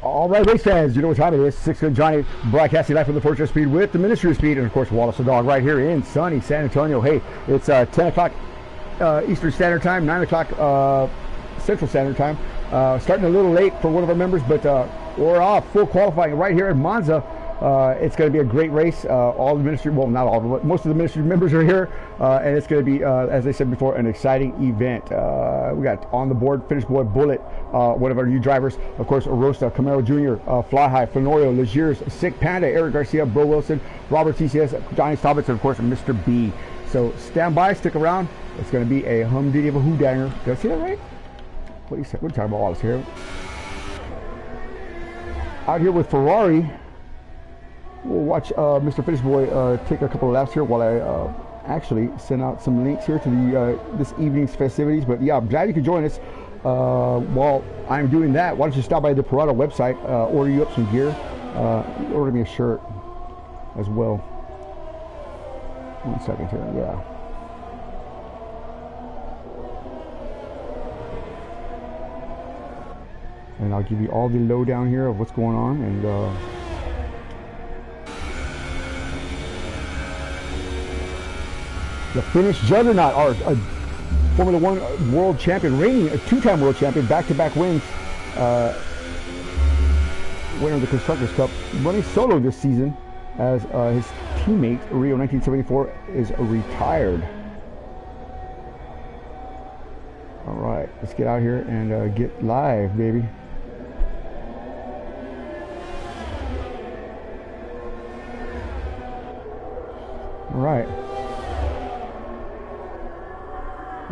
All right, race fans, you know what time it is. 6 Gun Johnny broadcasting live from the Fortress of Speed with the Ministry of Speed, and of course Wallace the Dog right here in sunny San Antonio. Hey, it's 10 o'clock Eastern Standard Time, 9 o'clock Central Standard Time. Starting a little late for one of our members, but we're off full qualifying right here at Monza. It's going to be a great race. All the ministry, well, not all of them, but most of the ministry members are here, and it's going to be, as I said before, an exciting event. We got on the board, Finish Boy Bullet, one of our new drivers, of course, Arosta, Camaro Jr., Fly High, Fenorio, Legiers, Sick Panda, Eric Garcia, Bro Wilson, Robert TCS, Johnny Stobbits, and of course, Mr. B. So stand by, stick around. It's going to be a humdiddly of a hoodanger. Did I see that right? What are you talking about, Wallace here? Out here with Ferrari. We'll watch Mr. Finish Boy take a couple of laps here while I actually send out some links here to the this evening's festivities. But yeah, I'm glad you could join us. While I'm doing that, why don't you stop by the Parada website, order you up some gear, order me a shirt as well. 1 second here, yeah. And I'll give you all the lowdown here of what's going on, and the Finnish juggernaut, our Formula One world champion, reigning a two-time world champion, back-to-back wins, winner of the Constructors' Cup, running solo this season as his teammate, Rio 1974, is retired. All right, let's get out here and get live, baby. All right.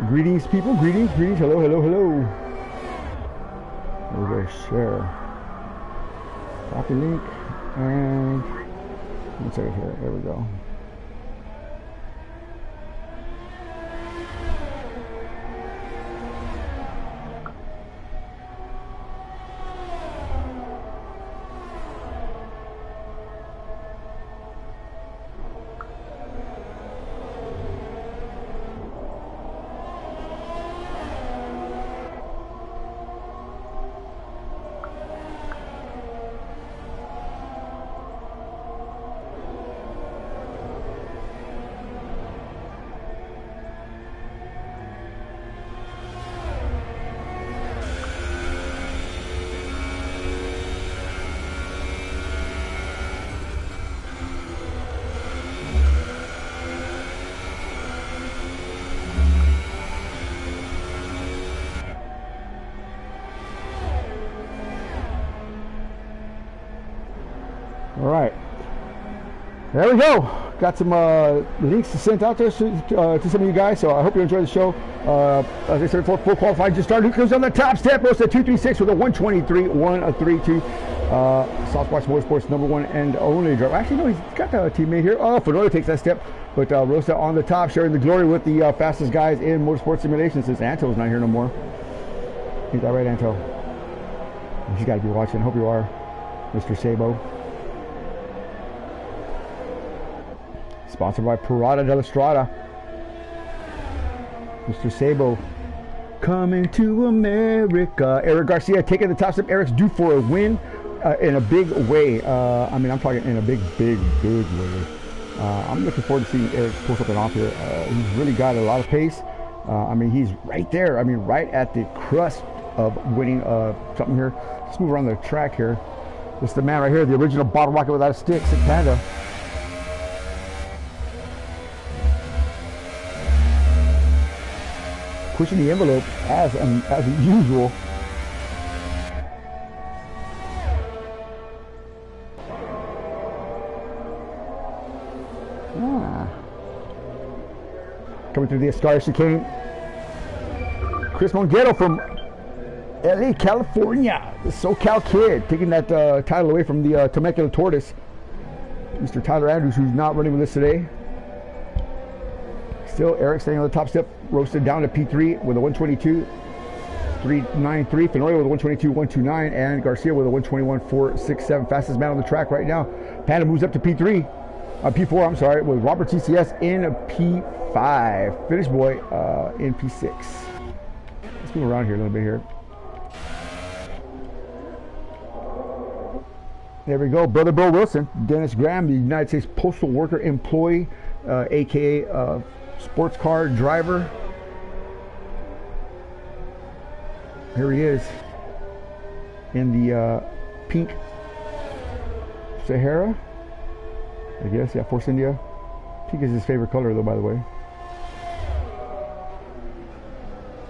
Greetings, people. Greetings. Hello. There we go. Share. Copy link. And 1 second here. There we go. All right, there we go. Got some links sent out there to some of you guys, so I hope you enjoy the show. As I said before, full qualifying just started. Who comes on the top step? Roast at 236 with a 123, 132. Southwatch Motorsports #1 and only driver. Actually, no, he's got a teammate here. Oh, Fenorio takes that step, but Rosa on the top, sharing the glory with the fastest guys in motorsport simulation since Anto's not here no more. Ain't that right, Anto? You got to be watching. Hope you are, Mr. Sabo. Sponsored by Parada de la Strada. Mr. Sabo coming to America. Eric Garcia taking the top step. Eric's due for a win in a big way. I mean, I'm talking in a big way. I'm looking forward to seeing Eric pull something off here. He's really got a lot of pace. I mean, he's right there. I mean, right at the crust of winning something here. Let's move around the track here. This is the man right here, the original bottle rocket without a stick, Sick Panda. Pushing the envelope as usual. Coming through the Escar chicane, Chris Monguero from LA, California, the SoCal kid, taking that title away from the Temecula Tortoise, Mr. Tyler Andrews, who's not running with us today. Still, Eric staying on the top step, roasted down to P3 with a 122, 393. Fenorio with a 122, 129, and Garcia with a 121, 467. Fastest man on the track right now. Panda moves up to P3, P4. I'm sorry, with Robert TCS in P5. Finish Boy in P6. Let's move around here a little bit here. There we go. Brother Bill Wilson, Dennis Graham, the United States Postal Worker Employee, aka sports car driver. Here he is in the pink Sahara, I guess. Yeah, Force India. Pink is his favorite color, though, by the way.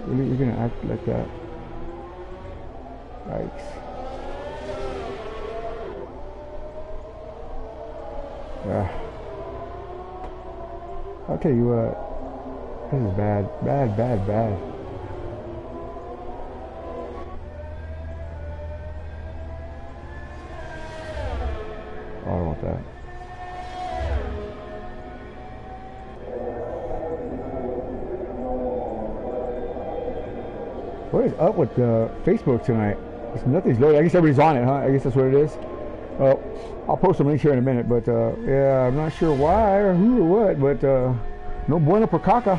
Really, you're gonna act like that? Yikes. I'll tell you what, this is bad, bad, bad, bad. Oh, I don't want that. What is up with Facebook tonight? Nothing's loaded. I guess everybody's on it, huh? I guess that's what it is. Well, I'll post some links here in a minute, but yeah, I'm not sure why or who or what, but no bueno por caca.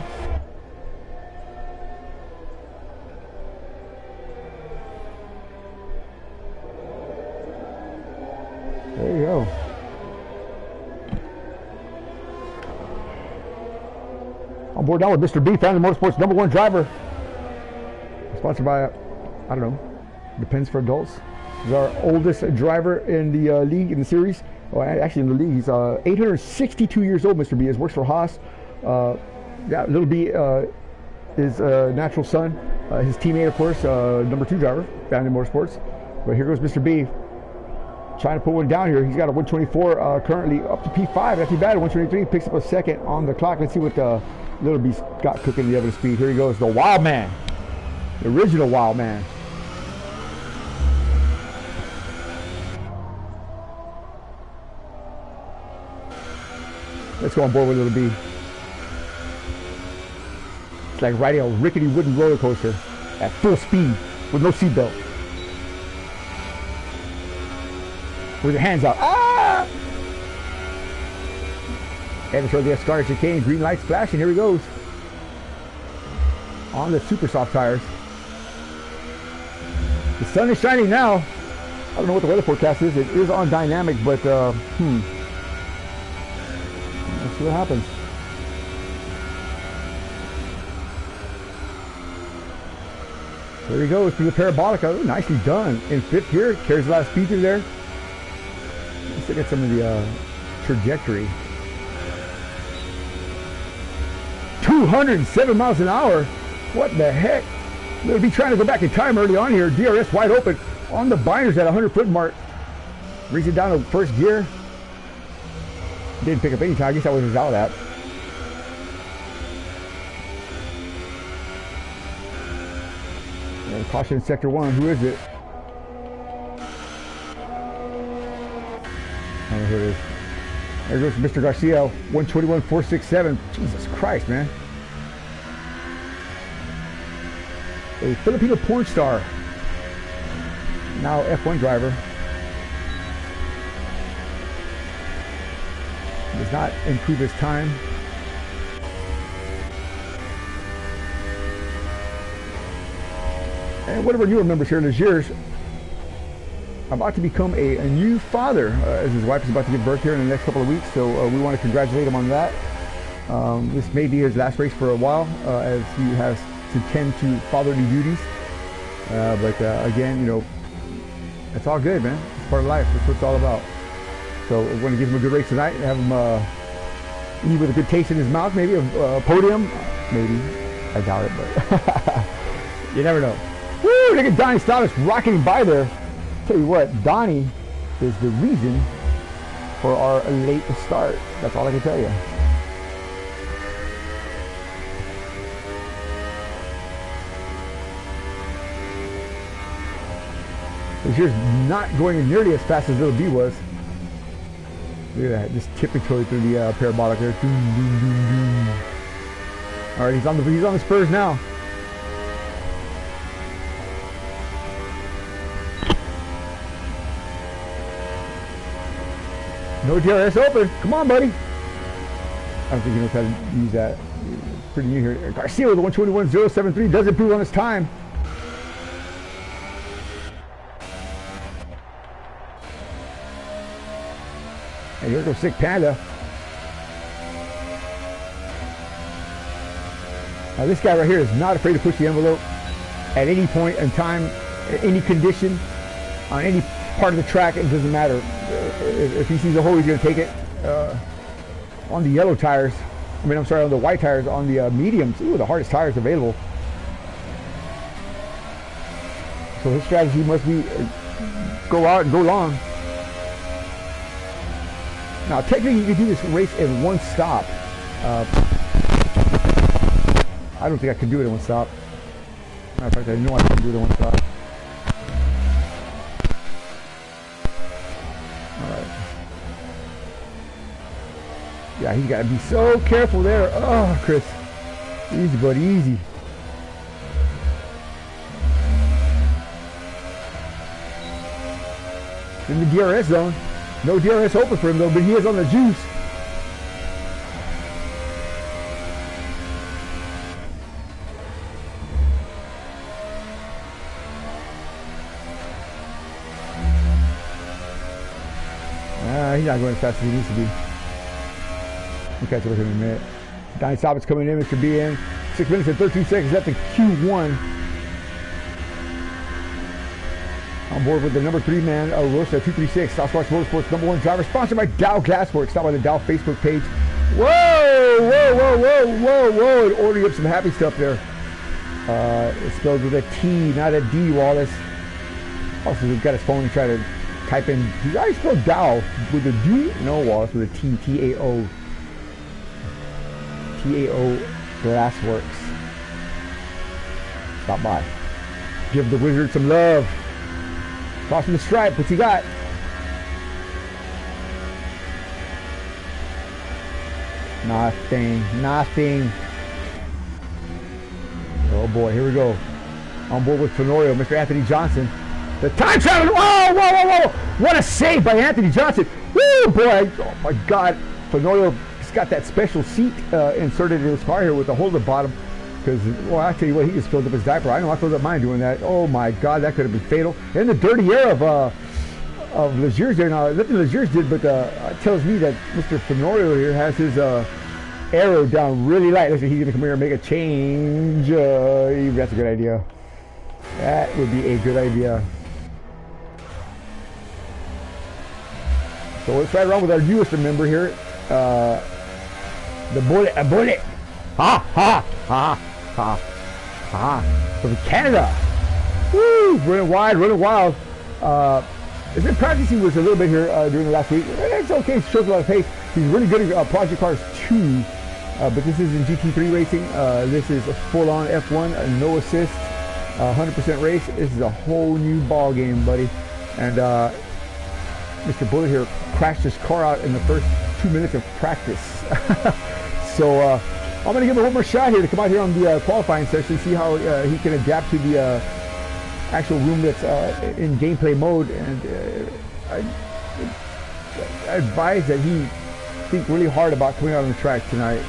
There you go. On board now with Mr. B, Family Motorsports #1 driver. Sponsored by, I don't know, Depends for Adults. He's our oldest driver in the league, in the series. Oh, actually in the league. He's 862 years old, Mr. B. He works for Haas. Yeah, Little B is natural son. His teammate, of course, #2 driver, Family Motorsports. But here goes Mr. B. Trying to put one down here. He's got a 124 currently up to P5. Not too bad. 123 picks up a second on the clock. Let's see what Little B's got cooking the other speed. Here he goes. The Wild Man. The original Wild Man. Let's go on board with Little B. It's like riding a rickety wooden roller coaster at full speed with no seatbelt. With your hands out. Ah! And show the Escalade chicane. Green lights flashing. Here he goes. On the super soft tires. The sun is shining now. I don't know what the weather forecast is. It is on dynamic, but let's see what happens. There he goes through the parabolic. Oh, nicely done. In fifth here, carries a lot of speed through there. Let's look at some of the trajectory. 207 miles an hour. What the heck? They'll be trying to go back in time early on here. DRS wide open on the binders at 100-foot mark. Brings it down to first gear. Didn't pick up any time. I guess that was his out at. And caution in sector 1. Who is it? Oh, here it is. There goes Mr. Garcia. 121.467. Jesus Christ, man. A Filipino porn star, now F1 driver, does not improve his time. And one of our newer members here, Legier's, about to become a new father, as his wife is about to give birth here in the next couple of weeks, so we want to congratulate him on that. This may be his last race for a while, as he has to tend to fatherly duties, but again, you know, it's all good, man. It's part of life. That's what it's all about. So we're going to give him a good race tonight and have him eat with a good taste in his mouth, maybe a podium, maybe. I doubt it, but you never know. Woo! Look at Donnie Stavis rocking by there. Tell you what, Donnie is the reason for our late start. That's all I can tell you. This year's not going nearly as fast as Little B was. Look at that, just tipping through the parabolic there. All right, he's on the spurs now. No DRS open. Come on, buddy. I don't think he knows how to use that. Pretty new here. Garcia with the 121.073 does improve on his time. And here goes Sick Panda. This guy right here is not afraid to push the envelope at any point in time, any condition, on any part of the track. It doesn't matter. If he sees a hole, he's going to take it. On the yellow tires, I mean, I'm sorry, on the white tires, on the mediums, ooh, the hardest tires available. So his strategy must be go out and go long. Now, technically, you can do this race in one stop. I don't think I can do it in one stop. Matter of fact, I know I can do it in one stop. Alright. Yeah, he's got to be so careful there. Oh, Chris. Easy, buddy, easy. In the DRS zone. No DRS open for him, though, but he is on the juice. He's not going as fast as he needs to be. We'll catch up with him in a minute. Donnie Sabit's coming in, Mr. B in. 6 minutes and 13 seconds left in Q1. On board with the number 3 man, Rosa 236, South Sparks Motorsports #1 driver, sponsored by Dow Glassworks. Stop by the Dow Facebook page. Whoa, whoa, whoa, whoa, whoa, whoa. And ordering up some happy stuff there. It's spelled with a T, not a D, Wallace. Also, he's got his phone and try to type in, he's already spelled Dow with a D? No, Wallace, with a T, T-A-O. T-A-O Glassworks. Stop by. Give the wizard some love. Crossing the stripe, what's he got? Nothing, nothing. Oh boy, here we go. On board with Fenorio, Mr. Anthony Johnson. The time traveler, whoa, whoa, whoa, whoa. What a save by Anthony Johnson. Woo, boy, oh my God. Fenorio has got that special seat inserted in his car here with a hole at the bottom. Because, well, I tell you what, he just filled up his diaper. I know I filled up mine doing that. Oh my God, that could have been fatal. And the dirty air of Legier's there. Now, nothing Legier's did, but it tells me that Mr. Fenorio here has his arrow down really light. Looks like he's going to come here and make a change. That's a good idea. That would be a good idea. So let's ride around with our newest member here. The bullet, a bullet. Ha, ha, ha. From Canada. Woo! Running wide, running wild. He's been practicing with us a little bit here during the last week. It's okay, shows a lot of pace. He's really good at Project Cars 2, but this is in GT3 racing. This is a full-on F1, no assist, 100% race. This is a whole new ball game, buddy. And Mr. Bullet here crashed his car out in the first 2 minutes of practice. So I'm going to give him one more shot here to come out here on the qualifying session, see how he can adapt to the actual room that's in gameplay mode. And I advise that he think really hard about coming out on the track tonight.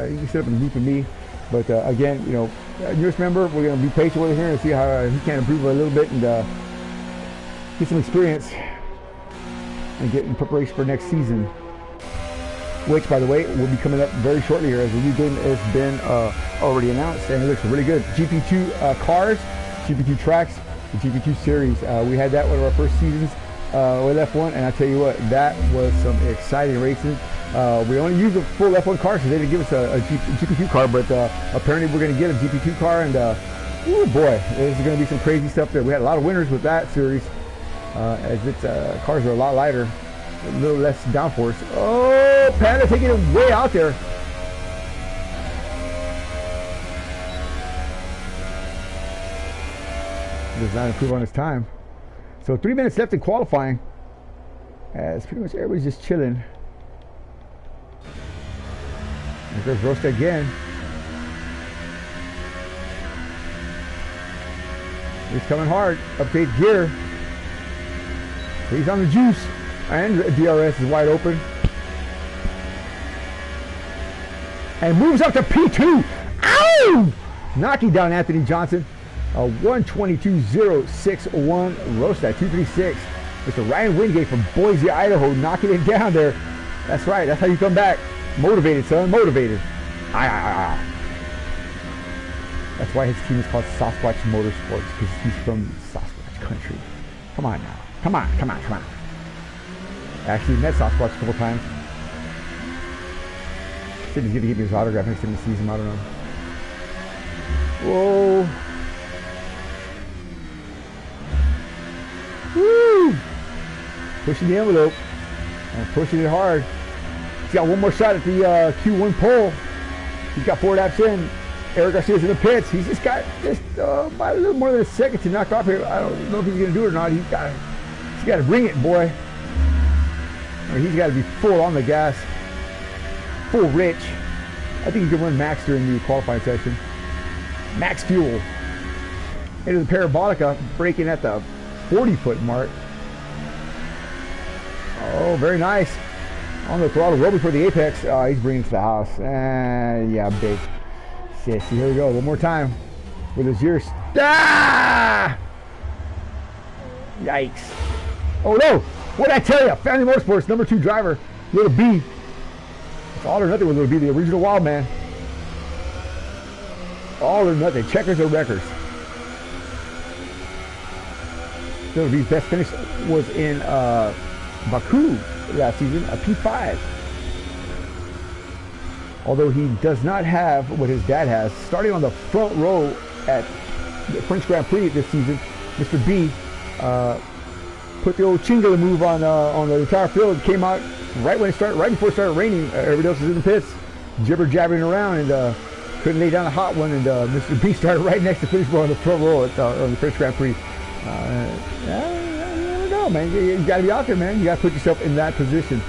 He can sit up and beat for me, but again, you know, newest member, we're going to be patient with him here and see how he can improve a little bit and get some experience and get in preparation for next season, which, by the way, will be coming up very shortly here as the new game has been already announced, and it looks really good. GP2 cars, GP2 tracks, the GP2 series. We had that one of our first seasons with F1, and I tell you what, that was some exciting racing. We only used a full F1 car because they didn't give us a GP2 car, but apparently we're going to get a GP2 car, and oh boy, there's going to be some crazy stuff there. We had a lot of winners with that series, as its cars are a lot lighter, a little less downforce. Oh, Panda taking it way out there. Does not improve on his time. So 3 minutes left in qualifying, as pretty much everybody's just chilling. And there's Rosta again. He's coming hard. Update gear. He's on the juice. And DRS is wide open. And moves up to P2. Ow! Knocking down Anthony Johnson. 122.061. Rosta 236. Mr. Ryan Wingate from Boise, Idaho, knocking it down there. That's right. That's how you come back. Motivated, son. Motivated. That's why his team is called Sasquatch Motorsports, because he's from Sasquatch country. Come on now. Come on. Actually met Sasquatch a couple times. Said he's going to give me his autograph next time he sees him. I don't know. Whoa. Woo! Pushing the envelope. And pushing it hard. He's got one more shot at the Q1 pole. He's got 4 laps in. Eric Garcia's in the pits. He's just got about a little more than a second to knock off here. I don't know if he's going to do it or not. He's got to bring it, boy. He's got to be full on the gas. Full rich. I think he can run max during the qualifying session. Max fuel. Into the Parabolica, braking at the 40-foot mark. Oh, very nice. On the throttle, well before the apex. He's bringing it to the house. Yeah, big. Sissy, here we go. One more time. With his ears. Ah! Yikes. Oh no! What'd I tell you? Family Motorsports, number 2 driver, Little B. It's all or nothing with Little B, the original wild man. All or nothing. Checkers or wreckers. Little B's best finish was in Baku last season, a P5. Although he does not have what his dad has. Starting on the front row at the French Grand Prix this season, Mr. B put the old Chingala move on the entire field. Came out right before it started raining. Everybody else was in the pits, jibber jabbering around, and couldn't lay down a hot one. And Mr. B started right next to finish on the front row on the French Grand Prix. I don't know, man. You got to be out there, man. You got to put yourself in that position.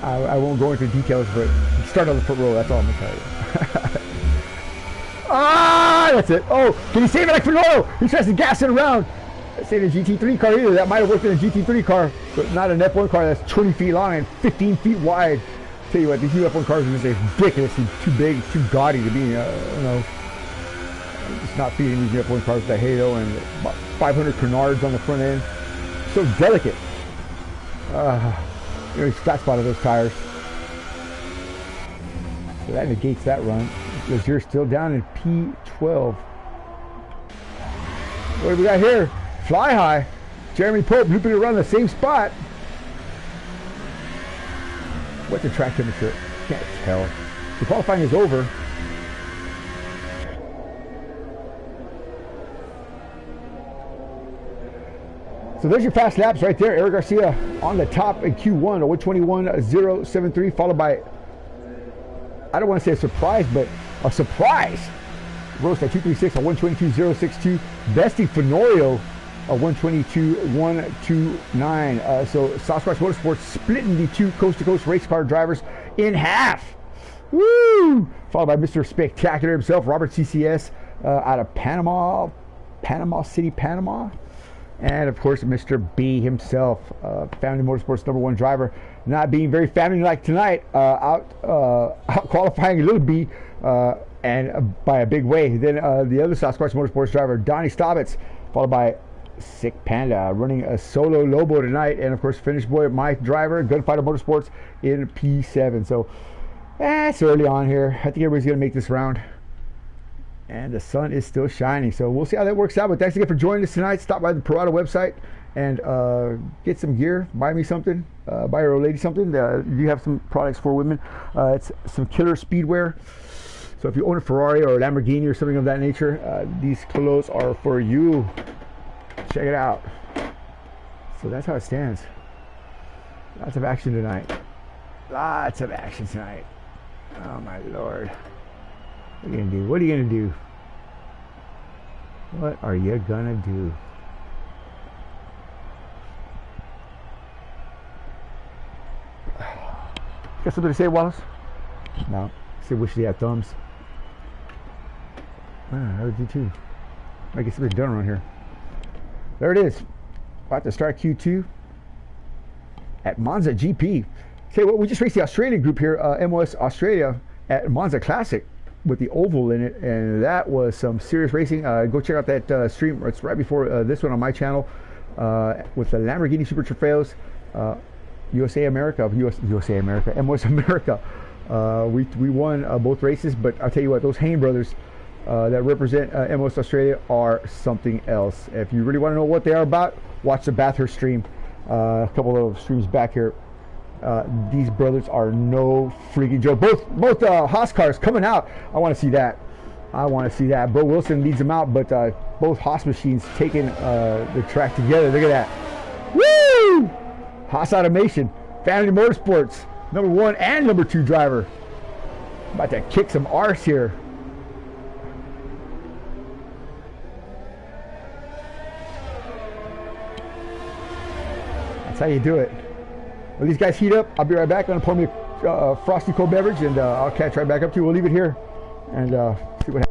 I won't go into details, but start on the front row. That's all I'm gonna tell you. That's it. Oh, can he save it like Fernando? He tries to gas it around. This ain't a GT3 car either. That might have worked in a GT3 car, but not an F1 car that's 20 feet long and 15 feet wide. Tell you what, these new F1 cars are just ridiculously too big, too gaudy to be, just not feeding these new F1 cars with the halo and about 500 canards on the front end. So delicate. He's flat spot of those tires. So that negates that run. Because you're still down in P12. What do we got here? Fly high. Jeremy Pope looping around the same spot. What's the track temperature? Can't tell. The qualifying is over. So there's your fast laps right there. Eric Garcia on the top in Q1, a 121.073, followed by, I don't want to say a surprise, but a surprise. Roast at 236, a 122.062. Besting Fenorio, a 122.129. So Sasquatch Motorsports splitting the 2 coast-to-coast race car drivers in half. Woo! Followed by Mr. Spectacular himself, Robert CCS, out of Panama City, Panama. And of course, Mr. B himself, Family Motorsports number 1 driver, not being very family-like tonight, out qualifying Little B, and by a big way. Then the other Sasquatch Motorsports driver, Donnie Staubitz, followed by Sick Panda, running a solo Lobo tonight, and of course, Finish Boy, my driver, Gunfighter Motorsports in P7. So, it's early on here. I think everybody's gonna make this round. And the sun is still shining, so we'll see how that works out. But thanks again for joining us tonight. Stop by the Parada website and get some gear. Buy me something. Buy your old lady something. You have some products for women. It's some killer speedwear. So if you own a Ferrari or a Lamborghini or something of that nature, these clothes are for you. Check it out. So that's how it stands. Lots of action tonight. Lots of action tonight. Oh my Lord. What are you gonna do? What are you gonna do? What are you gonna do? Got something to say, Wallace? No. Say wish they had thumbs. I would do too. I get something done around here. There it is. About to start Q2 at Monza GP. Okay, well, we just raced the Australian group here, MOS Australia at Monza Classic, with the oval in it, and that was some serious racing. Go check out that stream. It's right before this one on my channel, with the Lamborghini Super Trofeos. USA America, USA America, MOS America. We won both races, but I'll tell you what, those Hayne brothers that represent MOS Australia are something else. If you really want to know what they are about, watch the Bathurst stream. A couple of streams back here. These brothers are no freaking joke. Both Haas cars coming out. I want to see that. Bo Wilson leads them out, but both Haas machines taking the track together. Look at that. Woo! Haas Automation, Family Motorsports, number 1 and number 2 driver. About to kick some arse here. That's how you do it. Well, these guys heat up. I'll be right back. I'm going to pour me a frosty cold beverage, and I'll catch right back up to you. We'll leave it here and see what happens.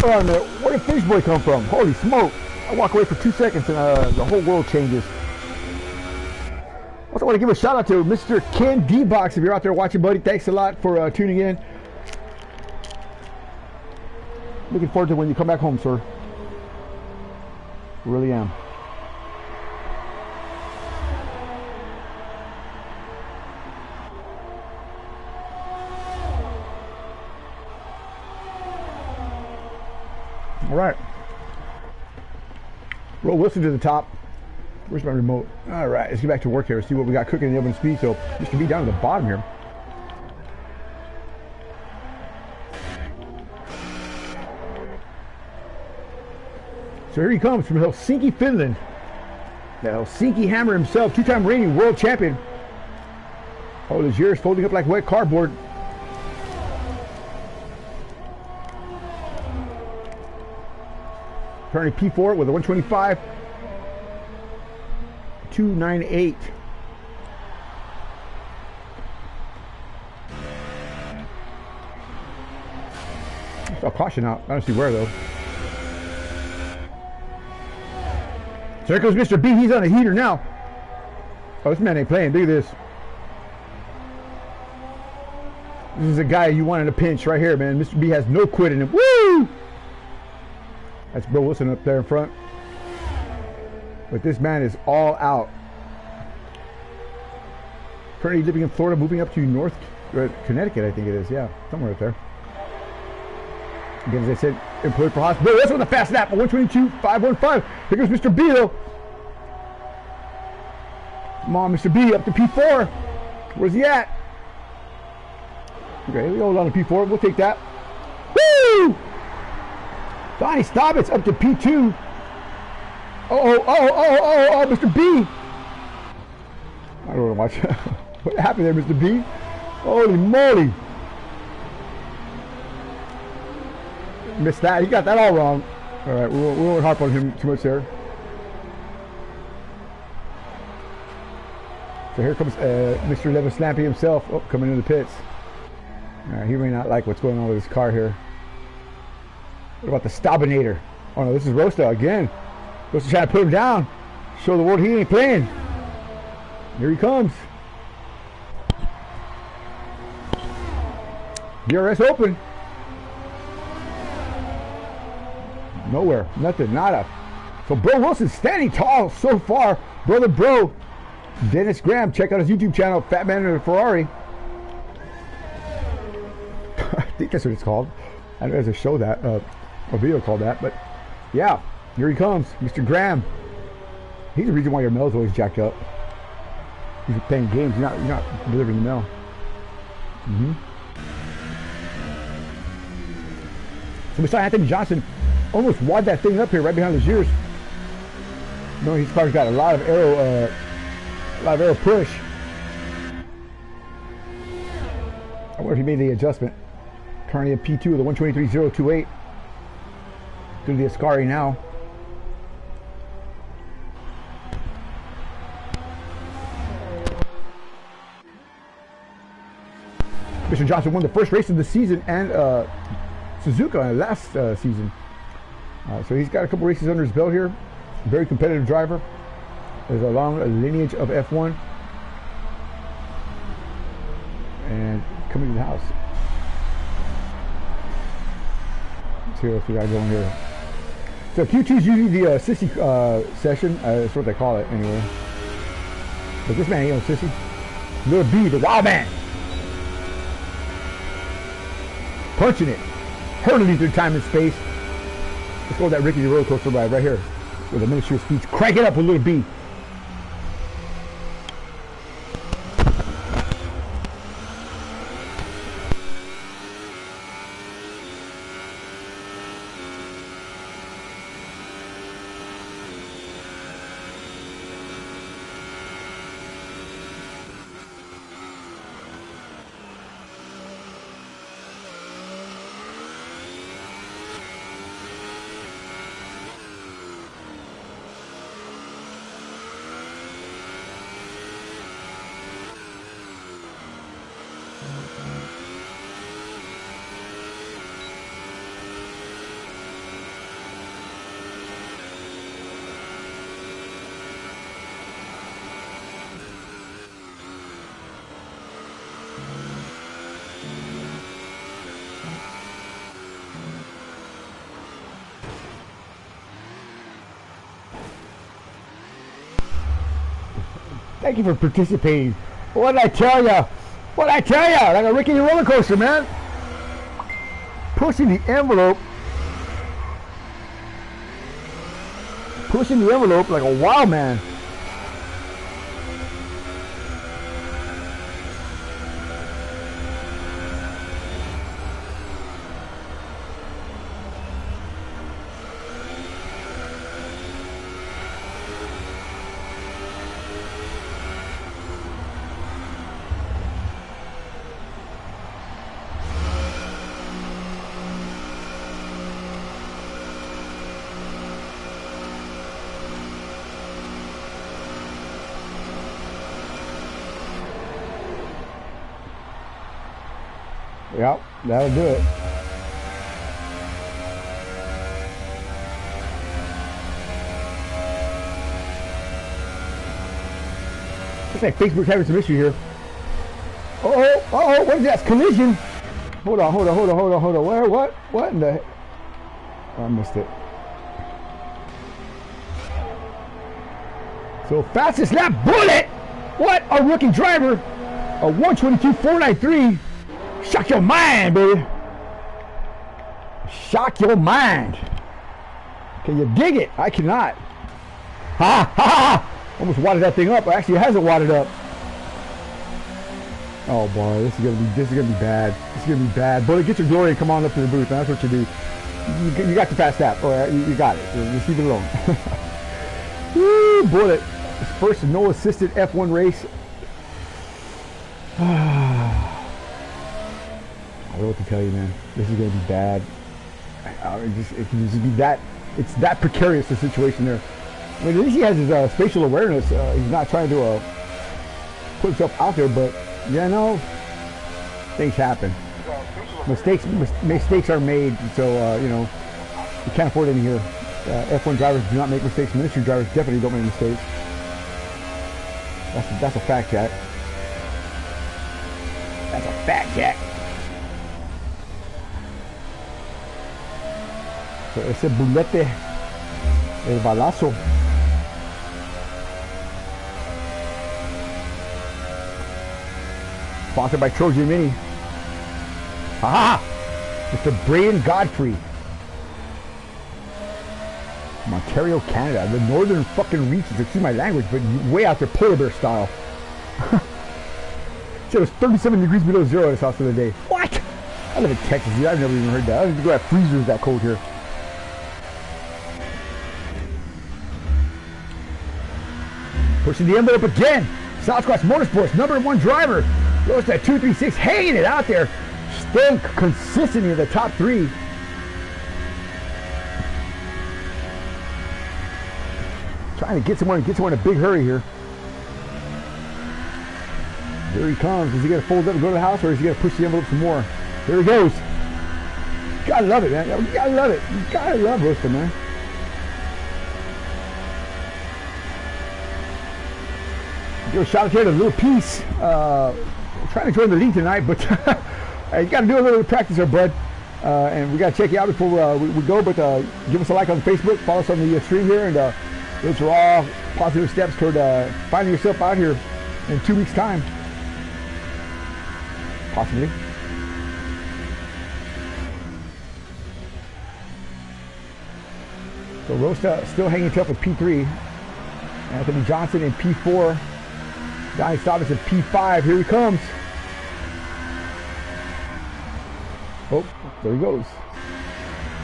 Hold on a minute. Where did Fish Boy come from? Holy smoke. I walk away for 2 seconds and the whole world changes. Also, I want to give a shout out to Mr. Ken D-Box. If you're out there watching, buddy, thanks a lot for tuning in. Looking forward to when you come back home, sir. Really am. All right. Roll Wilson to the top. Where's my remote? All right, let's get back to work here. See what we got cooking in the oven speed. So Mr. B down to the bottom here. So here he comes from Helsinki, Finland. The Helsinki Hammer himself, 2-time reigning world champion. All those years folding up like wet cardboard. Currently P4 with a 125. 298. I saw caution out. I don't see where though. So there goes Mr. B. He's on a heater now. Oh, this man ain't playing. Look at this. This is a guy you wanted to pinch right here, man. Mr. B has no quit in him. Woo! That's Bro Wilson up there in front. But this man is all out. Currently living in Florida, moving up to North Connecticut, I think it is. Yeah, somewhere up there. Again, as I said, employed for hospital. That's on the fast lap. 122.515. Here goes Mr. B, though. Come on, Mr. B, up to P4. Where's he at? Okay, we hold on to P4. We'll take that. Woo! Donnie Stobbits up to P2. Oh, Mr. B. I don't want to watch. What happened there, Mr. B? Holy moly. Missed that. He got that all wrong. All right, we won't harp on him too much there. So here comes Mr. Levis Slampy himself, coming into the pits. He may not like what's going on with his car here. What about the Stabinator? Oh no, this is Rosta again. Rosta trying to put him down. Show the world he ain't playing. Here he comes. DRS open. Nowhere, nothing, nada. So Bro Wilson standing tall so far. Brother Bro, Dennis Graham, check out his YouTube channel, Fat Man in a Ferrari. I think that's what it's called. I know there's a show that, a video called that, but yeah, here he comes, Mr. Graham. He's the reason why your mail's always jacked up. You're playing games, you're not delivering the mail. So we saw Anthony Johnson almost wad that thing up here right behind his ears. No, his car's got a lot of aero push. I wonder if he made the adjustment. Currently in P2 of the 123.028. Through the Ascari now. Mr. Johnson won the first race of the season and Suzuka last season. So he's got a couple races under his belt here. Very competitive driver. There's a long lineage of F1. And coming to the house. Let's see what else we got going here. So Q2 is usually the sissy session. That's what they call it anyway. But this man ain't no sissy. Lil B, the wild man. Punching it. Hurtling through time and space. Let's go with that Ricky roller coaster ride right here. With the Ministry of Speech. Crank it up with Lil B. Thank you for participating. What did I tell ya? What did I tell ya? Like a rickety roller coaster, man. Pushing the envelope. Pushing the envelope like a wild man. Yep, that'll do it. Looks like Facebook's having some issue here. Uh-oh, what is that? Collision? Hold on. Where, what in the... Oh, I missed it. So, fastest lap bullet! What? A rookie driver! A 122.493. Shock your mind, baby. Shock your mind. Can you dig it? I cannot. Ha ha ha! Almost wadded that thing up. Actually, it hasn't wadded up. Oh boy, this is gonna be bad. This is gonna be bad. Bullet, get your glory and come on up to the booth. Man. That's what you do. You got the fast lap. All right, you got it. Just leave it alone. Woo, Bullet. His first no-assisted F1 race. I don't know what to tell you, man. This is gonna be bad. It can just be that. It's that precarious, the situation there. I mean, at least he has his spatial awareness. He's not trying to put himself out there, but yeah, no, things happen. Mistakes are made, so you know, you can't afford any here. F1 drivers do not make mistakes. Ministry drivers definitely don't make mistakes. That's a fact, Jack. That's a fact, Jack. So ese bulete, el balazo. Sponsored by Trojan Mini. Aha! Mr. Brian Godfrey. From Ontario, Canada. The northern fucking reaches. Excuse my language, but way out there, polar bear style. Said it was 37 degrees below zero at his house the other day. What? I live in Texas, dude. I've never even heard that. I don't even go have freezers that cold here. Pushing the envelope again. Southwest Motorsports, #1 driver. Goes to 236, hanging it out there. Staying consistent in the top 3. Trying to get somewhere in a big hurry here. Here he comes. Is he going to fold up and go to the house, or is he going to push the envelope some more? Here he goes. You gotta love it, man. You gotta love it. You gotta love Rooster, man. Give a shout out here to Little Piece. Trying to join the league tonight, but you got to do a little practice there, bud. And we got to check you out before we go. But give us a like on Facebook, follow us on the stream here, and those are all positive steps toward finding yourself out here in 2 weeks' time, possibly. So Rosta still hanging tough with P3. Anthony Johnson in P4. Donnie Stoddard in P5. Here he comes. Oh, there he goes.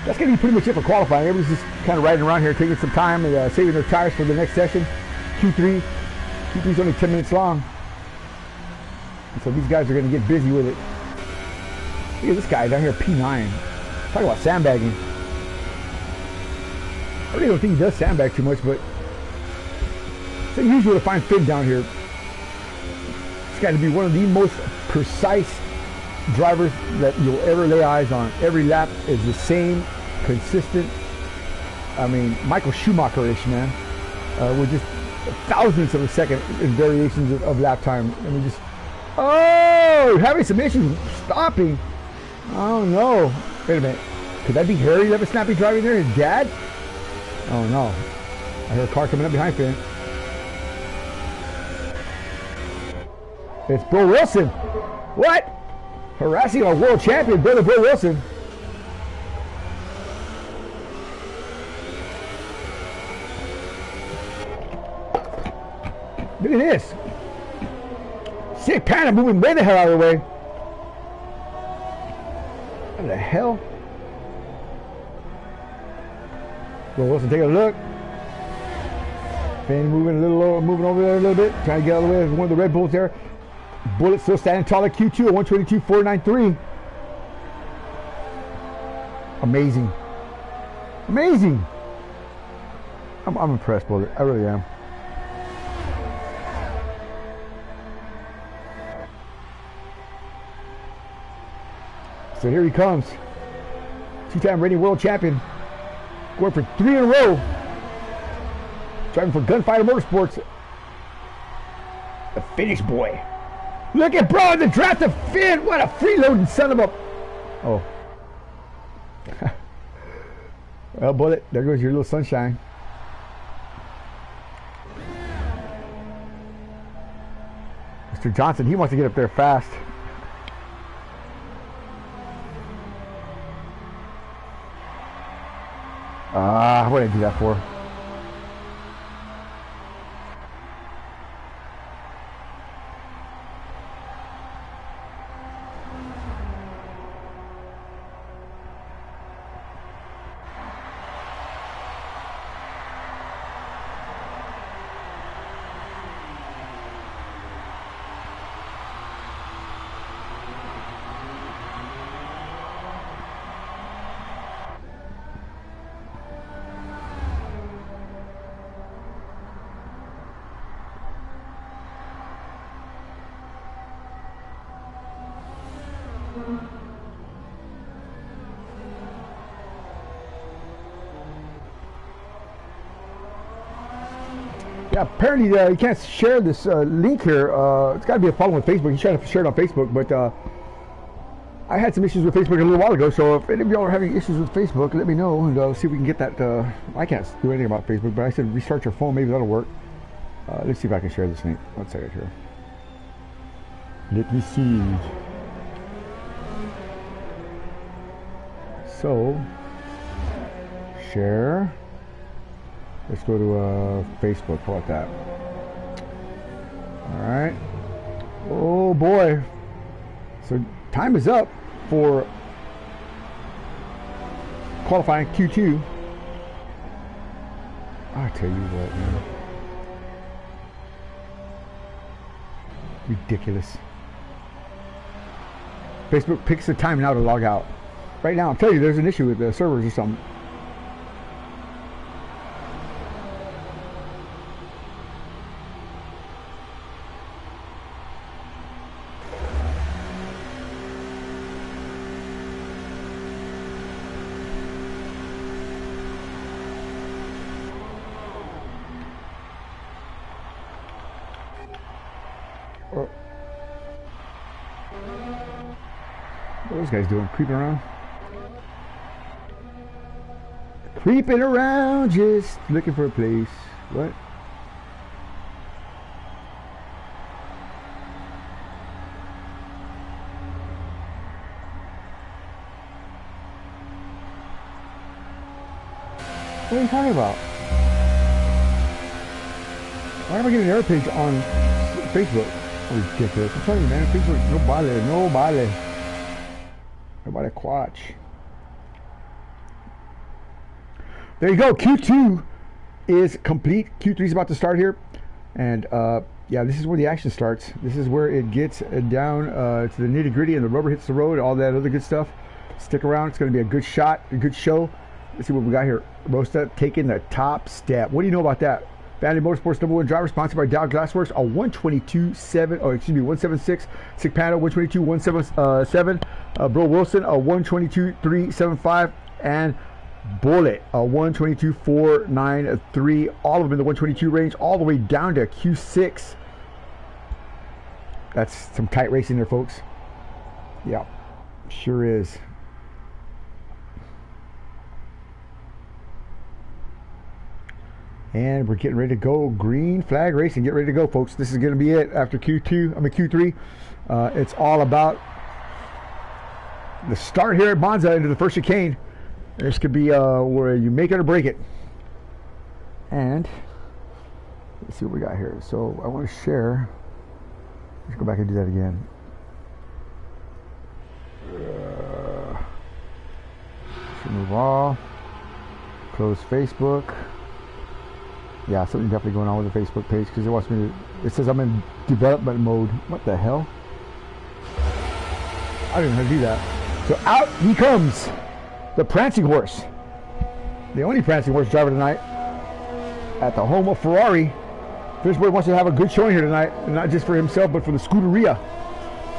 That's going to be pretty much it for qualifying. Everybody's just kind of riding around here, taking some time and saving their tires for the next session. Q3. Q3's only 10 minutes long. And so these guys are going to get busy with it. Look at this guy down here, P9. Talk about sandbagging. I really don't think he does sandbag too much, but it's unusual to find Finn down here. He's got to be one of the most precise drivers that you'll ever lay eyes on. Every lap is the same, consistent. I mean, Michael Schumacher-ish, man. With just thousandths of a second in variations of lap time. I mean, just, oh, having some issues stopping. Oh no. Wait a minute. Could that be Harry Levisnappy driving there? His dad? Oh no. I hear a car coming up behind Finn. It's Bill Wilson. What? Harassing our world champion, brother Bill Wilson. Look at this. Sick Panda moving way the hell out of the way. What the hell? Bill Wilson taking a look. Finn moving over there a little bit, trying to get out of the way of one of the Red Bulls there. Bullet still standing tall at Q2 at 122.493. Amazing. Amazing. I'm impressed, Bullet. I really am. So here he comes. Two-time reigning world champion. Going for 3 in a row. Driving for Gunfighter Motorsports. The Finnish boy. Look at bro in the draft of Finn. What a freeloading son of a... Oh. Well, Bullet, there goes your little sunshine. Mr. Johnson, he wants to get up there fast. What did I do that for? Yeah, apparently you can't share this link here. It's got to be a follow on Facebook. He's trying to share it on Facebook, but I had some issues with Facebook a little while ago. So if any of y'all are having issues with Facebook, let me know and see if we can get that. I can't do anything about Facebook, but I said restart your phone. Maybe that'll work. Let's see if I can share this link. One second here. Let me see. So share. Let's go to Facebook. How about that? All right. Oh boy. So time is up for qualifying Q2. I tell you what, man. Ridiculous. Facebook picks the time now to log out. Right now, I'm telling you, there's an issue with the servers or something. What are those guys doing? Creeping around? Creeping around, just looking for a place. What? What are you talking about? Why am I getting an error page on Facebook? Oh, ridiculous. I'm telling you, man, Facebook, nobody quatch. There you go. Q2 is complete. Q3 is about to start here. And yeah, this is where the action starts. This is where it gets down to the nitty gritty and the rubber hits the road, all that other good stuff. Stick around. It's going to be a good shot, a good show. Let's see what we got here. Rosta taking the top step. What do you know about that? Vanity Motorsports #1 driver, sponsored by Dow Glassworks, a 122.7, 6 panel, 122.177. Bro Wilson, a 122.375, and Bullet, a 122.493. All of them in the 122 range, all the way down to Q6. That's some tight racing there, folks. Yeah, sure is. And we're getting ready to go. Green flag racing. Get ready to go, folks. This is going to be it after Q3. It's all about the start here at Monza into the first chicane. This could be where you make it or break it. And let's see what we got here. So I want to share. Let's go back and do that again. Move all. Close Facebook. Yeah, something definitely going on with the Facebook page because it wants me to. It says I'm in development mode. What the hell? I don't know how to do that. So out he comes, the prancing horse, the only prancing horse driver tonight at the home of Ferrari. Fishboy wants to have a good showing here tonight, and not just for himself, but for the Scuderia,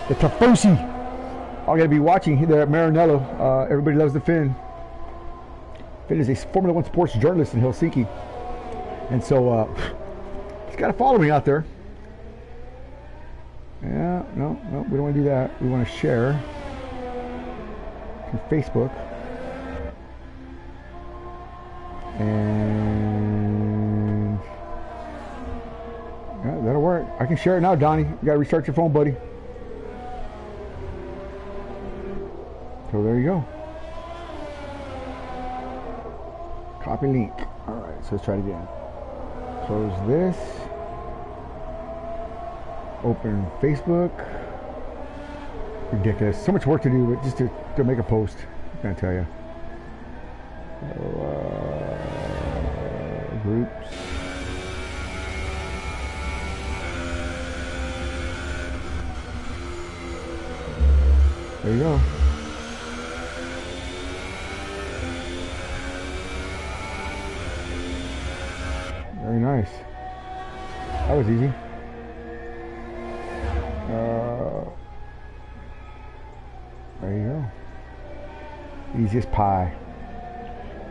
the Tifosi. I'm gonna be watching there at Maranello. Everybody loves the Finn. Finn is a Formula One sports journalist in Helsinki. And so he's got a following out there. Yeah, no, we don't want to do that. We want to share to Facebook. And yeah, that'll work. I can share it now, Donnie. You got to restart your phone, buddy. So there you go. Copy link. All right, so let's try it again. Close this. Open Facebook. Ridiculous. So much work to do, but just to make a post. I'm gonna tell you. Groups. There you go. Very nice. That was easy. Right Easy as pie.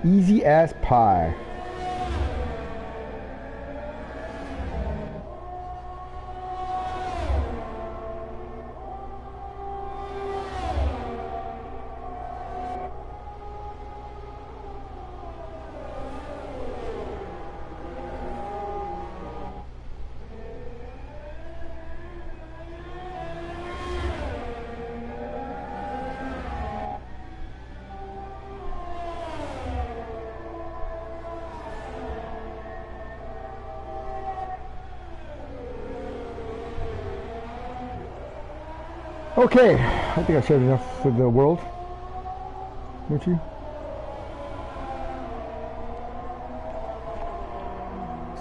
Easy as pie. Okay, I think I've shared enough for the world. Don't you?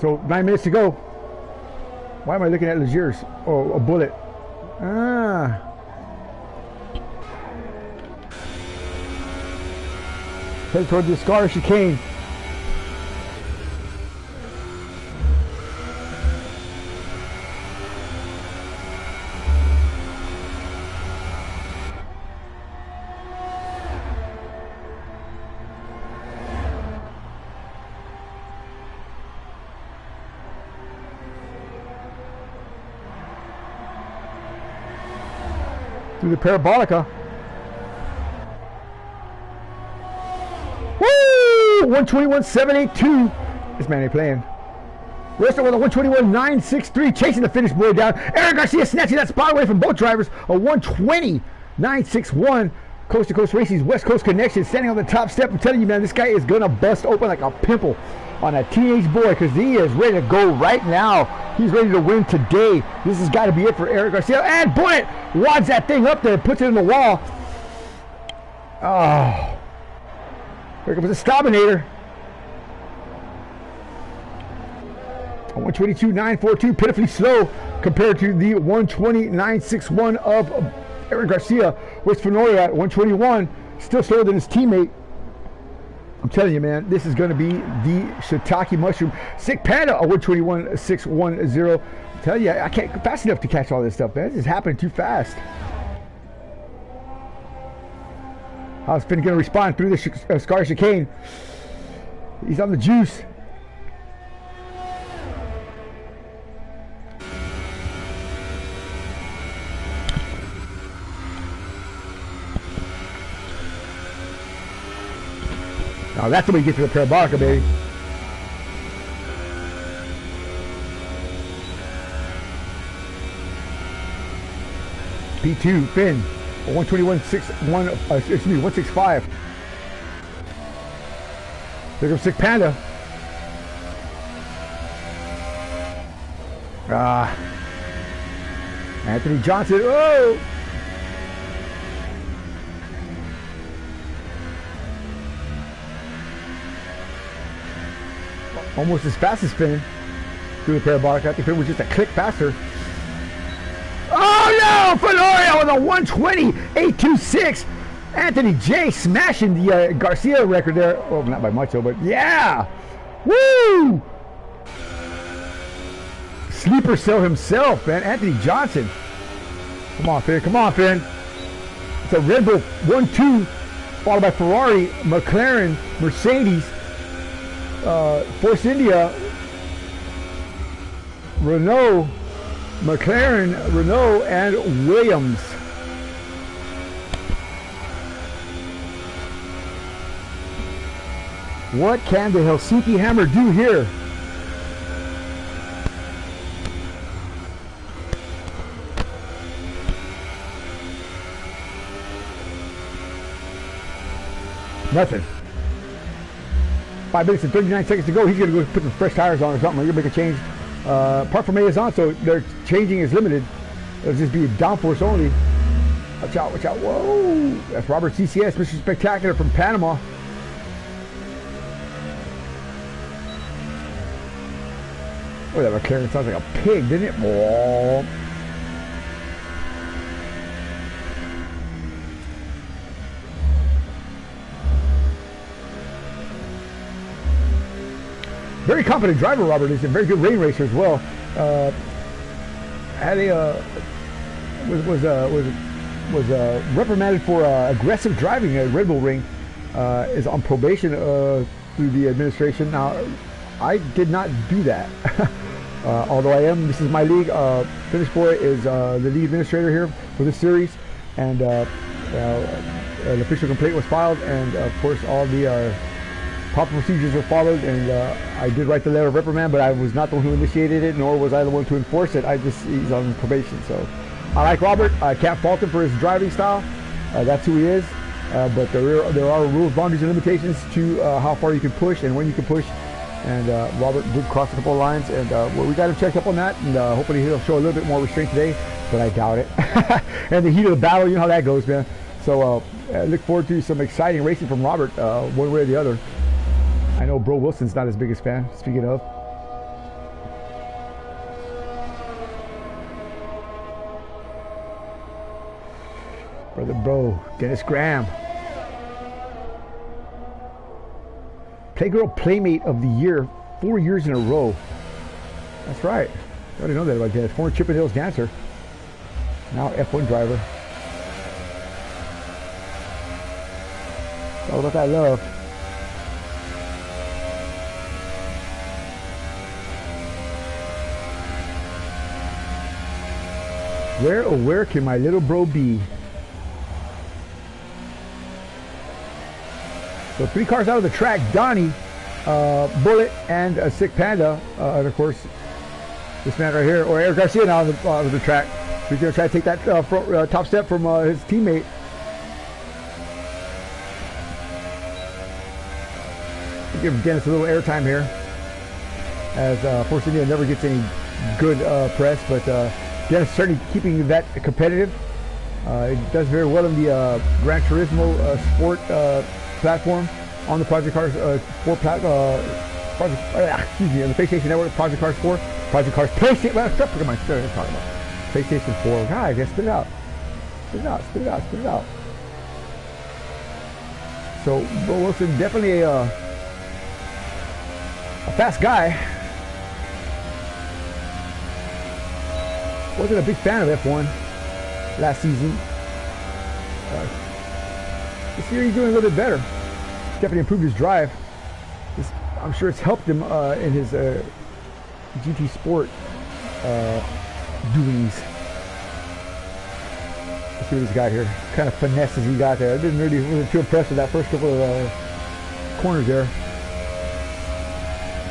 So 9 minutes to go. Why am I looking at Legier's? Oh, a bullet. Ah. Head toward the Scar chicane. Through the Parabolica. Woo! 121.782. This man ain't playing. Rest with a 121.963, chasing the finish boy down. Eric Garcia snatching that spot away from both drivers. A 120.961. Coast to Coast Racing's West Coast Connection, standing on the top step. I'm telling you, man, this guy is gonna bust open like a pimple on a teenage boy, because he is ready to go right now. He's ready to win today. This has got to be it for Eric Garcia. And boy, wads that thing up there, puts it in the wall. Oh, here comes the Stabinator. 122.942, pitifully slow compared to the 120.961 of Eric Garcia. With Fenori at 121, still slower than his teammate. I'm telling you, man, this is going to be the shiitake mushroom. Sick Panda, a 121.610. I'm telling you, I can't fast enough to catch all this stuff, man. This is happening too fast. How's Finn going to respond through the Scar chicane? He's on the juice. Now that's the way you get to the Parabolica, baby. P2, Finn, 165. There goes Sick Panda. Anthony Johnson, oh! Almost as fast as Finn through the Parabolic. I think Finn was just a click faster. Oh no! Fenorio with a 120.826. Anthony J smashing the Garcia record there. Oh, not by much though, but yeah! Woo! Sleeper cell himself, man. Anthony Johnson. Come on, Finn. Come on, Finn. It's a Red Bull 1-2, followed by Ferrari, McLaren, Mercedes, Force India, Renault, McLaren, Renault, and Williams. What can the Helsinki Hammer do here? Nothing. 5 minutes and 39 seconds to go. He's going to go put some fresh tires on or something. He'll make a change. Park for May is on, so their changing is limited. It'll just be downforce only. Watch out, watch out. Whoa! That's Robert CCS, Mr. Spectacular from Panama. Oh, that McLaren sounds like a pig, didn't it? Oh. Very competent driver, Robert is a very good rain racer as well. Had a was reprimanded for aggressive driving at Red Bull Ring. is on probation through the administration. Now, I did not do that. Although I am, this is my league. Finish Boy is the league administrator here for this series, and an official complaint was filed, and of course all the proper procedures were followed, and I did write the letter of reprimand, but I was not the one who initiated it, nor was I the one to enforce it. He's on probation. So I like Robert. I can't fault him for his driving style. That's who he is. But there are rules, boundaries, and limitations to how far you can push and when you can push. And Robert did cross a couple of lines, and we got him checked up on that, and hopefully he'll show a little bit more restraint today, but I doubt it. And the heat of the battle, you know how that goes, man. So I look forward to some exciting racing from Robert, one way or the other. I know Bro Wilson's not his biggest fan, speaking of. Brother Bro, Dennis Graham. Playgirl Playmate of the Year, 4 years in a row. That's right. I already know that about Dennis. Former Chip and Hills dancer. Now F1 driver. It's all about that love. Where, oh where can my little bro be? So 3 cars out of the track, Donnie, Bullet, and a Sick Panda, and of course, this man right here, or Eric Garcia now on the track. He's going to try to take that top step from his teammate. Give Dennis a little airtime here, as Force India never gets any good press, but Dennis certainly keeping that competitive. It does very well in the Gran Turismo sport platform on the Project Cars 4 excuse me, on the PlayStation Network, Project Cars 4, Project Cars PlayStation. Well, stop talking about PlayStation 4. God, I spit it out. Spit it out. Spit it out. Spit it out. So, Bo Wilson definitely a fast guy. Wasn't a big fan of F1 last season. This year he's doing a little bit better. Definitely improved his drive. I'm sure it's helped him in his GT Sport doings. Let's see what he's got here. What kind of finesses he got there. I wasn't too impressed with that first couple of corners there.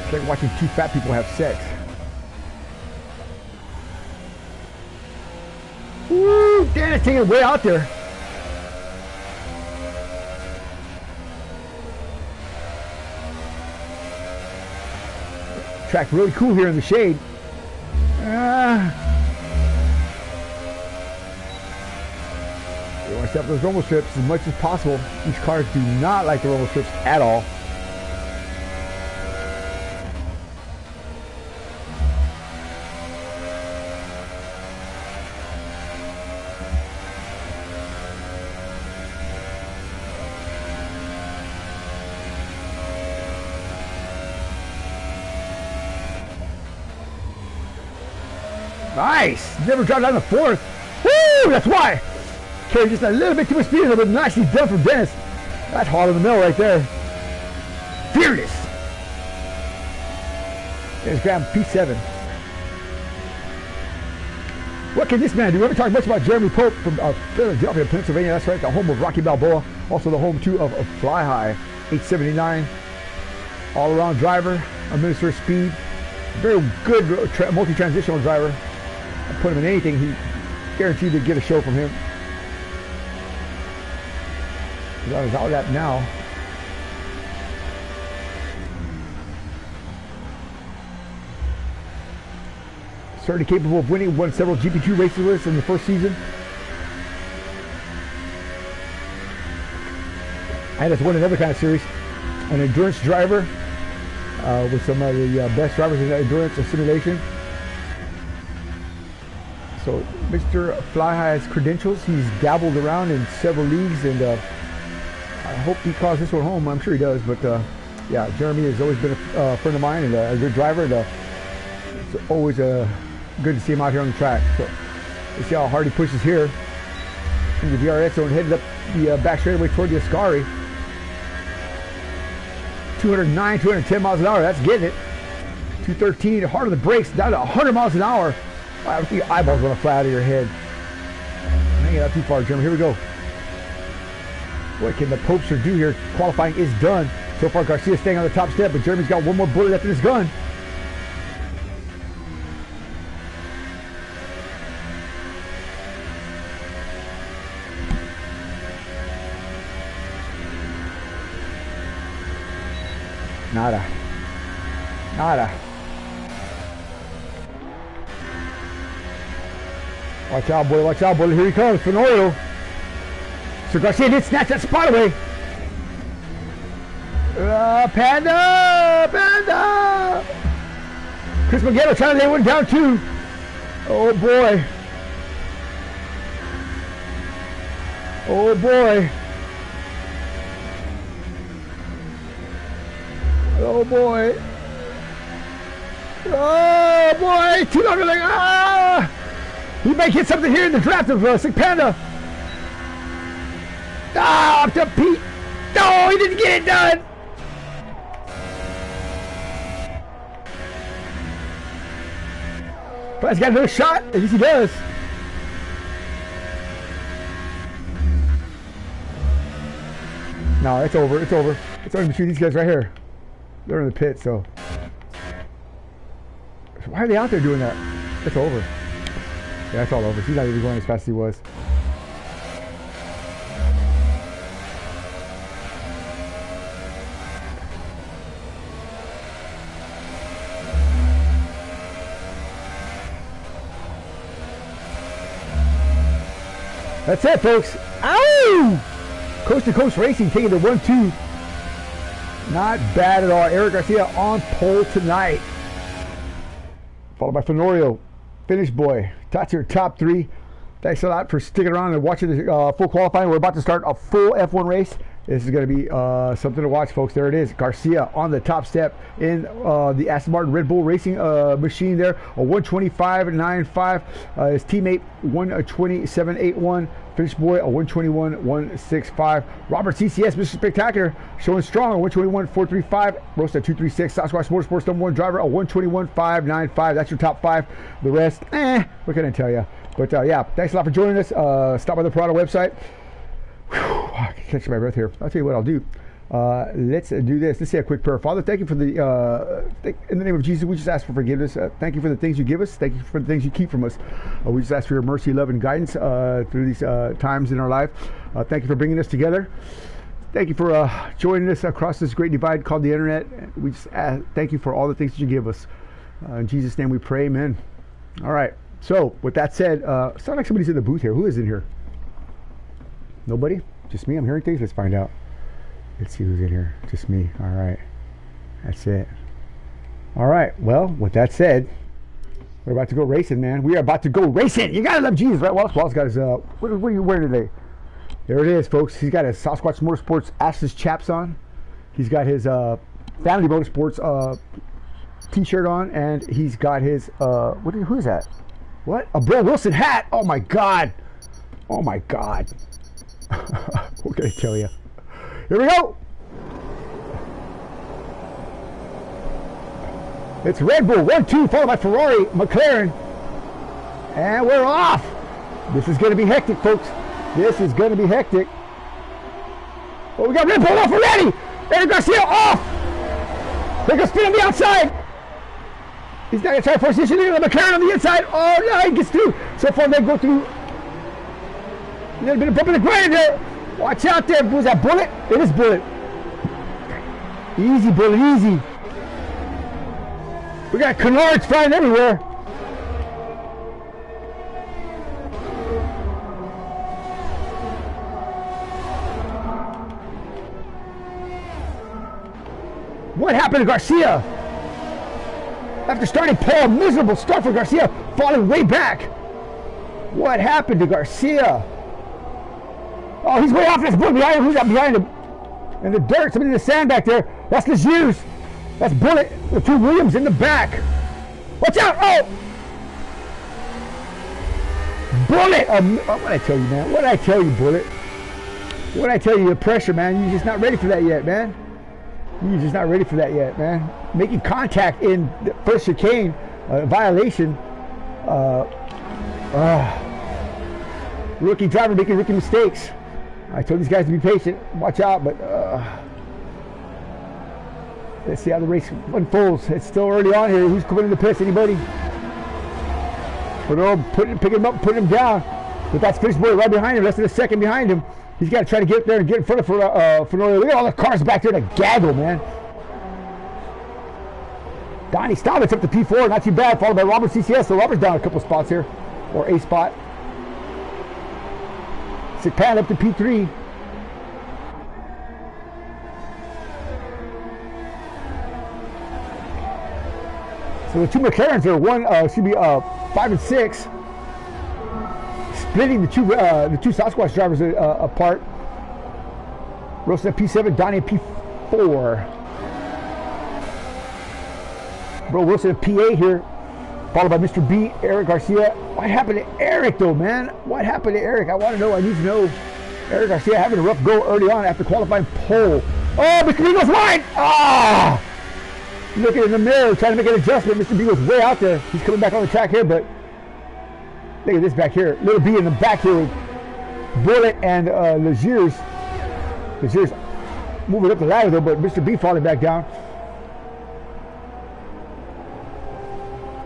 It's like watching 2 fat people have sex. Woo! Dennis taking it way out there. Track really cool here in the shade. You want to step those rumble strips as much as possible. These cars do not like the rumble strips at all. Nice! Never dropped down the 4th. Woo! That's why! Carried just a little bit too much speed, but nicely done from Dennis. That's hard in the middle right there. Fearless! Dennis Graham, P7. What can this man do? We haven't talked much about Jeremy Pope from Philadelphia, Pennsylvania. That's right, the home of Rocky Balboa. Also the home, too, of Fly High, 879. All-around driver, a minister of speed. Very good multi-transitional driver. Put him in anything, he guaranteed to get a show from him. He's on his out lap now. Certainly capable of winning, won several GP2 races with us in the first season. And has won another kind of series. An endurance driver with some of the best drivers in endurance and simulation. So Mr. Fly High has credentials. He's dabbled around in several leagues, and I hope he calls this one home. I'm sure he does, but yeah, Jeremy has always been a friend of mine and a good driver, and it's always good to see him out here on the track. So let's see how hard he pushes here in the DRS zone, headed up the back straightaway toward the Ascari. 209, 210 miles an hour. That's getting it. 213, hard on the brakes, down to 100 miles an hour. Wow, I think your eyeballs want to fly out of your head. Hang it up too far, Jeremy. Here we go. What can the Popester do here? Qualifying is done. So far, Garcia's staying on the top step, but Jeremy's got one more bullet left in his gun. Nada. Nada. Watch out, boy. Watch out, boy. Here he comes. Fenorio. So Garcia did snatch that spot away. Panda! Panda! Chris Maggetto trying to lay one down too. Oh boy. Oh boy. Oh boy. Oh boy. Too long like ah! He might hit something here in the draft of Sick Panda. Ah, up to Pete. No, he didn't get it done. But he's got another shot. At least he does. No, it's over. It's over. It's only between these guys right here. They're in the pit, so. Why are they out there doing that? It's over. Yeah, it's all over. He's not even going as fast as he was. That's it, folks. Ow! Coast to Coast Racing taking the 1-2. Not bad at all. Eric Garcia on pole tonight. Followed by Fenorio. Finish boy. That's your top three. Thanks a lot for sticking around and watching the full qualifying. We're about to start a full F1 race. This is going to be something to watch, folks. There it is. Garcia on the top step in the Aston Martin Red Bull Racing machine there. A 125.95. His teammate 127.81. Finish boy a 121.165. Robert CCS, Mr. Spectacular, showing strong a 121.435. Roast at 236. Sasquatch Motorsports #1 driver a 121.595. That's your top five. The rest, what can I tell you? But yeah, thanks a lot for joining us. Stop by the Prado website. Whew, I can catch my breath here. I'll tell you what I'll do. Let's do this. Let's say a quick prayer. Father, thank you for the in the name of Jesus, we just ask for forgiveness. Thank you for the things you give us. Thank you for the things you keep from us. We just ask for your mercy, love, and guidance through these times in our life. Thank you for bringing us together. Thank you for joining us across this great divide called the internet. We just thank you for all the things that you give us. In Jesus' name we pray, amen. All right. So with that said, sound like somebody's in the booth here. Who is in here? Nobody? Just me? I'm hearing things? Let's find out. Let's see who's in here. Just me. All right. That's it. All right. Well, with that said, we're about to go racing, man. We are about to go racing. You gotta love Jesus, right? Wallace got his, what are you wearing today? There it is, folks. He's got his Sasquatch Motorsports Ashes chaps on. He's got his Family Motorsports t-shirt on, and he's got his, who is that? What? A Bill Wilson hat. Oh, my God. Oh, my God. What can I tell you? Here we go. It's Red Bull 1-2 followed by Ferrari, McLaren, and we're off. This is going to be hectic, folks. This is going to be hectic. Oh, we got Red Bull off already. Eric Garcia off. They're going to spin on the outside. He's not going to try to position in the McLaren on the inside. Oh, no, he gets through. So far, they go through. A little bit of bump in the ground there. Watch out there. Was that Bullet? It is Bullet. Easy, Bullet, easy. We got canards flying everywhere. What happened to Garcia? After starting pole, miserable start for Garcia, falling way back. What happened to Garcia? Oh, he's way off. That's Bullet behind him. Who's up behind him? In the dirt, somebody in the sand back there. That's the Hughes. That's Bullet. The two Williams in the back. Watch out! Oh! Bullet! What did I tell you, man? What did I tell you, Bullet? What did I tell you? The pressure, man. You're just not ready for that yet, man. He's just not ready for that yet, man. Making contact in the first chicane, violation. Rookie driver making rookie mistakes. I told these guys to be patient, watch out, but let's see how the race unfolds. It's still early on here. Who's coming in the pits? Anybody? Picking him up, putting him down. But that's Fish Boy right behind him, less than a second behind him. He's got to try to get there and get in front of Fernando. Look at all the cars back there to gaggle, man. Donnie Stallett's up to P4, not too bad, followed by Robert CCS. So Robert's down a couple spots here, or a spot. Pan up to P3. So the two McLarens are 5 and 6, splitting the two Sasquatch drivers apart. Wilson at P7, Donnie at P4. Bro Wilson at P8 here, followed by Mr. B, Eric Garcia. What happened to Eric though, man? What happened to Eric? I want to know. I need to know. Eric Garcia having a rough go early on after qualifying pole. Oh, Mr. B goes wide. Ah! Looking in the mirror, trying to make an adjustment. Mr. B was way out there. He's coming back on the track here, but look at this back here. Little B in the back here with Bullet and Legiers. Legiers moving up the ladder though, but Mr. B falling back down.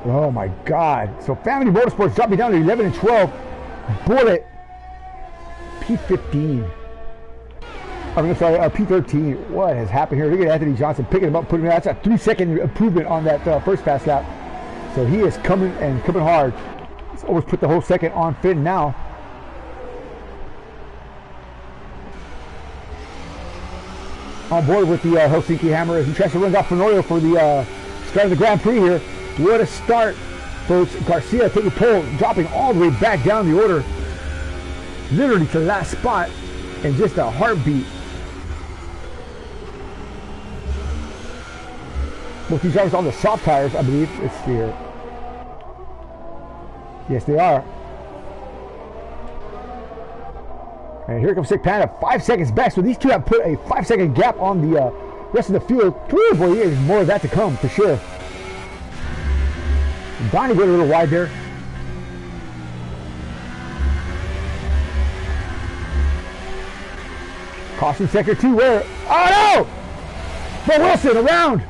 Oh my God. So Family Motorsports dropped me down to 11 and 12. Bullet P15. I'm sorry, P13. What has happened here? Look at Anthony Johnson picking him up, putting him out. That's a 3-second improvement on that first fast lap. So he is coming hard. He's almost put the whole second on Finn now. On board with the Helsinki Hammer as he tries to run off Fenorio for the start of the Grand Prix here. What a start, folks. Garcia taking pole, dropping all the way back down the order, literally to the last spot, in just a heartbeat. Both these drivers on the soft tires, I believe. Let's see here. Yes, they are. And here comes Sick Panda, 5 seconds back. So these two have put a 5-second gap on the rest of the field. Ooh, boy, there's more of that to come for sure. Donnie got a little wide there. Caution sector 2 where? Oh no! But Wilson around.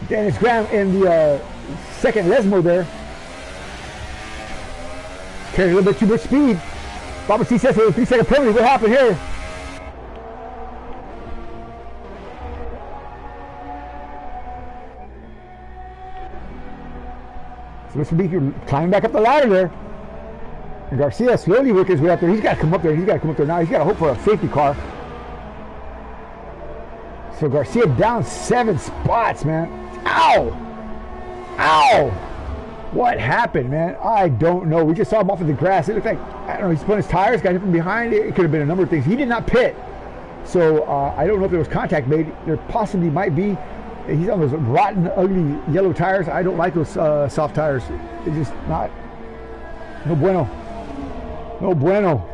Dennis Graham in the second Lesmo there. Carried a little bit too much speed. Robert C says a 3-second penalty. What happened here? So Mr. Beaker climbing back up the ladder there. And Garcia slowly working his way up there. He's got to come up there. He's got to come up there now. He's got to hope for a safety car. So Garcia down 7 spots, man. Ow! Ow! What happened, man? I don't know. We just saw him off of the grass. It looked like, I don't know, he spun his tires, got hit from behind. It could have been a number of things. He did not pit. So I don't know if there was contact made. There possibly might be. He's on those rotten, ugly yellow tires. I don't like those soft tires. It's just not. No bueno. No bueno.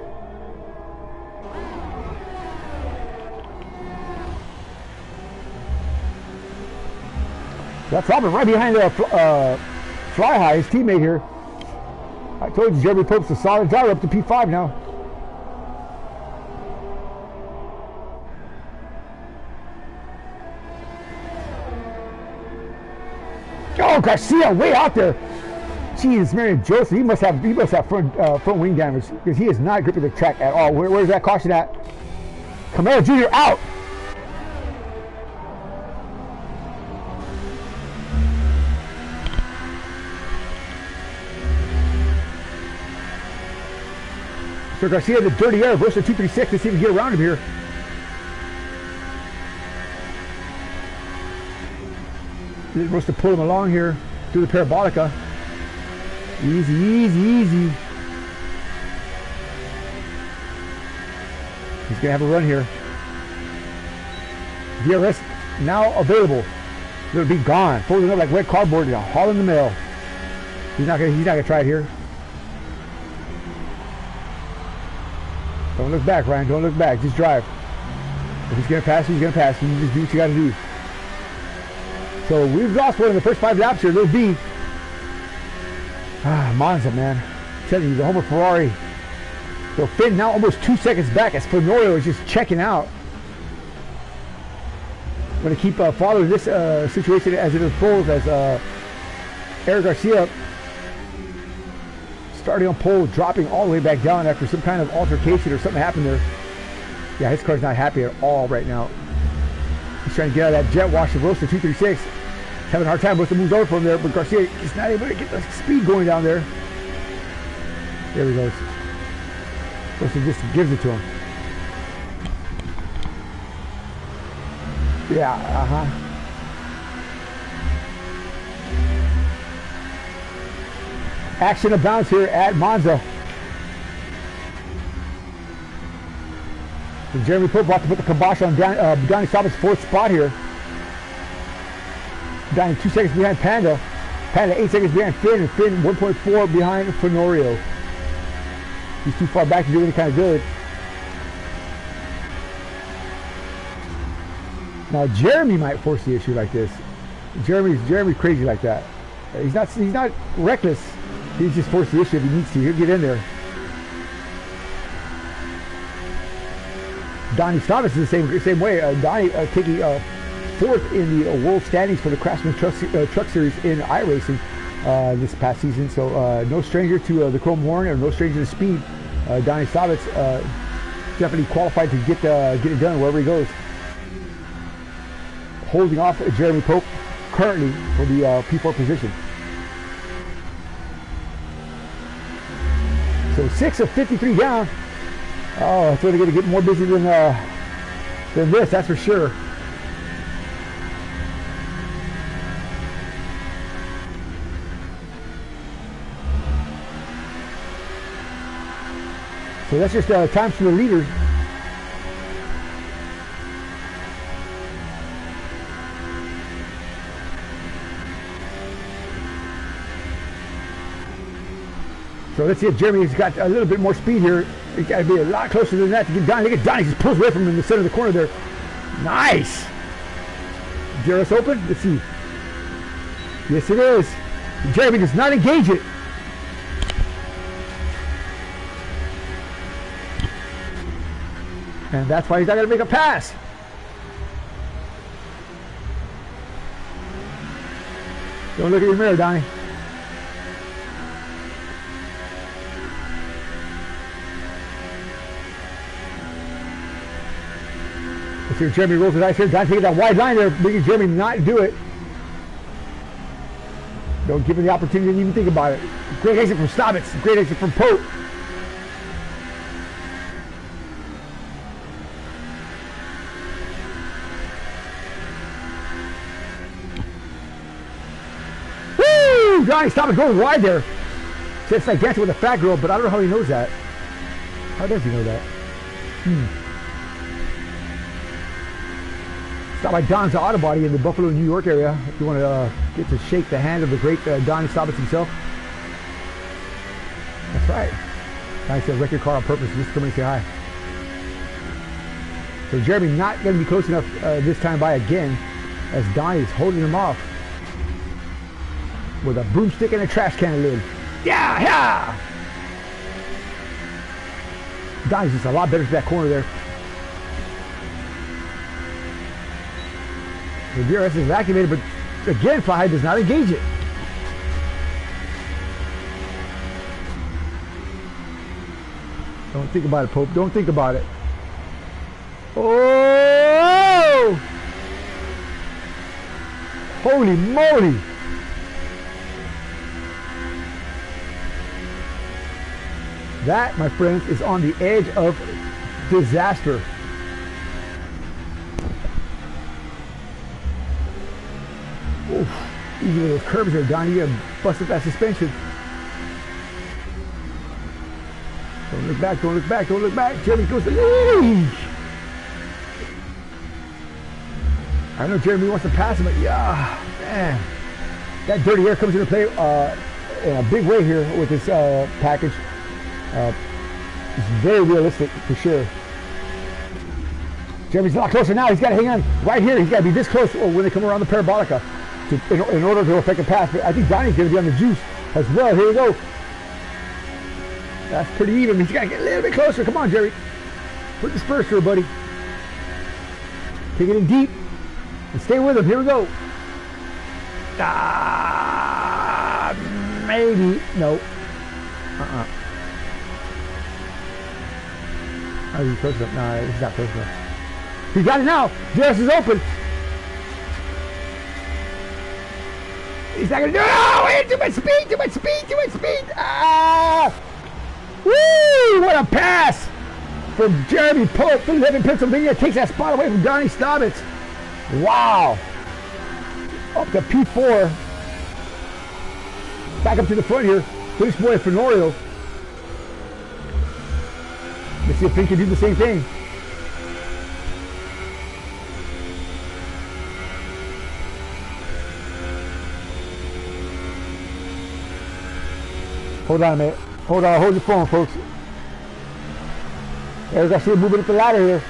That's Robert right behind Fly High, his teammate here. I told you Jeremy Pope's a solid driver up to P5 now. Oh, Garcia way out there. Jeez, Marion Joseph, he must have front wing damage because he is not gripping the track at all. Where's that caution at? Camaro Jr. out. So Garcia the dirty air, goes to 236 to see if he can get around him here. He wants to pull him along here through the parabolica. Easy, easy, easy. He's gonna have a run here. DRS now available. It'll be gone, folding up like wet cardboard, haul in the mail. He's not gonna try it here. Don't look back, Ryan. Don't look back. Just drive. If he's going to pass you, he's going to pass you. You just do what you got to do. So we've lost one in the first 5 laps here. Little B. Monza, man. I'm telling you, the Homer Ferrari. So Finn now almost 2 seconds back as Fenorio is just checking out. I'm going to keep following this situation as it unfolds, as Eric Garcia starting on pole, dropping all the way back down after some kind of altercation or something happened there. Yeah, his car's not happy at all right now. He's trying to get out of that jet wash of Rosa 236. Having a hard time. Rosa moves over from there, but Garcia is not able to get the speed going down there. There he goes. Rosa just gives it to him. Yeah, Action abounds here at Monza. And Jeremy Pope about to put the kibosh on Donnie Sabbath's 4th spot here. Donnie 2 seconds behind Panda. Panda 8 seconds behind Finn, and Finn 1.4 behind Fenorio. He's too far back to do any kind of good. Now Jeremy might force the issue like this. Jeremy's crazy like that. He's not reckless. He's just forced the issue if he needs to. He'll get in there. Donnie Stavis is the same way. Donnie taking 4th in the world standings for the Craftsman Truck Series in iRacing this past season. So no stranger to the chrome horn, or no stranger to speed. Donnie Stavis definitely qualified to get it done wherever he goes. Holding off Jeremy Pope currently for the P4 position. So 6 of 53 down. Oh, it's really going to get more busy than this, that's for sure. So that's just times for the leaders. So let's see if Jeremy's got a little bit more speed here. He's got to be a lot closer than that to get Donnie. Look at Donnie, just pulls away from him in the center of the corner there. Nice! DRS open? Let's see. Yes, it is. Jeremy does not engage it. And that's why he's not going to make a pass. Don't look at your mirror, Donnie. Let's see if Jeremy rolls the dice here. Donnie taking that wide line there, making Jeremy not do it. Don't give him the opportunity to even think about it. Great exit from Stabbits. Great exit from Pope. Woo! Donnie Stabbits going wide there. So it's like dancing with a fat girl, but I don't know how he knows that. How does he know that? Stop by Don's Auto Body in the Buffalo, New York area if you want to get to shake the hand of the great Donnie Stabbits himself. That's right. Donnie said wreck your car on purpose just to come and say hi. So Jeremy not going to be close enough this time by again, as Donnie's holding him off with a broomstick and a trash can lid. Yeah, yeah! Donnie's just a lot better to that corner there. The DRS is activated, but again, Fly High does not engage it. Don't think about it, Pope. Don't think about it. Oh! Holy moly! That, my friends, is on the edge of disaster. Oof. Even with those curbs there, Donnie, you gotta bust up that suspension. Don't look back, don't look back, don't look back. Jeremy goes to the lead. I know Jeremy wants to pass him, but yeah, man. That dirty air comes into play in a big way here with this package. It's very realistic for sure. Jeremy's a lot closer now. He's got to hang on right here. He's got to be this close when they come around the parabolica in order to affect a pass. But I think Donnie's going to be on the juice as well. Here we go. That's pretty even. He's got to get a little bit closer. Come on, Jerry. Put the spurs through, buddy. Take it in deep and stay with him. Here we go. Maybe. No. Oh, he's close enough. No, he's not close enough. He got it now. Jarris is open. He's not going to do it. Oh, too much speed, too much speed, too much speed. Woo! What a pass from Jeremy Pope. Philadelphia, Pennsylvania. Takes that spot away from Donnie Stobbits. Wow. Up to P4. Back up to the front here. British boy Fenorio. Let's see if he can do the same thing. Hold on a minute. Hold on. Hold your phone, folks. There's Garcia moving up the ladder here.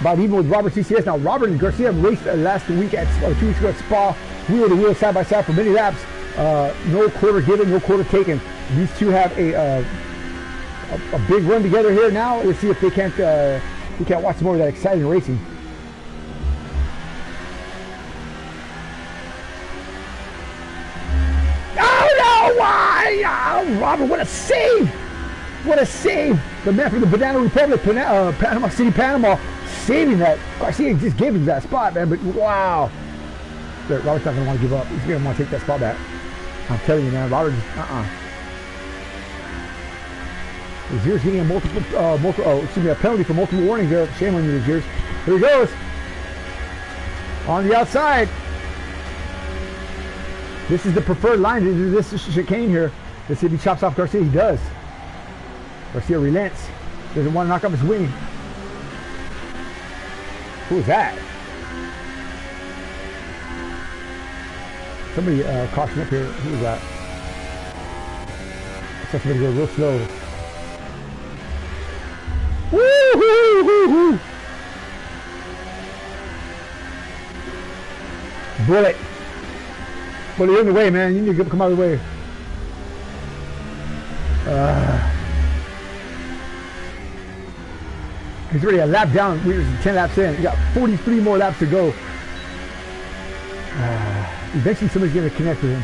About even with Robert CCS. Now, Robert and Garcia raced last week at 2 weeks ago at Spa. Wheel to wheel, side by side for many laps. No quarter given, no quarter taken. These two have a big run together here now. Let's see if they can't we can't watch some more of that exciting racing. Oh no! Why? Oh, Robert, what a save! What a save! The man from the Banana Republic, Panama City, Panama, saving that. Garcia just gave him that spot, man. But wow, Robert's not going to want to give up. He's going to want to take that spot back. I'm telling you, man. Robert just Zeer's getting a a penalty for multiple warnings there. Shame on you, Zeers. Here he goes. On the outside. This is the preferred line to do this chicane here. Let's see if he chops off Garcia. He does. Garcia relents. Doesn't want to knock off his wing. Who is that? Somebody caution up here. Who is that? Somebody go real slow. Woo-hoo-hoo-hoo! Bullet. Bullet, you're in the way, man. You need to come out of the way. He's already a lap down. We're 10 laps in. You got 43 more laps to go. Eventually somebody's going to connect with him.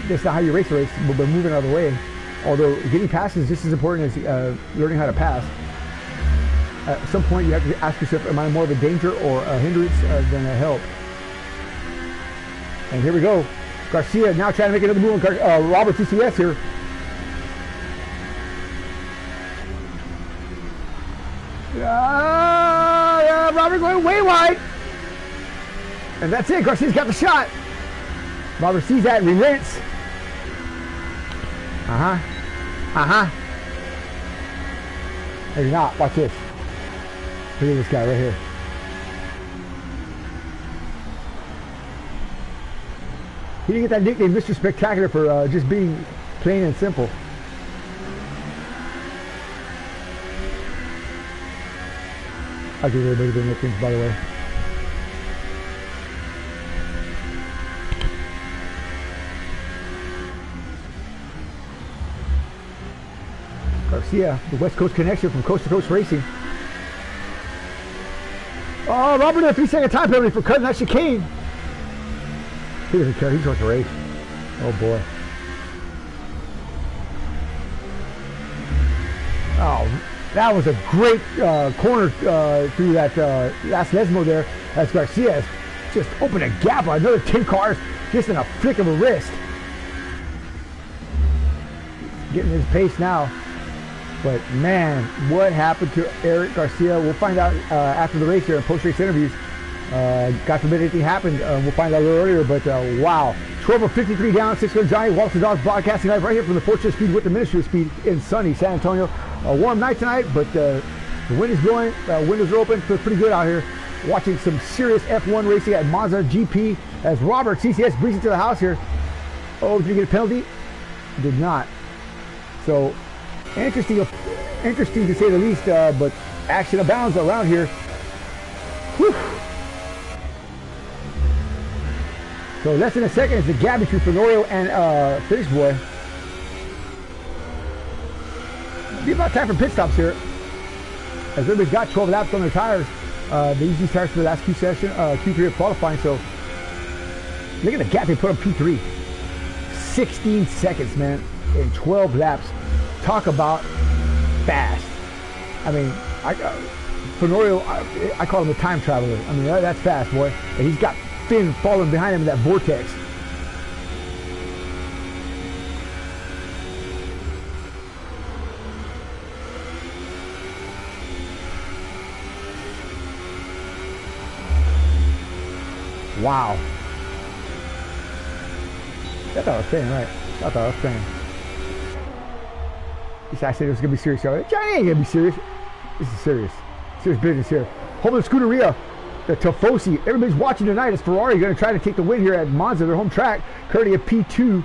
That's not how you race a race, but moving out of the way. Although getting passes is just as important as learning how to pass. At some point you have to ask yourself, am I more of a danger or a hindrance than a help? And here we go. Garcia now trying to make another move on Robert TCS here. Robert going way wide. And that's it. Garcia's got the shot. Robert sees that and relents. Maybe not. Watch this. Look at this guy right here. He didn't get that nickname Mr. Spectacular for just being plain and simple. I give everybody their nicknames, by the way. Garcia, the West Coast connection from Coast to Coast Racing. Oh, Robert, a 3-second time penalty for cutting that chicane. He doesn't care. He's going to race. Oh boy. Oh, that was a great corner through that last Lesmo there. As Garcia just opened a gap on another 10 cars just in a flick of a wrist. Getting his pace now. But man, what happened to Eric Garcia? We'll find out after the race here in post-race interviews. God forbid anything happened. We'll find out a little earlier. But wow, 12:53 down, 6-1 Johnny. Wallace the Dogs broadcasting live right here from the Fortress Speed with the Ministry of Speed in sunny San Antonio. A warm night tonight, but the wind is blowing. Windows are open. Feels pretty good out here. Watching some serious F1 racing at Monza GP as Robert CCS brings it to the house here. Oh, did he get a penalty? Did not. So interesting to say the least, but action abounds around here. Whew. So less than a second is the gap between Fenorio and Finish Boy. Be about time for pit stops here, as everybody's got 12 laps on their tires. They use these tires for the last Q3 of qualifying. So look at the gap they put on P3. 16 seconds, man, in 12 laps. Talk about fast. I mean, Fenorio, I call him a time traveler. I mean, that's fast, boy. And he's got Finn following behind him in that vortex. Wow. I thought I was saying right. I thought I was saying. I said it was going to be serious. Johnny ain't going to be serious. This is serious. Serious business here. Home of the Scuderia, the Tifosi. Everybody's watching tonight. Is Ferrari going to try to take the win here at Monza, their home track, courtesy of P2.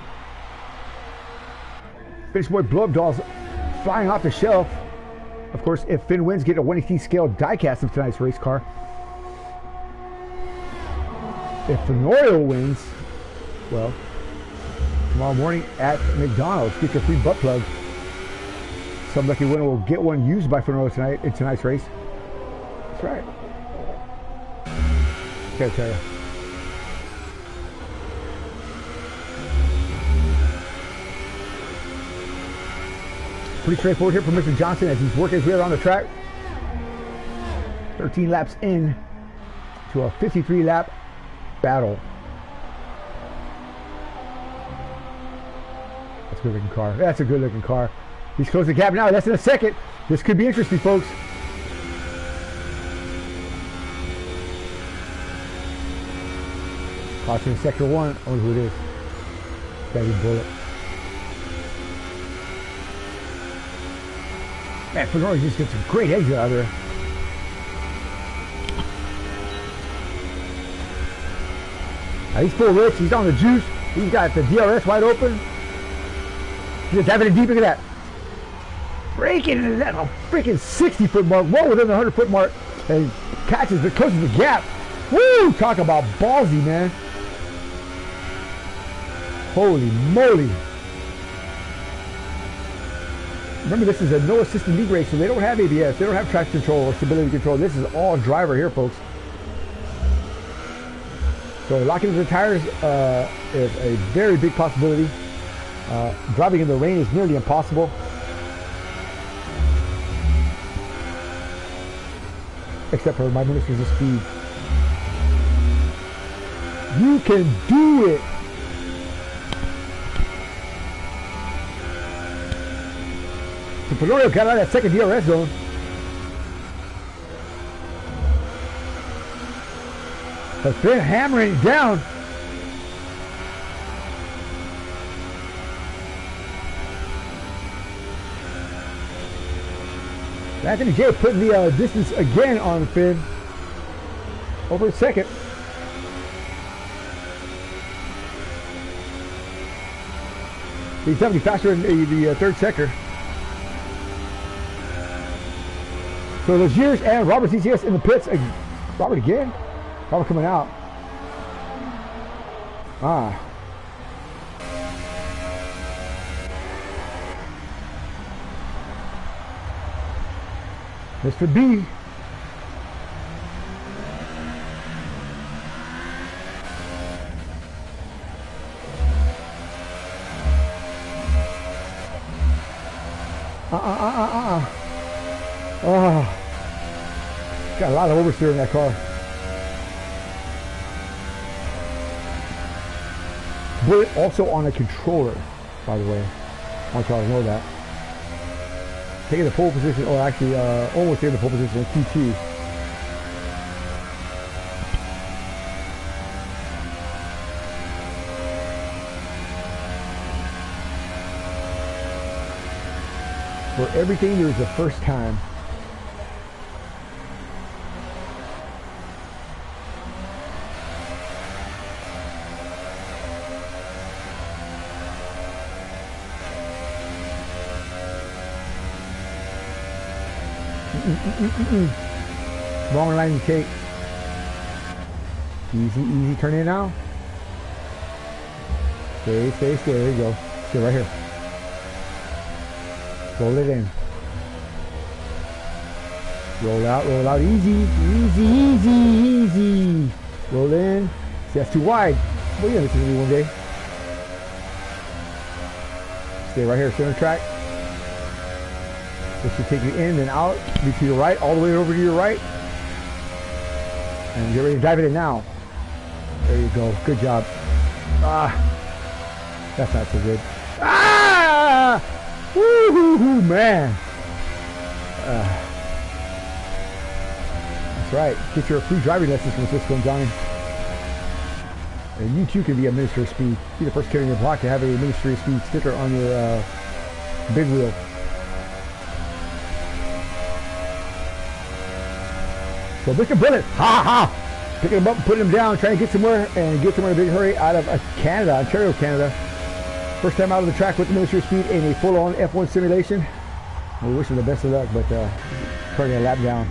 Finish Boy Blow-Up Dolls flying off the shelf. Of course, if Finn wins, get a 1/18 scale diecast of tonight's race car. If Fenorio wins, well, tomorrow morning at McDonald's, get your free butt plug. Some lucky winner will get one used by Fenorio tonight in tonight's race. That's right. Gotta tell you. Pretty straightforward here for Mr. Johnson as he's working his way around the track. 13 laps in to a 53 lap battle. That's a good looking car. That's a good looking car. He's closing the gap now. Less than a second. This could be interesting, folks. Caution in sector 1. I wonder who it is. Gotta be Bullet. Man, Fenori just gets a great exit out of there. He's full rich. He's on the juice. He's got the DRS wide open. He's just having it deep. Look at that. Breaking into that freaking 60-foot mark. Well within the 100-foot mark. And catches the closes the gap. Woo! Talk about ballsy, man. Holy moly. Remember, this is a no assisted league race, so they don't have ABS. They don't have traction control or stability control. This is all driver here, folks. So locking into the tires is a very big possibility. Driving in the rain is nearly impossible. Except for my ministers of speed. You can do it. So Fenorio got out of that second DRS zone. But Finn hammering it down. Anthony J putting the distance again on Finn. Over a second. He's definitely faster in the third sector. So Legiers and Robert CCS in the pits. Robert again? Robert coming out. Mr. B. Oh, got a lot of oversteer in that car. Bullet also on a controller, by the way. I want y'all to know that. Taking the pole position, or actually almost taking the pole position in Q2. For everything, there is a first time. Wrong line, Kate. Easy, easy. Turn in now. Stay, stay, stay. There you go. Stay right here. Roll it in. Roll out. Easy, easy, easy, easy. Roll in. See, that's too wide. Well, yeah, this is me one day. Stay right here, center track. This should take you in and out. Be to your right, all the way over to your right. And get ready to dive it in now. There you go. Good job. That's not so good. Woo-hoo-hoo, man. That's right. Get your free driving lessons from Cisco and Johnny. And you too can be a Minister of Speed. Be the first kid in your block to have a Ministry of Speed sticker on your big wheel. So Mr. Bullet, picking him up, putting him down, trying to get somewhere and get somewhere in a big hurry out of Canada, Ontario, Canada. First time out of the track with the Ministry of Speed in a full-on F1 simulation. We wish him the best of luck, but turning a lap down.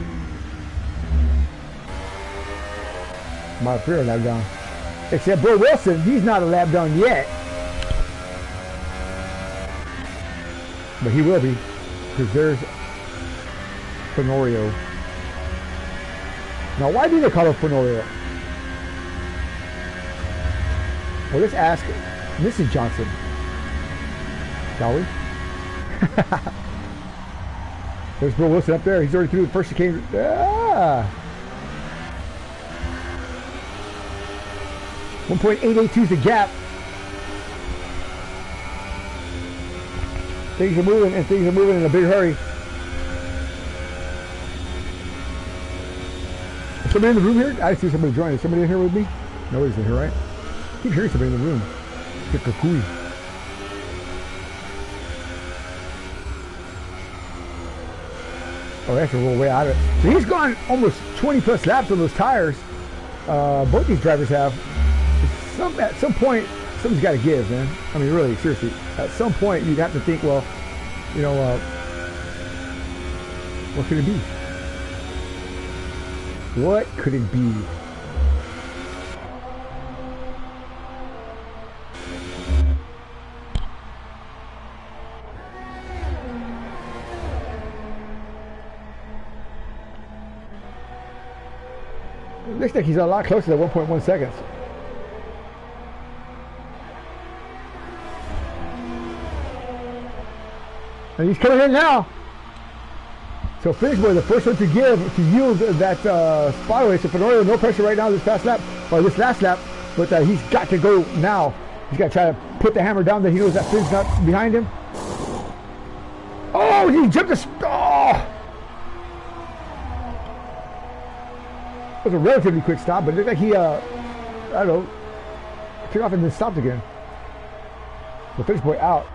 My fear lap down. Except Bill Wilson, he's not a lap down yet. But he will be, because there's Fenorio. Now, why do they call it Fenorio? Well, let's ask Mrs. Johnson, shall we? There's Bill Wilson up there. He's already through the first chicane. 1.882 is the gap. Things are moving, and things are moving in a big hurry. Is somebody in the room here? I see somebody join. Is somebody in here with me? Nobody's in here, right? I keep hearing somebody in the room. It's a cuckoo. Oh, they have to roll way out of it. So he's gone almost 20 plus laps on those tires. Both these drivers have. At some point, something's got to give, man. I mean, really, seriously. At some point, you'd have to think, well, you know, what could it be? What could it be? It looks like he's a lot closer to 1.1 seconds. And he's coming in now. So Finish Boy, the first one to yield that spot away. So Fenorio, no pressure right now this last lap, but he's got to go now. He's got to try to put the hammer down that he knows that Finn's not behind him. Oh, he jumped the... Oh! It was a relatively quick stop, but it looked like he, I don't know, took off and then stopped again. So Finish Boy out.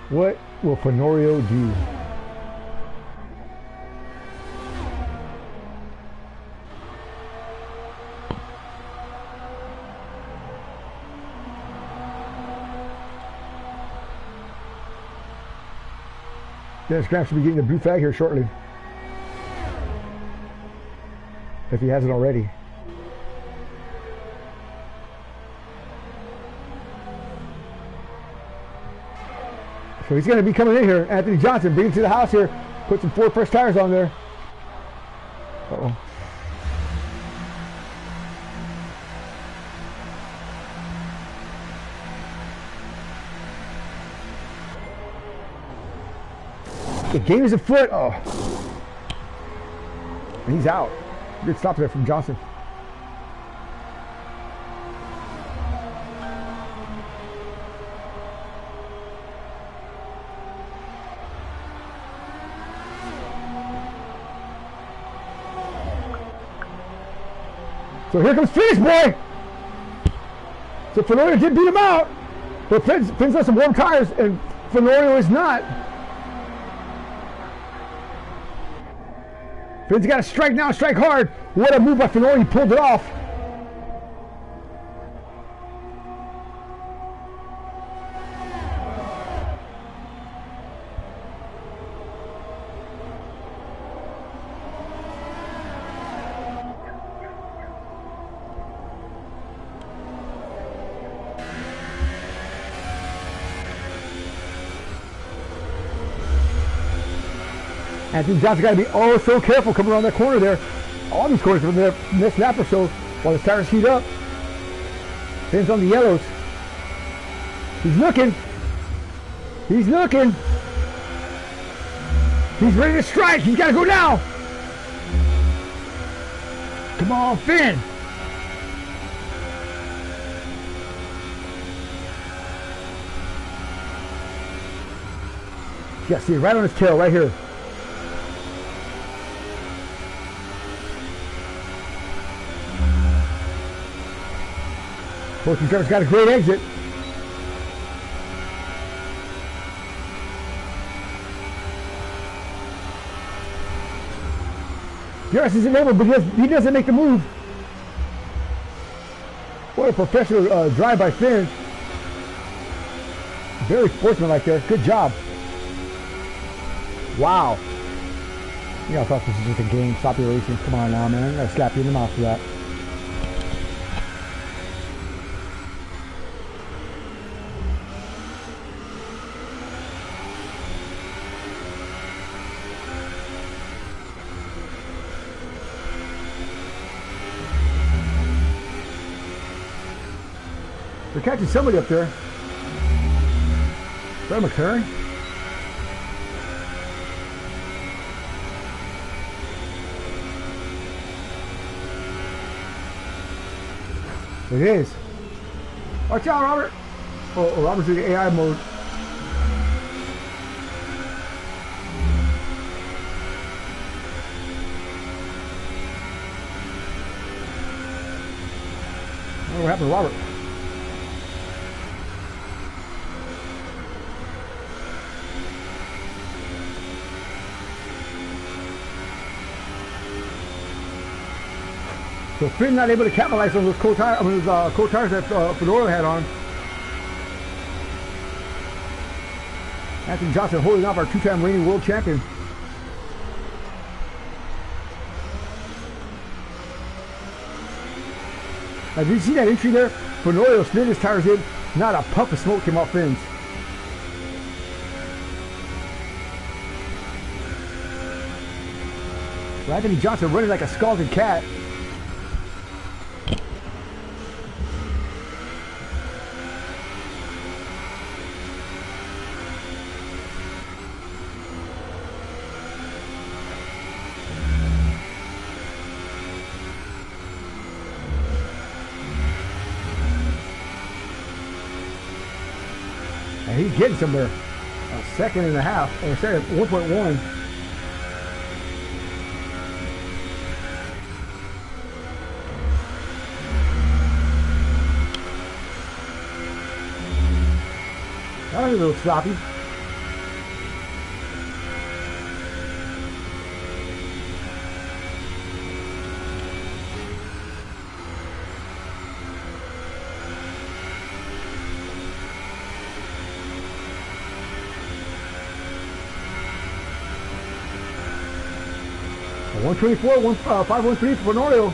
What will Fenorio do? Dennis Graham should be getting the blue flag here shortly. If he hasn't already. So he's going to be coming in here. Anthony Johnson, bring him to the house here. Put some 4 fresh tires on there. Uh-oh. The game is afoot. Oh. And he's out. Good stop there from Johnson. So here comes Finish Boy. So Fenorio did beat him out. But Finn's got some warm tires, and Fenorio is not. Finn's got to strike now, strike hard. What a move by Fenorio, he pulled it off. Anthony Johnson's got to be oh so careful coming around that corner there. All these corners from the next lap or so while the tires heat up. Finn's on the yellows. He's looking. He's looking. He's ready to strike. He's got to go now. Come on, Finn. Yeah, see it right on his tail, right here. Fortune Trevor's got a great exit. Garris is enabled, but he doesn't make the move. What a professional drive by Finn. Very sportsmanlike there. Good job. Wow. Yeah, I thought this was just a game. Stop your racing. Come on now, man. I gotta slap you in the mouth for that. They're catching somebody up there. Is that McLaren? It is. Watch out, Robert. Oh, Robert's in the AI mode. Oh, what happened to Robert? So Finn not able to capitalize on those cold tires, cold tires that Fedora had on. Anthony Johnson holding off our two-time reigning world champion. Now, did you see that entry there? Fenorio slid his tires in. Not a puff of smoke came off Finn's. So Anthony Johnson running like a scalded cat. And he's getting somewhere. A second and a half, or second 1.1. That was a little sloppy. A 124, 513 for Norio.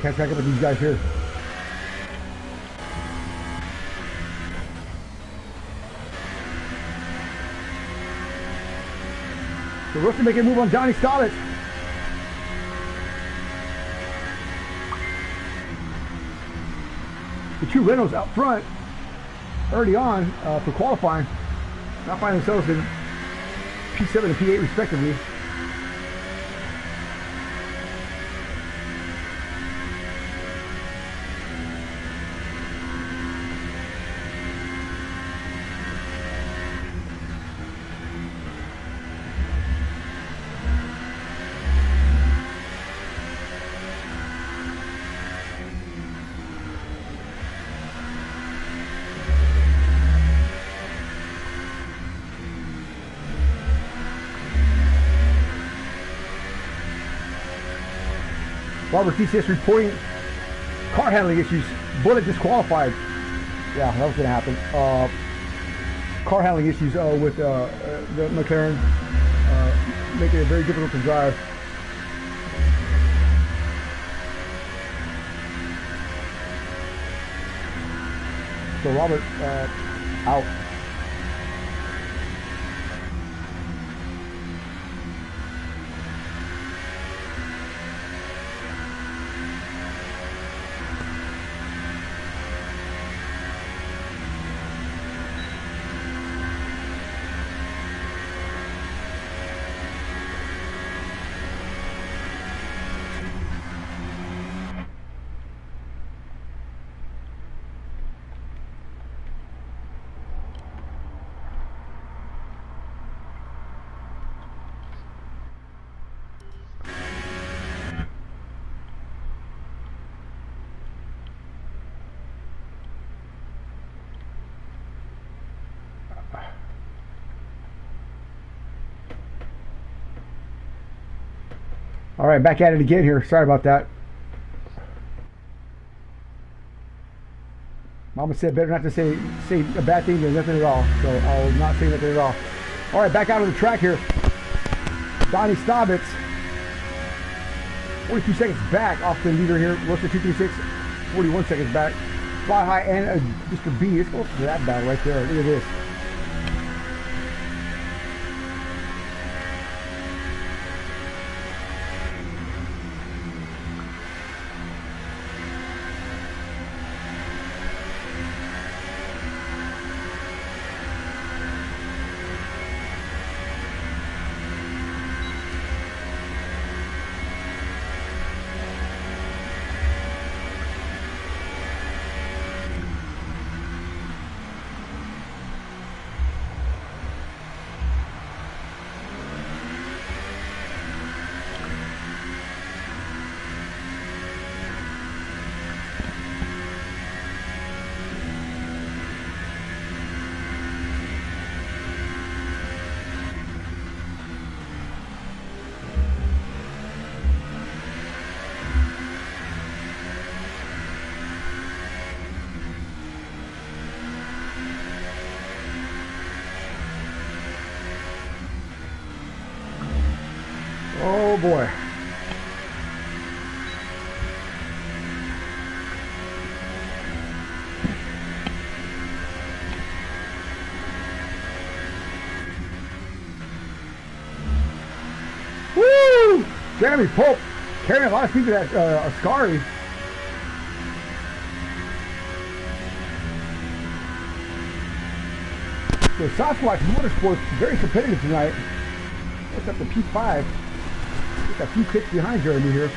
Can't track up with these guys here. So Rooster making a move on Johnny Stollett. The two Renaults out front early on for qualifying. not finding themselves in P7 and P8 respectively. Robert TCS reporting car handling issues. Bullet disqualified. Yeah, that was going to happen. Car handling issues with the McLaren, making it very difficult to drive. So Robert out. All right, back at it again here. Sorry about that. Mama said better not to say a bad thing than nothing at all. So I'll not say nothing at all. All right, back out on the track here. Donnie Staubitz, 42 seconds back off the leader here. Russell 236, 41 seconds back. Fly High and Mr. B. Let's go for that battle right there. Look at this. Oh boy. Woo! Jeremy Pope carrying a lot of speed to that Ascari. So Sasquatch Motorsports very competitive tonight. What's up to P5? Just a few kicks behind Jeremy here.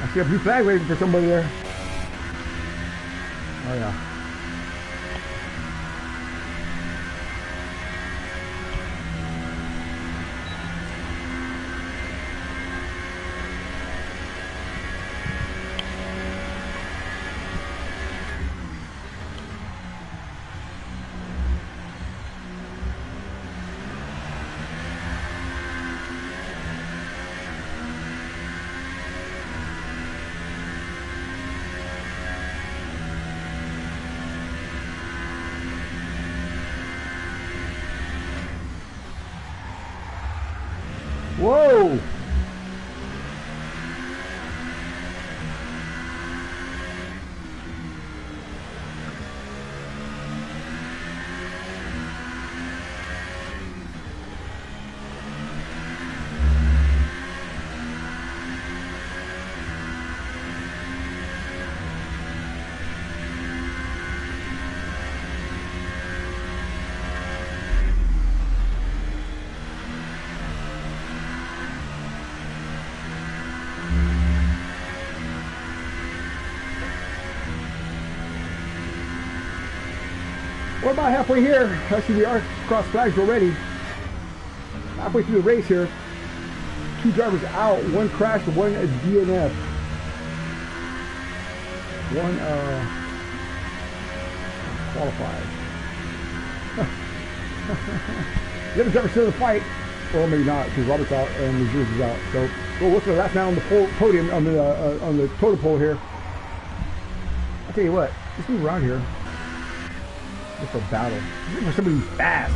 I see a blue flag waiting for somebody there. Oh yeah. Whoa! we're about halfway here. Actually, we are cross flags already. Halfway through the race here. 2 drivers out, 1 crashed, 1 DNF. 1 qualified. The other driver's still in the fight. Well, maybe not, because Robert's out and Legers is out. So we'll look for the last man on the podium, on the total pole here. I'll tell you what, let's move around here. Just for battle. Looking for somebody who's fast.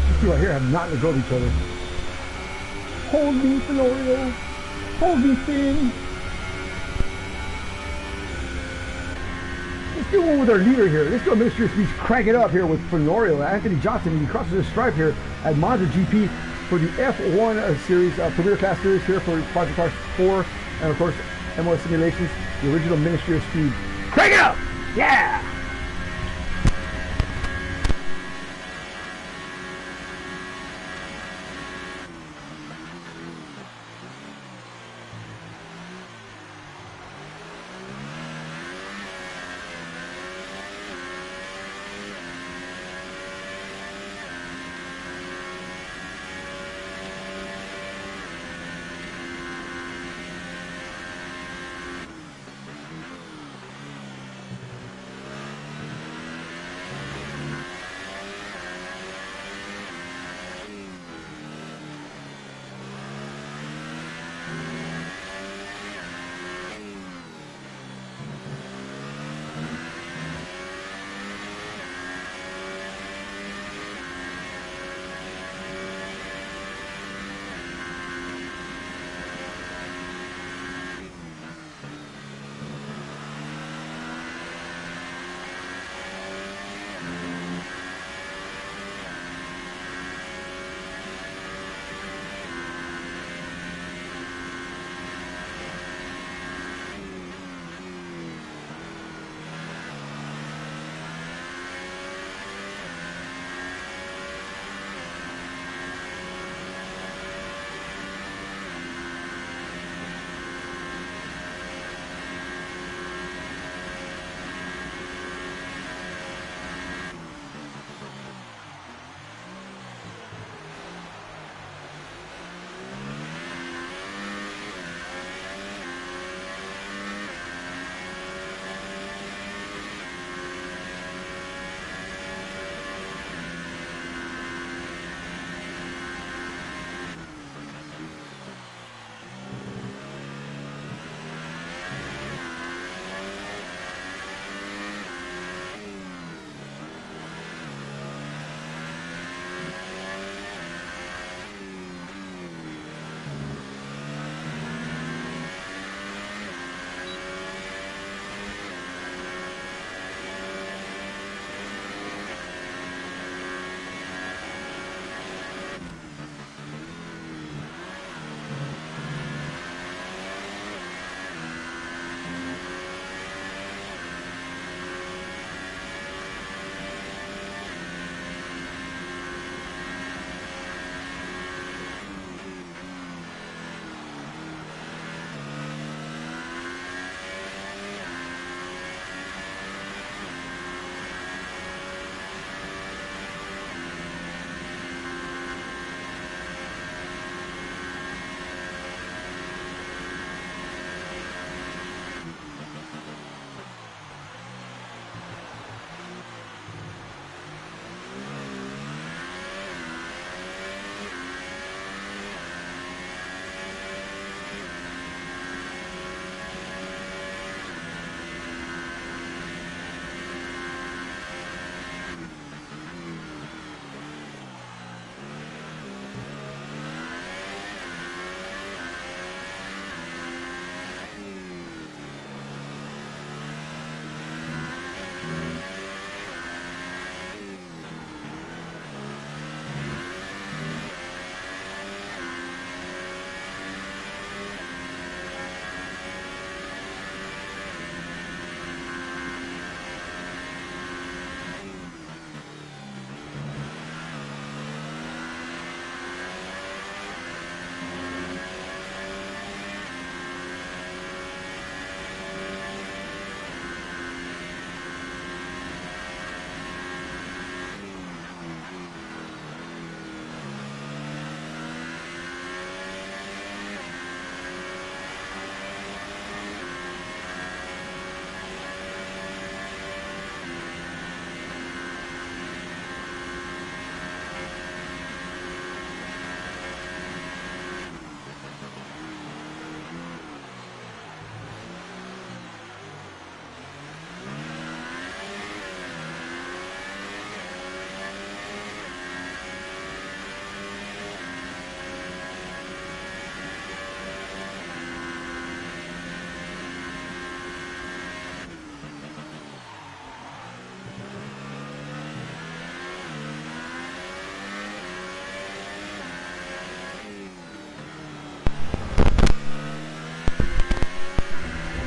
These two right here have not let go of each other. Hold me, Fenorio. Hold me, Finn. Let's do one with our leader here. Let's do a Ministry of Speed. Crank it up here with Fenorio. Anthony Johnson. He crosses the stripe here at Monza GP for the F1 series, Premier Class Series here for Project Cars 4, and of course MOS Simulations, the original Ministry of Speed. Crank it up! Yeah!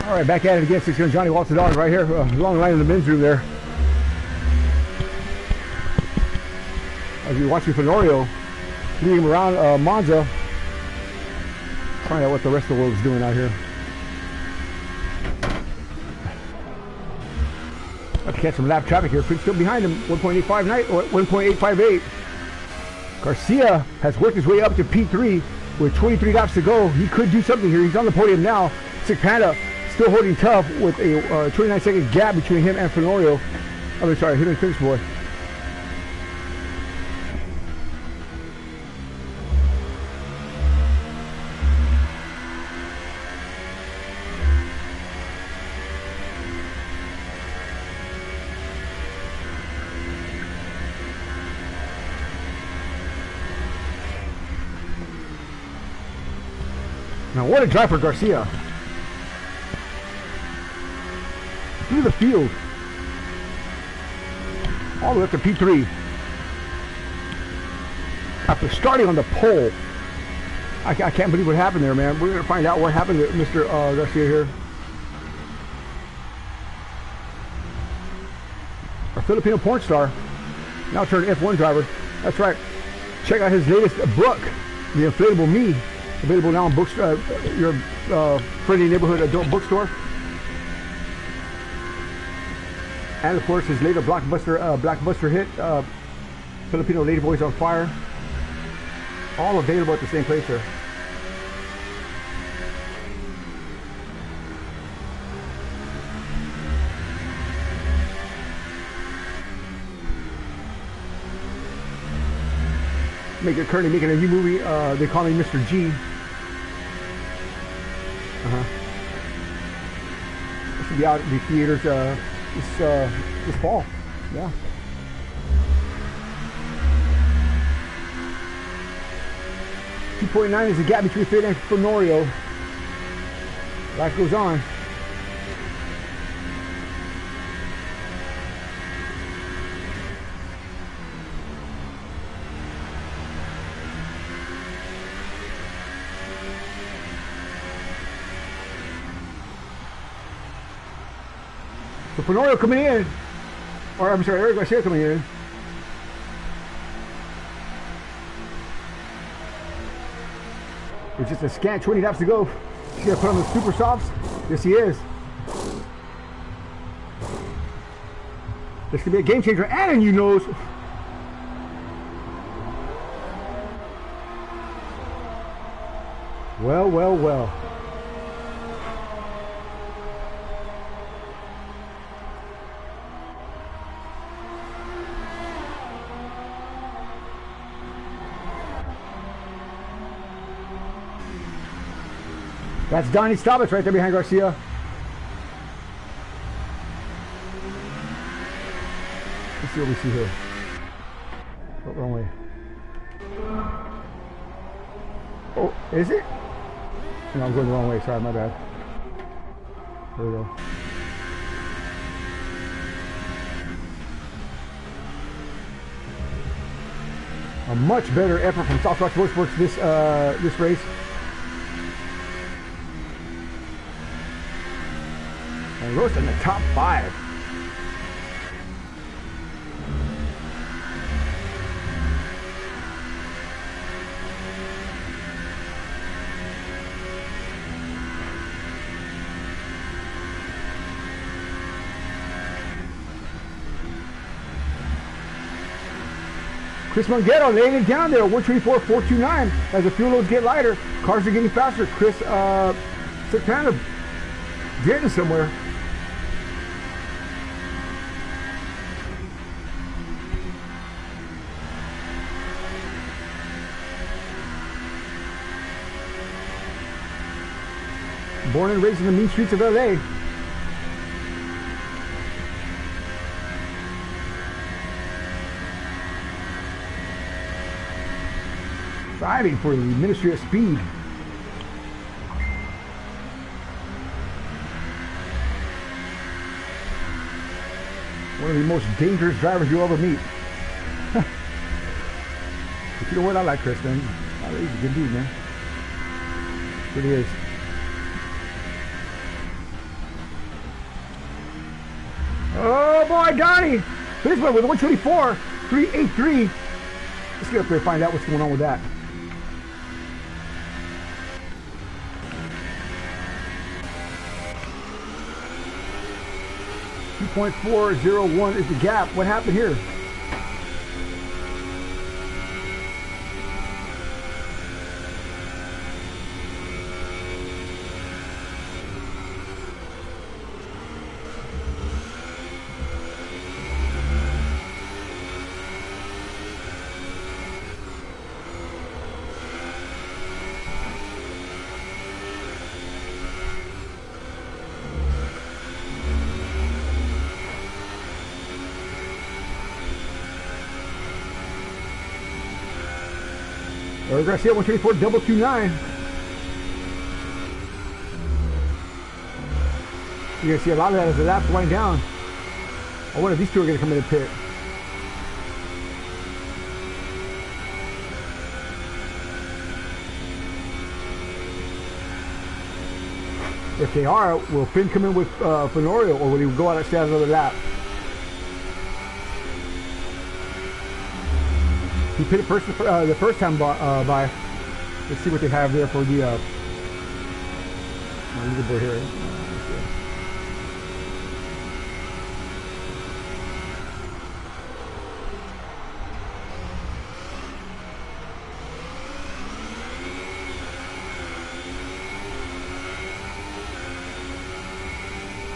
All right, back at it again. 6 Gun Johnny walks the dog right here. Long line in the men's room there. As you're watching Fenorio leading him around Monza. Find out what the rest of the world is doing out here. About to catch some lap traffic here. Still behind him. 1.858. Garcia has worked his way up to P3 with 23 laps to go. He could do something here. He's on the podium now. Sick Panda still holding tough with a 29-second gap between him and Fenorio. Oh, sorry, him and Finch Boy. Now, what a drive for Garcia. Through the field. All the way up to P3. After starting on the pole. I can't believe what happened there, man. We're going to find out what happened to Mr. Garcia here. Our Filipino porn star. Now turned F1 driver. That's right. Check out his latest book, The Inflatable Me. Available now in your friendly neighborhood adult bookstore. And of course his later blockbuster hit, Filipino Lady Boys on Fire. All available at the same place here. Currently making a new movie. They call him Mr. G. It should be out in the theaters this fall. Yeah. .9 is the gap between Fit and Fenorio. Life goes on. So Fenorio coming in, or I'm sorry, Eric Garcia coming in. With just a scant 20 laps to go. He's gonna put on the super softs. Yes, he is. This could be a game changer and a new nose. Well, well, well. That's Donnie Staubitz right there behind Garcia. Let's see what we see here. Oh, wrong way. Oh, is it? No, I'm going the wrong way. Sorry, my bad. There we go. A much better effort from Southwest Motorsports this race. And Rose in the top 5. Chris Monghetto laying it down there, 124, 429. As the fuel loads get lighter, cars are getting faster. Chris kind of getting somewhere. Born and raised in the mean streets of LA. Striving for the Ministry of Speed. One of the most dangerous drivers you'll ever meet. But you know what? I like Chris, man. He's a good dude, man. Really is. Oh boy, Donnie! This one with 124, 383. Let's get up there and find out what's going on with that. .401 is the gap. What happened here? Eric Garcia 124 double 29. You're gonna see a lot of that as the laps wind down. I wonder if these two are gonna come in the pit. If they are, will Finn come in with Fenorio, or will he go out and stay out another lap? He pitted first the first time by. Let's see what they have there for the leaderboard here.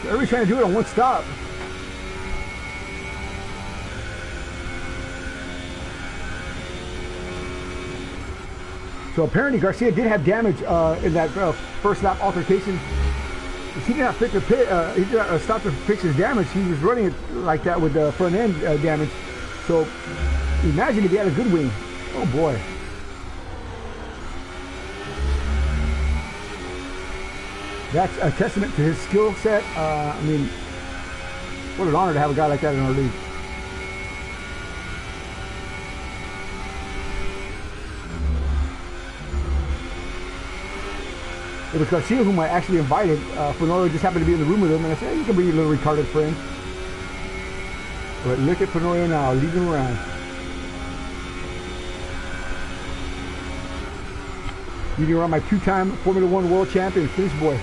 Everybody's trying to do it on one stop. So apparently Garcia did have damage in that first lap altercation. He did not fix the pit. He did not stop to fix his damage. He was running it like that with the front end damage. So imagine if he had a good wing. Oh boy. That's a testament to his skill set. I mean, what an honor to have a guy like that in our league. It was Garcia whom I actually invited. Fenorio just happened to be in the room with him, and I said, hey, you can be your little retarded friend. But look at Fenorio now, leading him around. Leading around my two-time Formula One world champion, Finnish boy.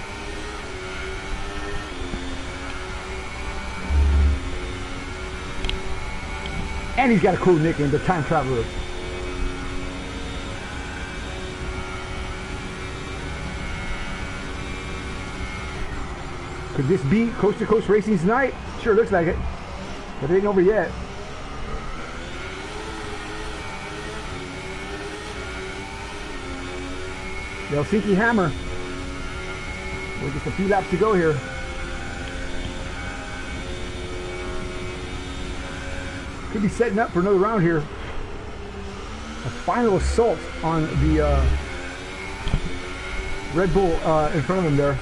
And he's got a cool nickname, the Time Traveler. Could this be Coast to Coast Racing's night? Sure looks like it, but it ain't over yet. The Helsinki Hammer. With just a few laps to go here. Could be setting up for another round here. A final assault on the Red Bull in front of him there.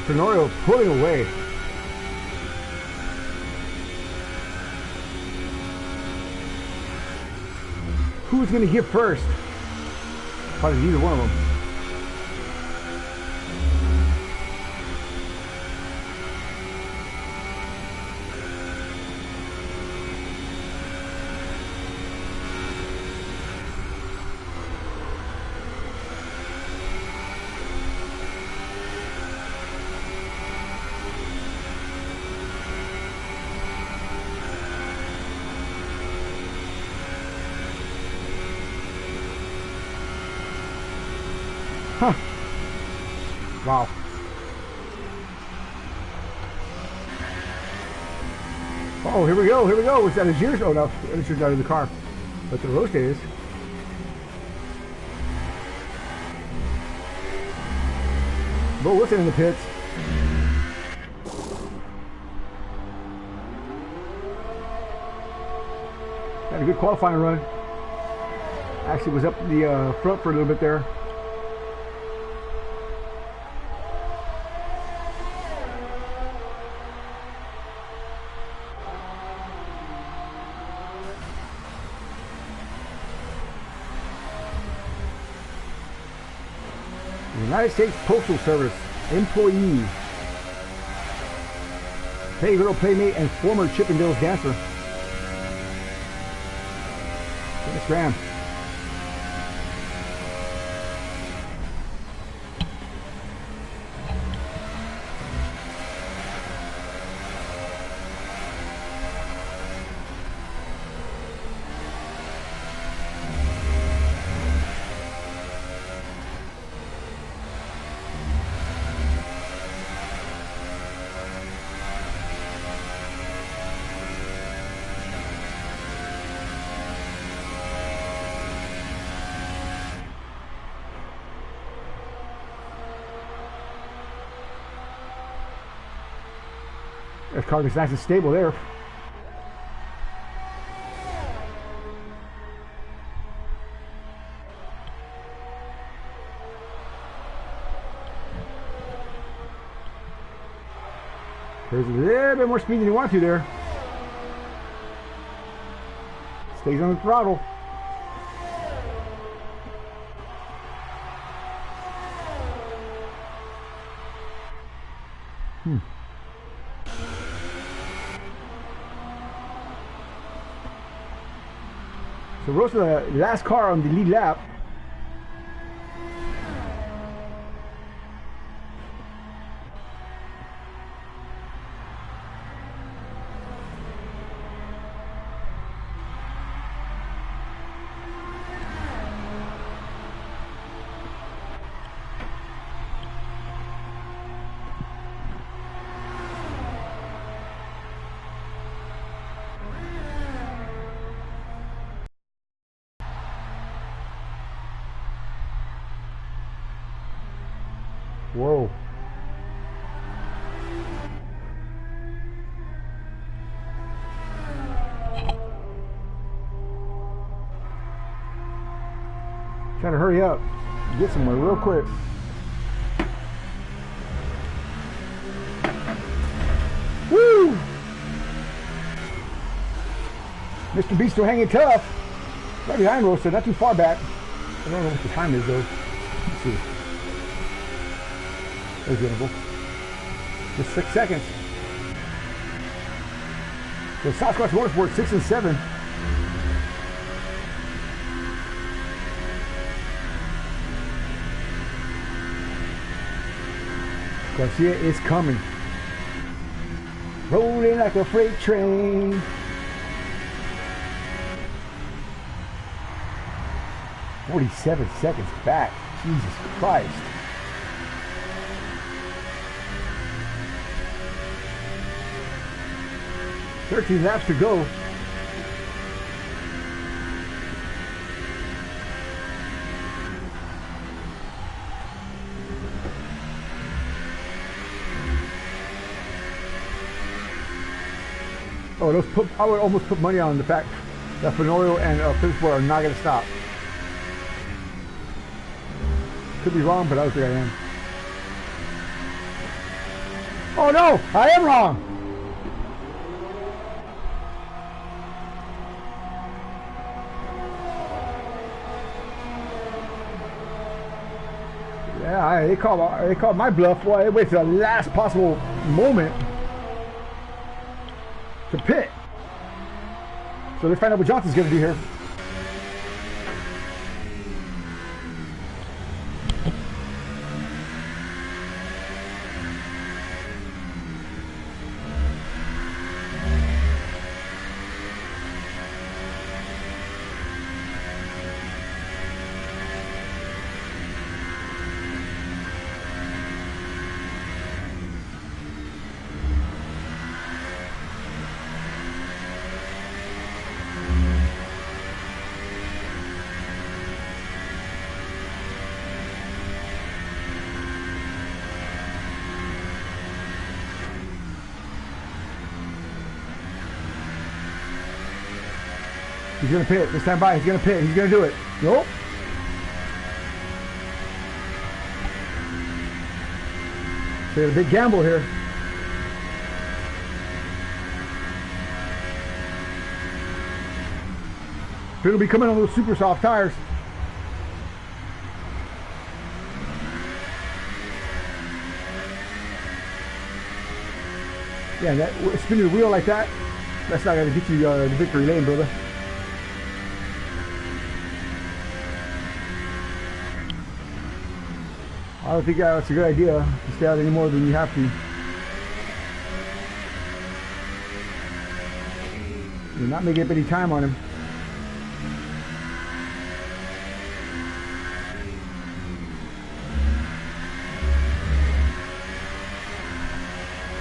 Fenorio pulling away. Who's going to get first? Probably neither one of them. Huh. Wow. Oh, here we go, here we go. Was that a Jeers? Oh, no, it's just out of the car. But the roast is. Bo Wilson in the pits. Had a good qualifying run. Actually was up the front for a little bit there. United States Postal Service employee, Hey Girl playmate and former Chippendales dancer, Dennis Graham. That car is nice and stable there. There's a little bit more speed than you want to there. Stays on the throttle. So Rose, the last car on the lead lap. Whoa. Trying to hurry up, get somewhere real quick. Woo! Mr. Beast still hanging tough. Right behind Rosa, not too far back. I don't know what the time is though. Let's see. There's the interval. Just 6 seconds. So Sasquatch Motorsport 6 and 7. Garcia is coming. Rolling like a freight train. "47 seconds back. Jesus Christ. "13 laps to go. Oh, I would almost put money on the fact that Fenorio and Ps4 are not going to stop. Could be wrong, but I don't think I am. Oh no, I am wrong. Yeah, they called my bluff. Well, they waited to the last possible moment to pit. So let's find out what Johnson's going to do here. He's going to pit. This time by, he's going to pit. He's going to do it. Nope. So he had a big gamble here. Pit will be coming on those super soft tires. Yeah, that spinning the wheel like that, that's not going to get you the victory lane, brother. I don't think that's a good idea to stay out any more than you have to. You're not making up any time on him.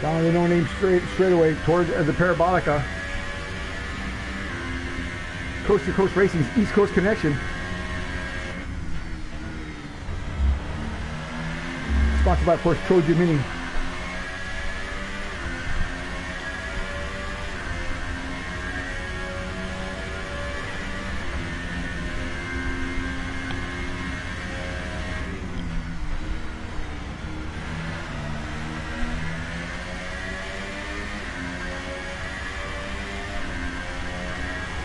Down the no-name straightaway toward the Parabolica. Coast to Coast Racing's East Coast Connection. Sponsored by, of course, Trojan Mini.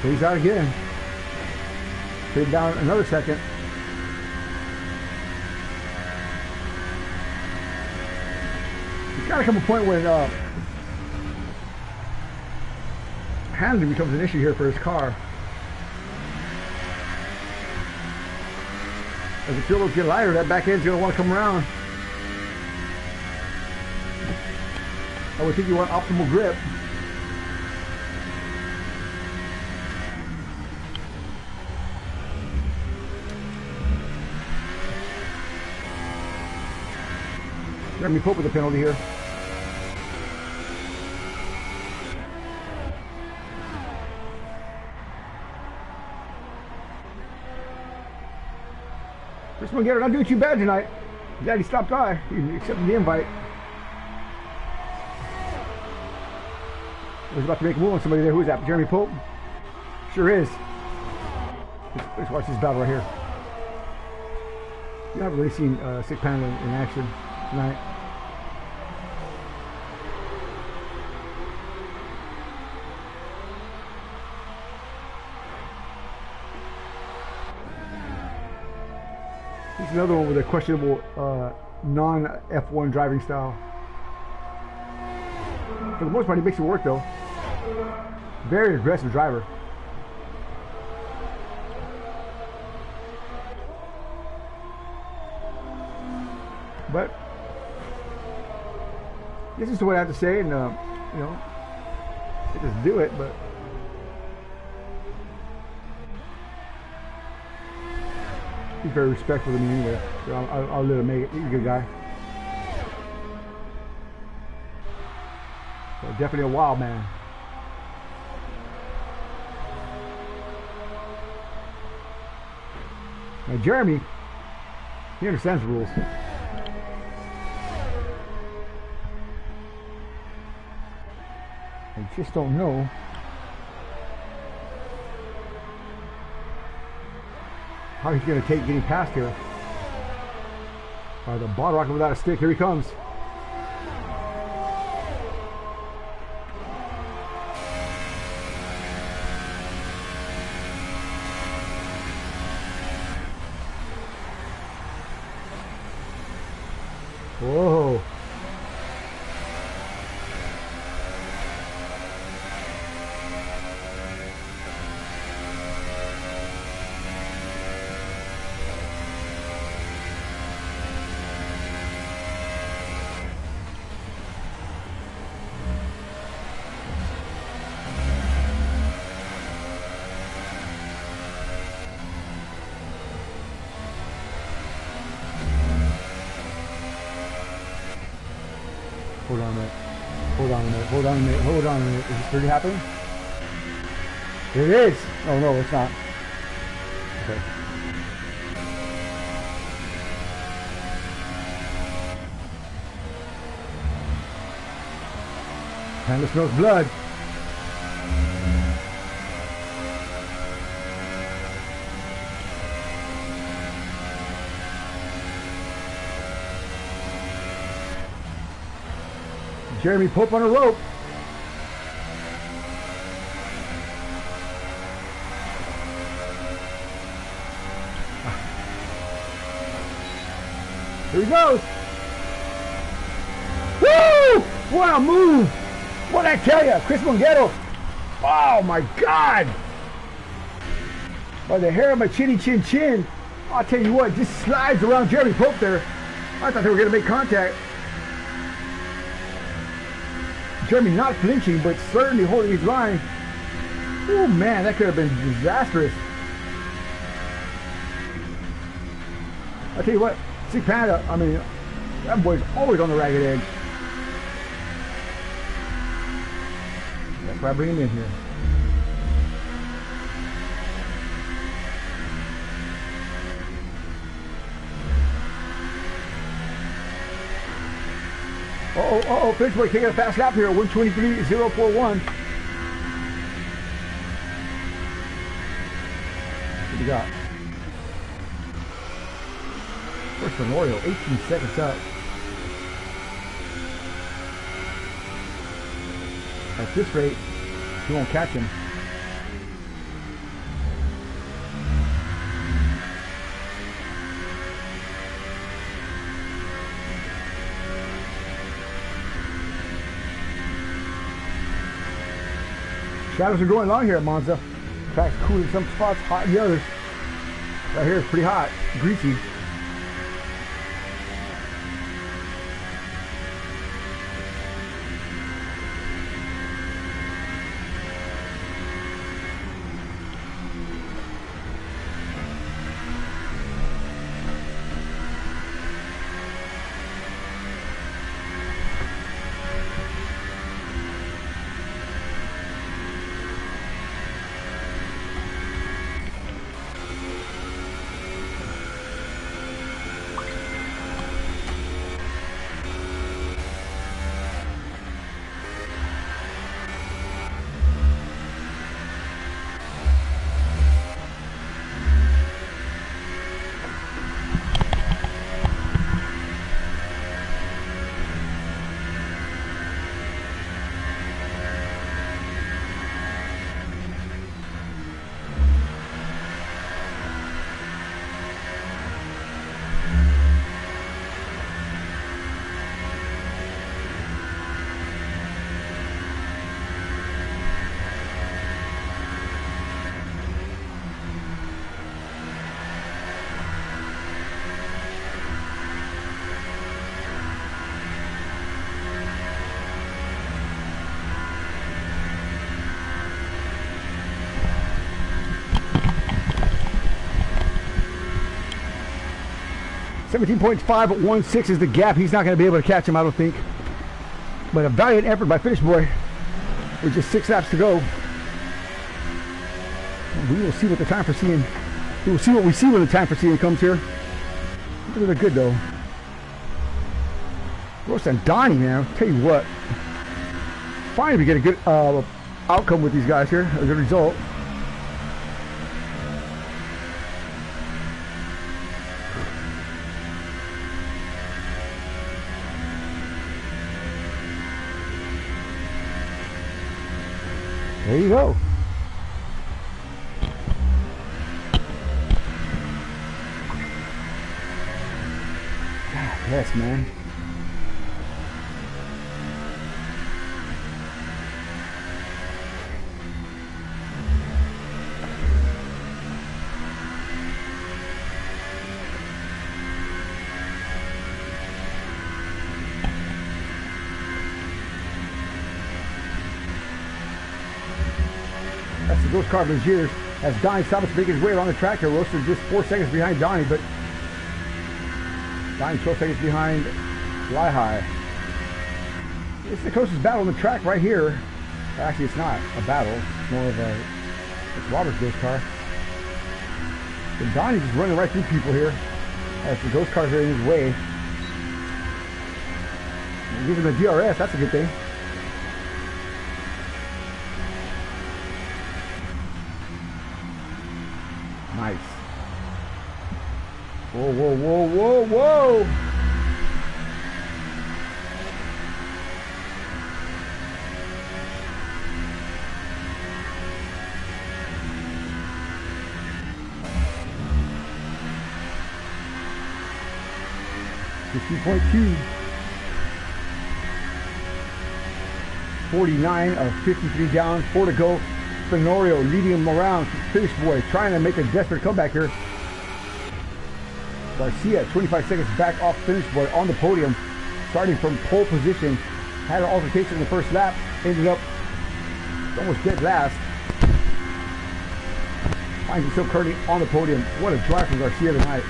So he's out again. Put down another second. There's got to come a point when handling becomes an issue here for his car. As the fuel get lighter, that back end's going to want to come around. I would think you want optimal grip. Jeremy Pope with a penalty here. Chris McGarrett, not doing too bad tonight. Glad he stopped by. He accepted the invite. I was about to make a move on somebody there. Who is that? Jeremy Pope? Sure is. Let's watch this battle right here. You haven't really seen Sick Panda in action tonight. Here's another one with a questionable non-F1 driving style. For the most part, he makes it work though. Very aggressive driver. But this is what I have to say, and you know, they just do it. But he's very respectful to me anyway, so I'll let him make it. He's a good guy. So definitely a wild man. Now Jeremy, he understands the rules. I just don't know how he's going to take getting past here. The bottle rocket without a stick. Here he comes. Whoa. Hold on a minute. Hold on a minute. Hold on a minute. Hold on a minute. Is this really happening? It is. Oh no, it's not. Okay. Kinda smells blood. Jeremy Pope on a rope. Here he goes. Woo! What a move! What'd I tell you? Chris Monghetto. Oh my God! By the hair of my chinny chin chin. I'll tell you what, just slides around Jeremy Pope there. I thought they were going to make contact. Jeremy not flinching, but certainly holding his line. Oh man, that could have been disastrous. I'll tell you what, see Panda, I mean, that boy's always on the ragged edge. That's why I bring him in here. Uh-oh, Pittsburgh taking a fast lap here, 123.041. What do you got? First Memorial, 18 seconds up. At this rate, you won't catch him. Shadows are going long here at Monza. Track's cool in some spots, hot in the others. Right here it's pretty hot, greasy. .516 is the gap. He's not going to be able to catch him, I don't think. But a valiant effort by Finish Boy. With just 6 laps to go. We will see what the time for seeing. We will see what we see when the time for seeing comes here. They're good though. Roast and Donnie, man. I'll tell you what. Finally, we get a good outcome with these guys here. A good result. There you go. God, yes, man. Ghost Car of his years as Donnie stops to make his way around the track here. Roaster just 4 seconds behind Donnie, but Donnie 12 seconds behind Fly High. It's the closest battle on the track right here. Actually, it's not a battle. It's more of a, it's Robert's Ghost Car. But Donnie's just running right through people here as the Ghost Cars are in his way. Give him the DRS, that's a good thing. Nice. Whoa, whoa, whoa, whoa, whoa! .2 49 of 53 down, 4 to go. Fenorio leading him around. Finish boy trying to make a desperate comeback here. Garcia 25 seconds back off finish boy on the podium, starting from pole position. Had an altercation in the first lap, ended up almost dead last. Finds himself currently on the podium. What a drive from Garcia tonight.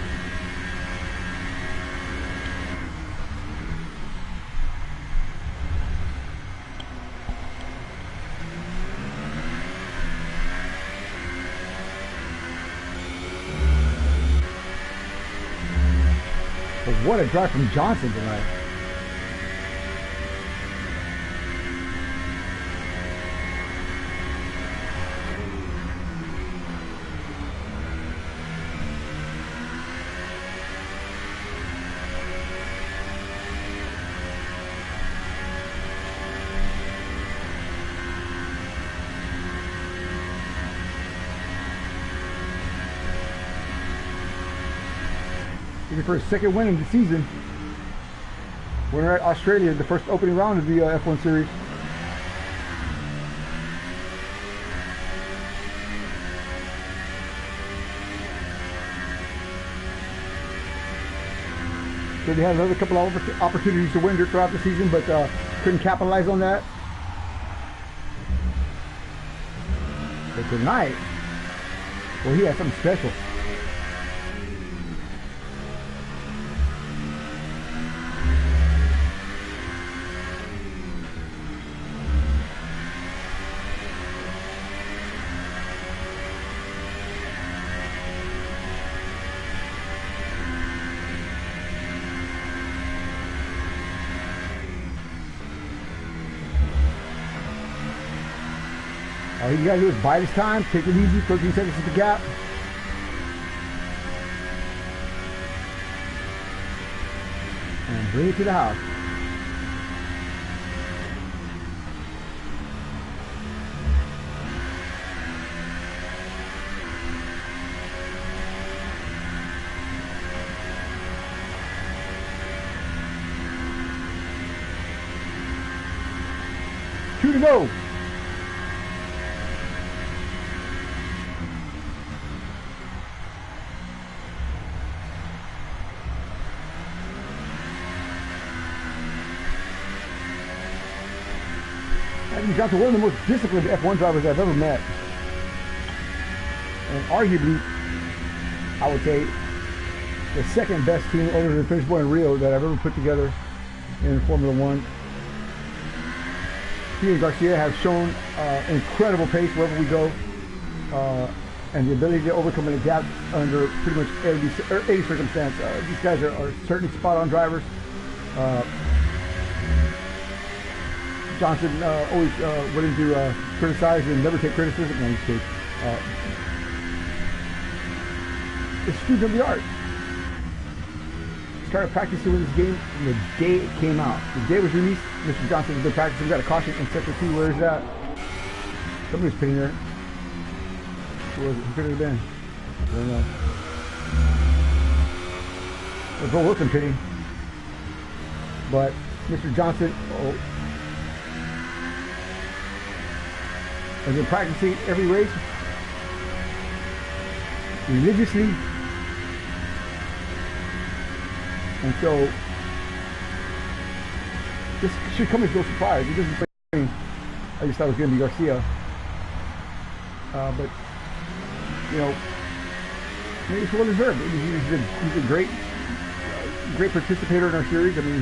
But what a drive from Johnson tonight. For his second win in the season. Winner at Australia, the first opening round of the F1 series. So they had another couple of opportunities to win throughout the season, but couldn't capitalize on that. But tonight, well, he had something special. All you gotta do is bide his time, take it easy, 13 seconds is the gap. And bring it to the house. Two to go. Johnson, one of the most disciplined F1 drivers I've ever met. And arguably, I would say, the second best team other than Finish Boy and Rio that I've ever put together in Formula One. He and Garcia have shown incredible pace wherever we go, and the ability to overcome and adapt under pretty much any circumstance. These guys are certainly spot-on drivers. Johnson always willing to criticize and never take criticism. No, he's it's a student of the art. Started practicing with this game from the day it came out. The day it was released, Mr. Johnson has been practicing. We got a caution in sector 2. Where is that? Somebody's pitting there. Who was it? Who could it have been? I don't know. There's Bill Wilson pitting. But Mr. Johnson has been practicing every race religiously, and so this should come as no surprise. He doesn't play. I just thought it was going to be Garcia. but you know, maybe it's well deserved. He's a great participator in our series. I mean,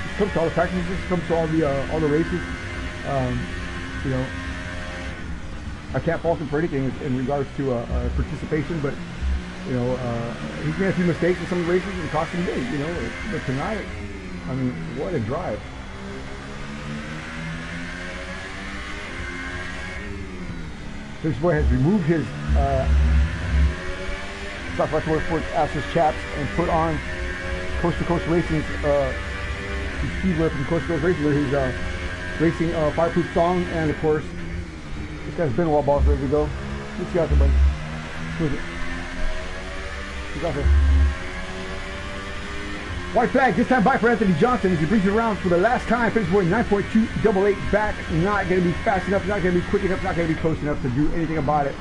he comes to all the practices, comes to all the races. You know, I can't fault him for anything in regards to participation, but you know, he's made a few mistakes in some of the races and cost him big. You know, but tonight, I mean, what a drive! This boy has removed his Southwest Motorsports Access chaps and put on Coast to Coast Racing's speedwear from Coast to Coast Racing, his racing fireproof thong, and of course, this guy's been a while, boss, ready to go. Let's get out there, buddy. Who is it? Who's out there? White flag, this time by for Anthony Johnson as he brings it around for the last time. Finish boy 9.288 back. Not going to be fast enough, not going to be quick enough, not going to be close enough to do anything about it.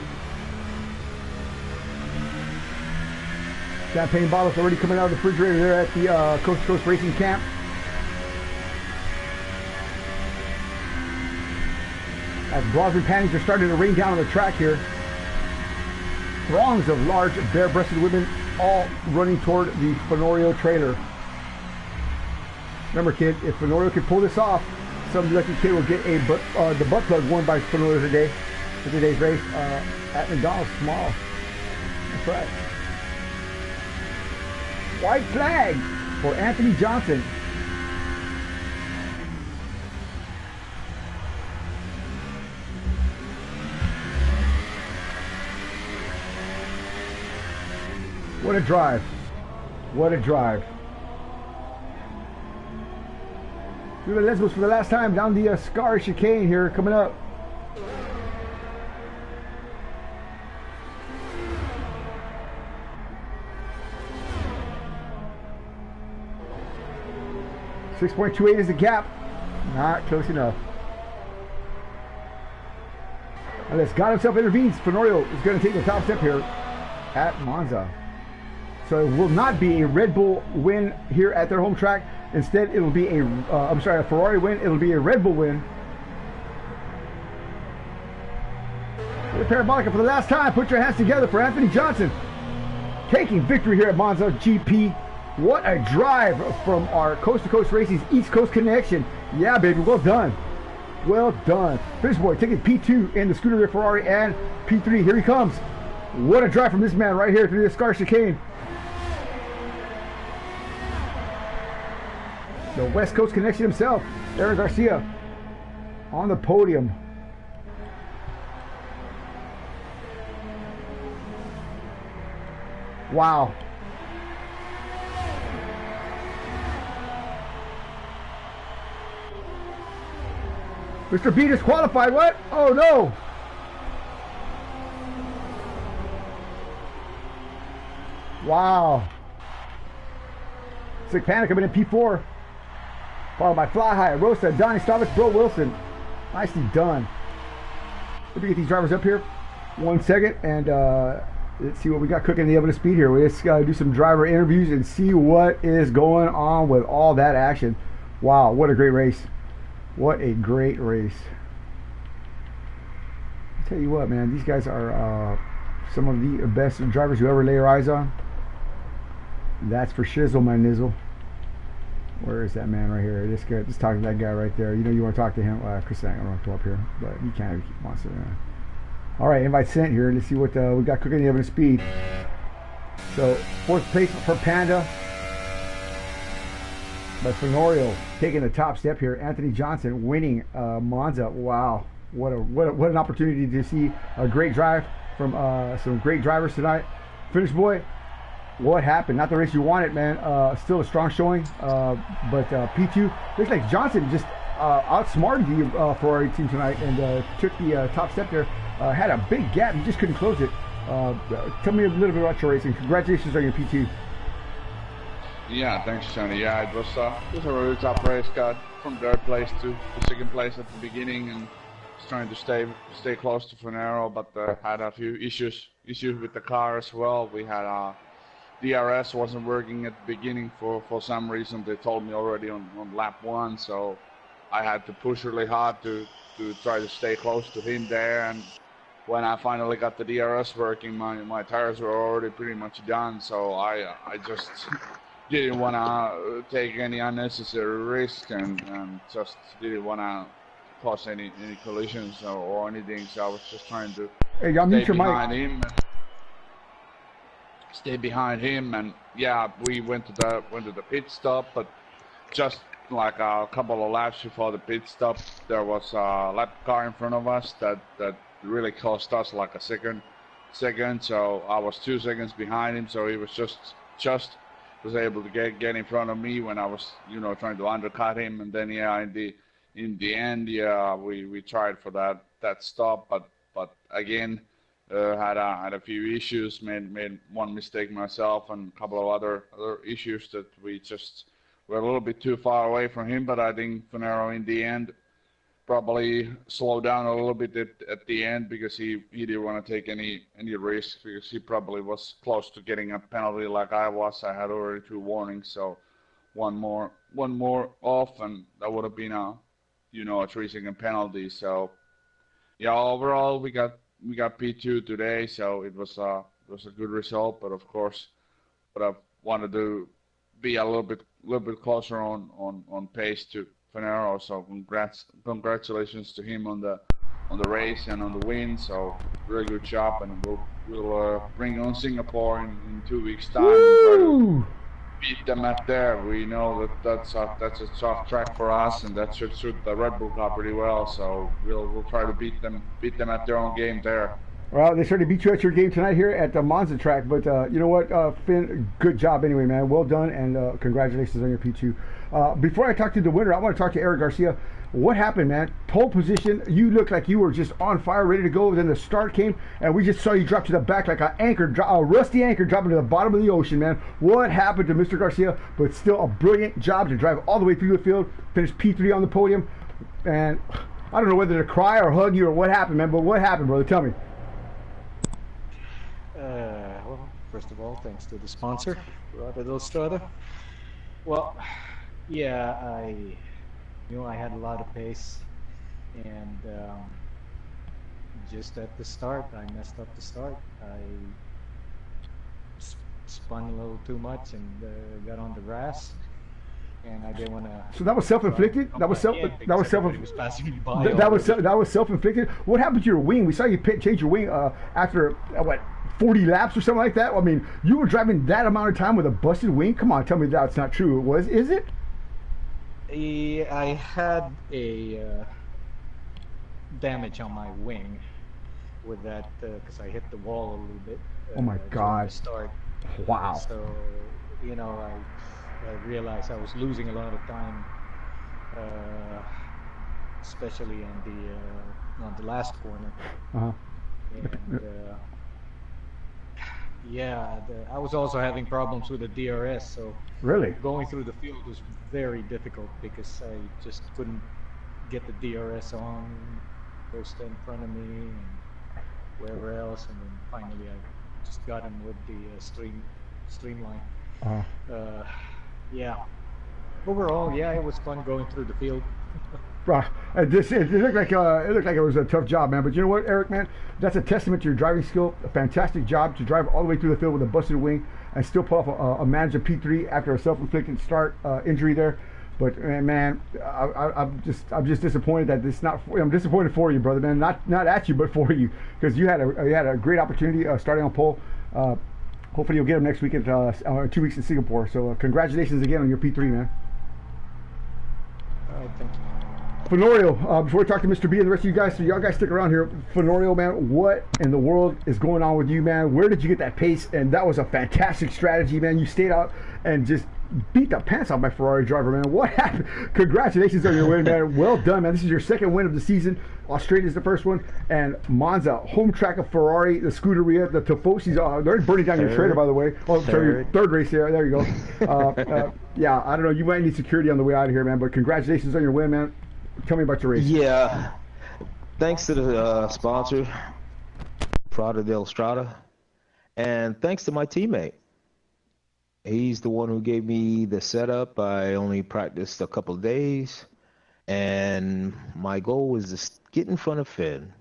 Champagne bottles already coming out of the refrigerator there at the Coast to Coast Racing Camp. As bras and panties are starting to rain down on the track here. Throngs of large bare-breasted women all running toward the Fenorio trailer. Remember, kid, if Fenorio can pull this off, some lucky kid will get the butt plug worn by Fenorio today for today's race at McDonald's Small. That's right. White flag for Anthony Johnson. What a drive. What a drive. We're at Lesbos for the last time down the Scar chicane here coming up. .28 is the gap. Not close enough. Unless God himself intervenes, Fenorio is going to take the top step here at Monza. So it will not be a Red Bull win here at their home track. Instead, it'll be a Ferrari win. It'll be a Red Bull win. The Parabolica for the last time. Put your hands together for Anthony Johnson. Taking victory here at Monza GP. What a drive from our Coast to Coast Racing's East Coast connection. Yeah, baby, well done. Well done. Finish boy taking P2 in the Scuderia Ferrari and P3. Here he comes. What a drive from this man right here through the Scar chicane. The West Coast connection himself, Eric Garcia, on the podium. Wow. Mr. B disqualified. What? Oh no. Wow. Sick Panic coming in P4. Followed by Fly High, Rosa, Donnie Stavich, Bro Wilson. Nicely done. Let me get these drivers up here. 1 second, and let's see what we got cooking in the oven of speed here. Let's do some driver interviews and see what is going on with all that action. Wow, what a great race. What a great race. I'll tell you what, man, these guys are some of the best drivers you ever lay your eyes on. That's for shizzle, my nizzle. Where is that man right here? This guy, just talking to that guy right there. You know you want to talk to him. Chris, I don't want to come up here, but he can't keep wants to. All right, invite sent here. Let's see what we got cooking in the oven of speed. So 4th place for Panda. But Fenorio taking the top step here. Anthony Johnson winning Monza. Wow, what an opportunity to see a great drive from some great drivers tonight. Finish boy. What happened? Not the race you wanted, man. Still a strong showing, but P2 looks like Johnson just outsmarted the Ferrari team tonight and took the top step there. Had a big gap, he just couldn't close it. Tell me a little bit about your racing. Congratulations on your P2. Yeah, thanks, Sonny. Yeah, it was a really tough race. Got from 3rd place to 2nd place at the beginning, and was trying to stay close to Fenero, but had a few issues with the car as well. We had DRS wasn't working at the beginning for some reason. They told me already on lap 1, so I had to push really hard to to try to stay close to him there. And when I finally got the DRS working, my tires were already pretty much done. So I just didn't want to take any unnecessary risk and just didn't want to cause any collisions or anything. So I was just trying to stay behind him. Stay behind him, and yeah, we went to the pit stop, but just like a couple of laps before the pit stop, there was a lap car in front of us that really cost us like a second. So I was 2 seconds behind him, so he was just was able to get in front of me when I was trying to undercut him, and then yeah, in the end, yeah, we tried for that stop, but again. Had a few issues, made one mistake myself, and a couple of other issues that we just were a little bit too far away from him. But I think Finero in the end probably slowed down a little bit at the end because he didn't want to take any risks, because he probably was close to getting a penalty like I was. I had already 2 warnings, so one more off, and that would have been a 3-second penalty. So yeah, overall we got P2 today, so it was a good result. But of course, I wanted to be a little bit closer on pace to Finero. So congratulations to him on the race and on the win. So very good job, and we'll bring on Singapore in 2 weeks' time and try to beat them at there. We know that's a tough track for us, and that should suit the Red Bull car pretty well. So we'll try to beat them at their own game there. Well, they certainly beat you at your game tonight here at the Monza track, but you know what, Finn, good job anyway, man. Well done, and congratulations on your P2. Before I talk to the winner, I want to talk to Eric Garcia. What happened, man? Pole position, you looked like you were just on fire, ready to go. Then the start came, and we just saw you drop to the back like a rusty anchor dropping to the bottom of the ocean, man. What happened to Mr. Garcia? But still a brilliant job to drive all the way through the field, finish P3 on the podium. And I don't know whether to cry or hug you or what happened, man, but what happened, brother? Tell me. Well, first of all, thanks to the sponsor, Roda del Strada. Well, yeah, I had a lot of pace, and just at the start, I messed up the start. I spun a little too much and got on the grass, and I didn't want to. So that was self-inflicted. That was self-inflicted. What happened to your wing? We saw you change your wing after 40 laps or something like that. I mean, you were driving that amount of time with a busted wing. Come on, tell me that's not true. Is it? I had a damage on my wing with that because I hit the wall a little bit. Oh my God! Start. Wow. So, I realized I was losing a lot of time, especially on the last corner. Uh-huh. And yeah, I was also having problems with the DRS, so really going through the field was very difficult because I just couldn't get the DRS on, first in front of me and wherever else, and then finally I just got him with the streamline. Uh-huh. Yeah. Overall, yeah, it was fun going through the field. It looked like it was a tough job, man. But you know what, Eric, man, that's a testament to your driving skill. A fantastic job to drive all the way through the field with a busted wing and still pull off a manager P3 after a self-inflicted start injury there. But man, I'm just disappointed that it's not. I'm disappointed for you, brother, man. Not at you, but for you, because you had a great opportunity starting on pole. Hopefully you'll get him next week at 2 weeks in Singapore. So congratulations again on your P3, man. All right, thank you. Fenorio, before we talk to Mr. B and the rest of you guys, so y'all guys stick around here. Fenorio, man, what in the world is going on with you, man? Where did you get that pace? And that was a fantastic strategy, man. You stayed out and just beat the pants off my Ferrari driver, man. What happened? Congratulations on your win, man. Well done, man. This is your second win of the season. Australia is the first one. And Monza, home track of Ferrari, the Scuderia, the Tifosi's, they're burning down your trailer, by the way. Oh, sorry, your third race there. There you go. Yeah, I don't know. You might need security on the way out of here, man. But congratulations on your win, man. Tell me about your race. Yeah, thanks to the sponsor, Prada del Strada, and thanks to my teammate. He's the one who gave me the setup. I only practiced a couple of days, And my goal was to get in front of Finn,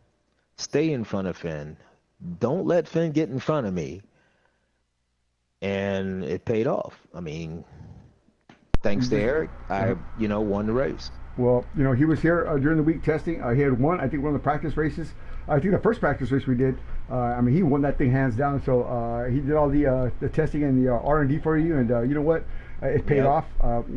stay in front of Finn, don't let Finn get in front of me. And it paid off. I mean, thanks to Eric, I, won the race. Well, he was here during the week testing. He had won, I think, one of the practice races. I think the first practice race we did. I mean, he won that thing hands down. So he did all the testing and the R&D for you, and you know what? It paid off.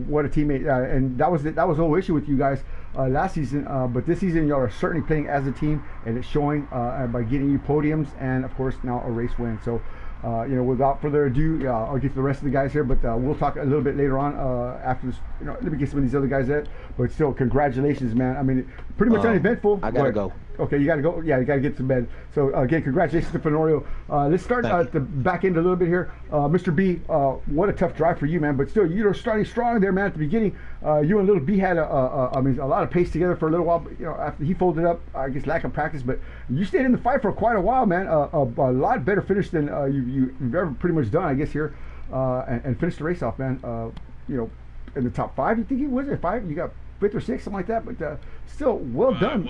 What a teammate! And that was the whole issue with you guys last season. But this season, y'all are certainly playing as a team, and it's showing by getting you podiums and, of course, now a race win. So. Without further ado, I'll get to the rest of the guys here, but we'll talk a little bit later on after this. Let me get some of these other guys in. But still, congratulations, man. I mean, pretty much uneventful. I gotta go. Okay, you gotta go. Yeah, you gotta get to bed. So again, congratulations to Fenorio. Let's start at the back end a little bit here. Mr. B, what a tough drive for you, man. But still, you're starting strong there, man. At the beginning, you and Little B had a lot of pace together for a little while. But, after he folded up, I guess lack of practice, but you stayed in the fight for quite a while, man. A lot better finish than you've ever pretty much done, I guess, here, and finished the race off, man. In the top 5, you think he was at 5? You got 5th or 6th, something like that. But still, well done.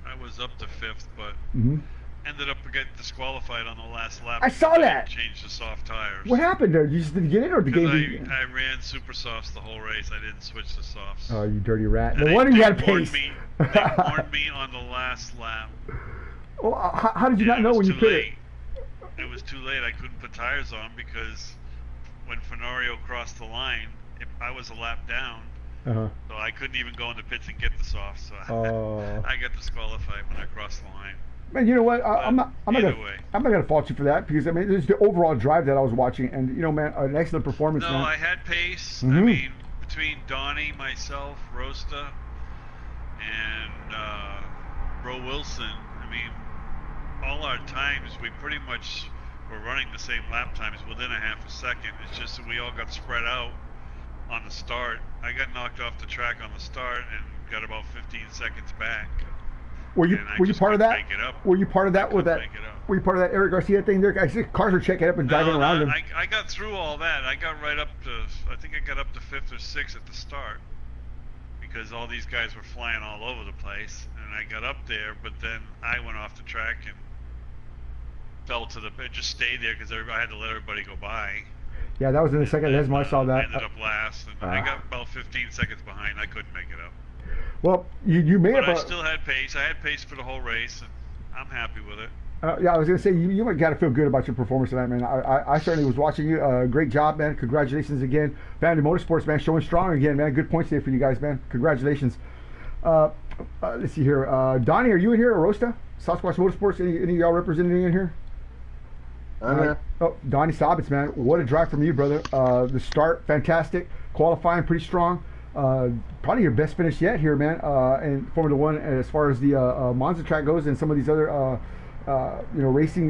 I was up to 5th, but ended up getting disqualified on the last lap. I saw that. Changed the soft tires. What happened there? You just didn't get it, or the game? I ran super softs the whole race. I didn't switch to softs. Oh, you dirty rat! And No wonder you had pace. They warned me on the last lap. Well, how did you not know when you pit it? It was too late. I couldn't put tires on because when Fenorio crossed the line, I was a lap down. So I couldn't even go in the pits and get the softs. So I got disqualified when I crossed the line. Man, you know what? I'm not gonna fault you for that, because I mean, it's the overall drive that I was watching, and man, an excellent performance. No, man. I had pace. I mean, between Donnie, myself, Rosta, and Bro Wilson, I mean, all our times we pretty much were running the same lap times within a half a second. It's just that we all got spread out on the start. I got knocked off the track on the start and got about 15 seconds back. Were you part of that? Were you part of that with that? Were you part of that Eric Garcia thing there? I see cars are checking up and driving around him. I got through all that. I got right up to, I think I got up to 5th or 6th at the start, because all these guys were flying all over the place, and I got up there, but then I went off the track and fell to just stayed there because I had to let everybody go by. Yeah, that was in the second Lesmo. I saw that. I ended up last, and I got about 15 seconds behind. I couldn't make it up. Well, you made but up. I still had pace. I had pace for the whole race, and I'm happy with it. Yeah, I was going to say, you got to feel good about your performance tonight, man. I certainly was watching you. Great job, man. Congratulations again. Family Motorsports, man, showing strong again, man. Good points there for you guys, man. Congratulations. Let's see here. Donnie, are you in here, or Rosta? Sasquatch Motorsports, any of y'all representing in here? Donnie Sabitz, man. What a drive from you, brother. The start, fantastic. Qualifying, pretty strong. Probably your best finish yet here, man, in Formula One, as far as the Monza track goes, and some of these other racing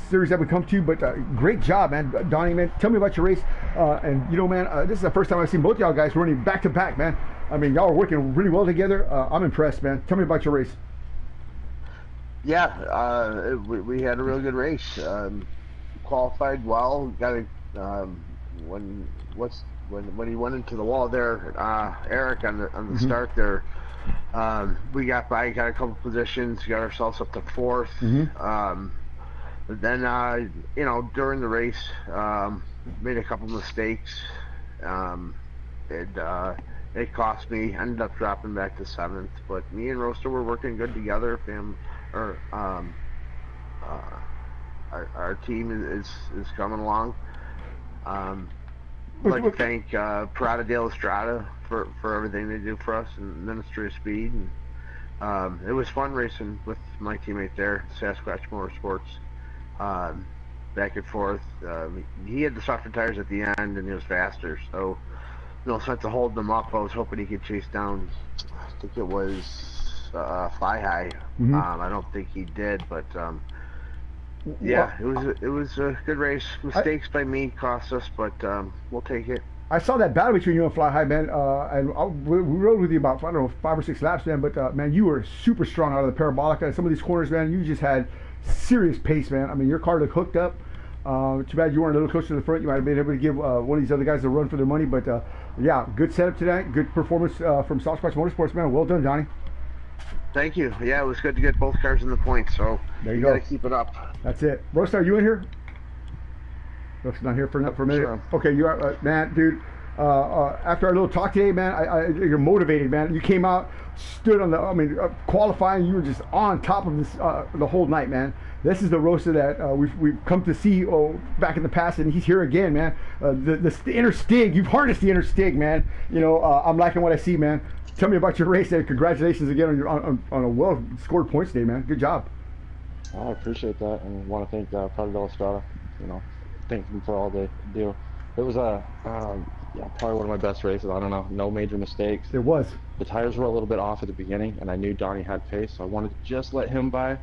series that we come to. But great job, man. Donnie, man, tell me about your race. And man, this is the first time I've seen both y'all guys running back to back, man. I mean, y'all are working really well together. I'm impressed, man. Tell me about your race. Yeah, we had a really good race. Qualified well. Got a when he went into the wall there, Eric on the start there. We got a couple positions, got ourselves up to 4th. But then during the race, made a couple mistakes. It cost me. Ended up dropping back to 7th. But me and Roaster were working good together. Our team is coming along. I'd like to thank Parada de la Strada for everything they do for us, and Ministry of Speed. And it was fun racing with my teammate there, Sasquatch Motorsports, back and forth. He had the softer tires at the end, and he was faster. So, since holding him up, I was hoping he could chase down. I think it was Fly High. I don't think he did, but. Yeah, it was a good race. Mistakes by me cost us, but we'll take it. I saw that battle between you and Fly High, man, and we rode with you about 5 or 6 laps, man. But man, you were super strong out of the parabolic. Some of these corners, man, you just had serious pace, man. I mean, your car looked hooked up. Too bad you weren't a little closer to the front. You might have been able to give one of these other guys a run for their money. But yeah, good setup tonight. Good performance from Sasquatch Motorsports, man. Well done, Donnie. Thank you. Yeah, it was good to get both cars in the points. So there you got go. to keep it up. That's it. Roast, are you in here? Roast's not here for a minute. Sure. Okay, you are, man, dude. After our little talk today, man, you're motivated, man. You came out, stood on the, qualifying. You were just on top of this the whole night, man. This is the roaster that we've come to see back in the past, and he's here again, man. The inner stig, you've harnessed the inner stig, man. You know, I'm liking what I see, man. Tell me about your race, and congratulations again on a well-scored points day, man. Good job. I appreciate that, and want to thank Prado della Strada. You know, thank them for all they do. It was yeah, probably one of my best races. I don't know, no major mistakes. It was. The tires were a little bit off at the beginning, and I knew Donnie had pace, so I wanted to just let him by,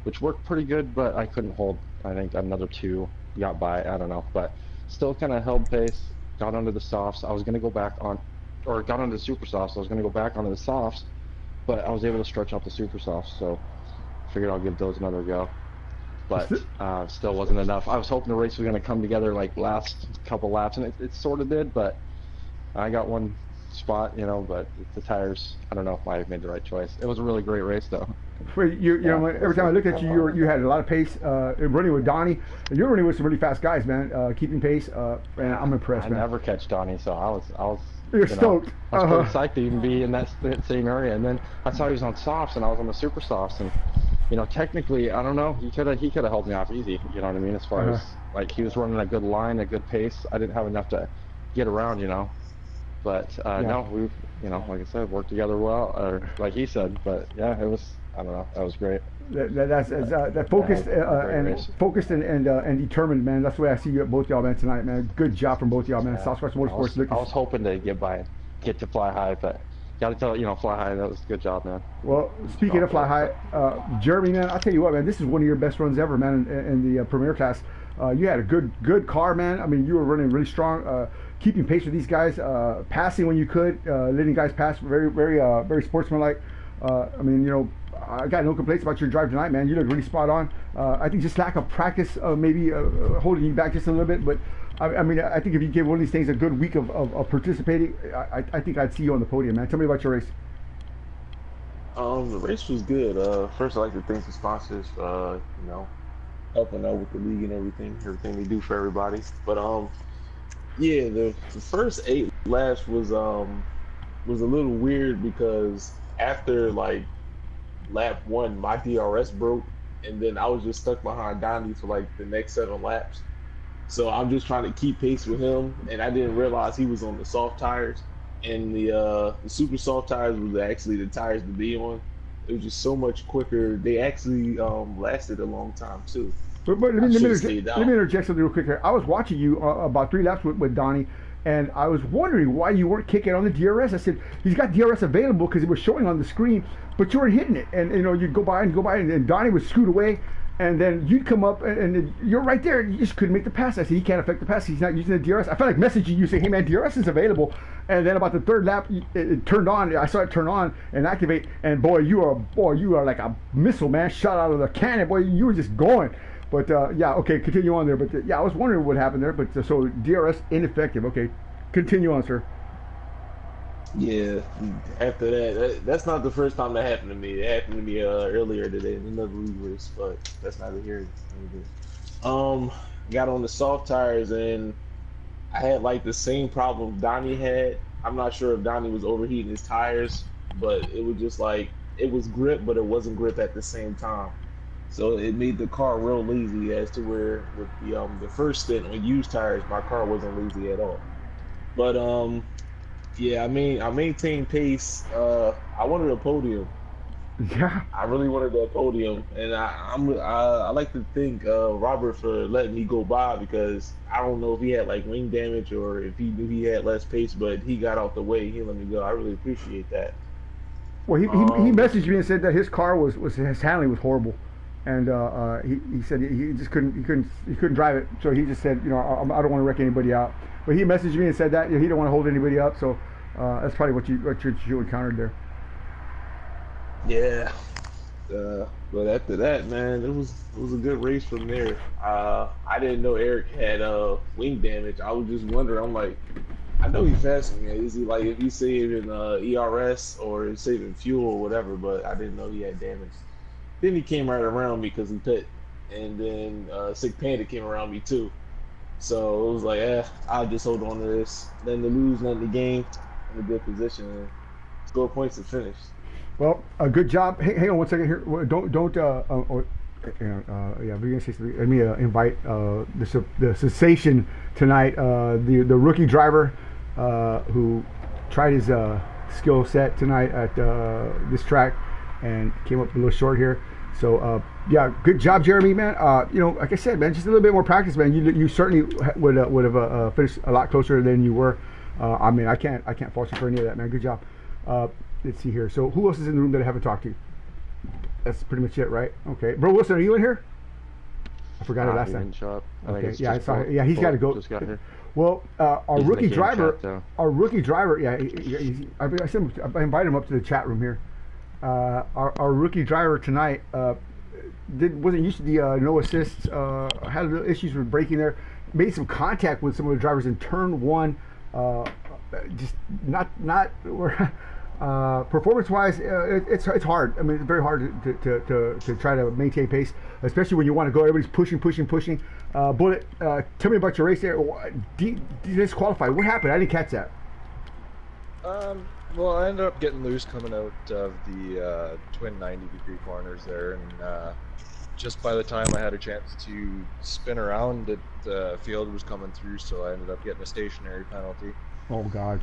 which worked pretty good, but I couldn't hold. I think another 2 got by, I don't know, but still kind of held pace, got onto the softs. I was going to go back on, or got onto the super softs, so I was going to go back onto the softs, but I was able to stretch out the super softs, so figured I'll give those another go. But still wasn't enough. I was hoping the race was going to come together like last couple laps, and it sort of did, but I got one spot, you know, but the tires, I don't know if I made the right choice. It was a really great race, though. You know, every time I looked at you, you had a lot of pace. Running with Donnie, you're running with some really fast guys, man. Keeping pace, and I'm impressed, man. I never catch Donnie, so I was. You're stoked. I was pretty psyched to even be in that same area, and then I saw he was on softs, and I was on the super softs, and you know, technically, I don't know, he could have held me off easy. You know what I mean? As far as like he was running a good line, a good pace. I didn't have enough to get around, you know. But no, we, you know, like I said, worked together well, or like he said. But yeah, it was, I don't know, that was great. That focused focused and determined, man. That's the way I see you, both y'all, man, tonight, man. Good job from both y'all, man. Sasquatch Motorsports. I was hoping to get to fly high, but gotta tell you know, fly high. That was a good job, man. Well, speaking of fly high, Jeremy, man, I'll tell you what, man. This is one of your best runs ever, man, in the Premier class. You had a good car, man. I mean, you were running really strong, keeping pace with these guys, passing when you could, letting guys pass, very sportsmanlike. I mean, you know, I got no complaints about your drive tonight, man. You look really spot on. I think just lack of practice, maybe holding you back just a little bit. But I mean, I think if you give one of these things a good week of participating, I think I'd see you on the podium, man. Tell me about your race. The race was good. First, I'd like to thank the sponsors, you know, helping out with the league and everything they do for everybody. But yeah, the first 8 laps was a little weird because after like lap 1, my DRS broke, and then I was just stuck behind Donnie for like the next 7 laps. So I'm just trying to keep pace with him, and I didn't realize he was on the soft tires, and the super soft tires was actually the tires to be on. It was just so much quicker. They actually lasted a long time too. But let me interject something real quick here. I was watching you about 3 laps with Donnie, and I was wondering why you weren't kicking on the DRS. I said, he's got DRS available because it was showing on the screen, but you weren't hitting it. And, you know, you'd go by, and Donnie was screwed away, and then you'd come up, and you're right there. You just couldn't make the pass. I said, he can't affect the pass. He's not using the DRS. I felt like messaging you, saying, hey, man, DRS is available. And then about the 3rd lap, it turned on. I saw it turn on and activate, and boy, you are like a missile, man, shot out of the cannon. Boy, you were just going. But yeah, okay, continue on there. But yeah, I was wondering what happened there. But so DRS ineffective. Okay, continue on, sir. Yeah, after that, that's not the first time that happened to me. It happened to me earlier today in another league race, but that's neither here nor there. Got on the soft tires, and I had like the same problem Donnie had. I'm not sure if Donnie was overheating his tires, but it was just like, it was grip, but it wasn't grip at the same time. So it made the car real lazy, as to where with the first stint on used tires, my car wasn't lazy at all. But yeah, I mean, I maintained pace. I wanted a podium. Yeah. I really wanted a podium, and I like to thank Robert for letting me go by, because I don't know if he had like wing damage or if he knew he had less pace, but he got out the way. He let me go. I really appreciate that. Well, he messaged me and said that his car his handling was horrible. And he said he just couldn't drive it, so he just said, you know, I don't want to wreck anybody out. But he messaged me and said that he don't want to hold anybody up, so that's probably what you encountered there. Yeah, But after that, man, it was a good race from there. I didn't know Eric had wing damage. I was just wondering. I'm like, I know he's fast, man. Is he like if he's saving ERS or he's saving fuel or whatever? But I didn't know he had damage. Then he came right around me because he pit, and then Sick Panda came around me too. So it was like, I'll just hold on to this. Nothing to lose, nothing to gain. In a good position and score points to finish. Well, a good job. Hey, hang on one second here. Don't. Yeah, we're gonna say something. Let me invite the sensation tonight. The rookie driver who tried his skill set tonight at this track and came up a little short here. So yeah, good job, Jeremy, man. Like I said, man, just a little bit more practice, man. You certainly would have finished a lot closer than you were. I mean, I can't fault you for any of that, man. Good job. Let's see here. So who else is in the room that I haven't talked to? That's pretty much it, right? Okay. Bro Wilson, are you in here? I forgot it last time. Show up. Okay. Yeah, I saw it. Yeah, he's got to go. Just got here. Well, our He's rookie in the game driver, chat, yeah, I invited him up to the chat room here. Our rookie driver tonight wasn't used to the no assists. Had a little issues with braking there. Made some contact with some of the drivers in turn one. Just not performance-wise, it's hard. I mean, it's very hard to try to maintain pace, especially when you want to go. Everybody's pushing. Bullet, tell me about your race there. Disqualified. What happened? I didn't catch that. Well, I ended up getting loose coming out of the twin 90-degree corners there, and just by the time I had a chance to spin around, the field was coming through, so I ended up getting a stationary penalty. Oh God.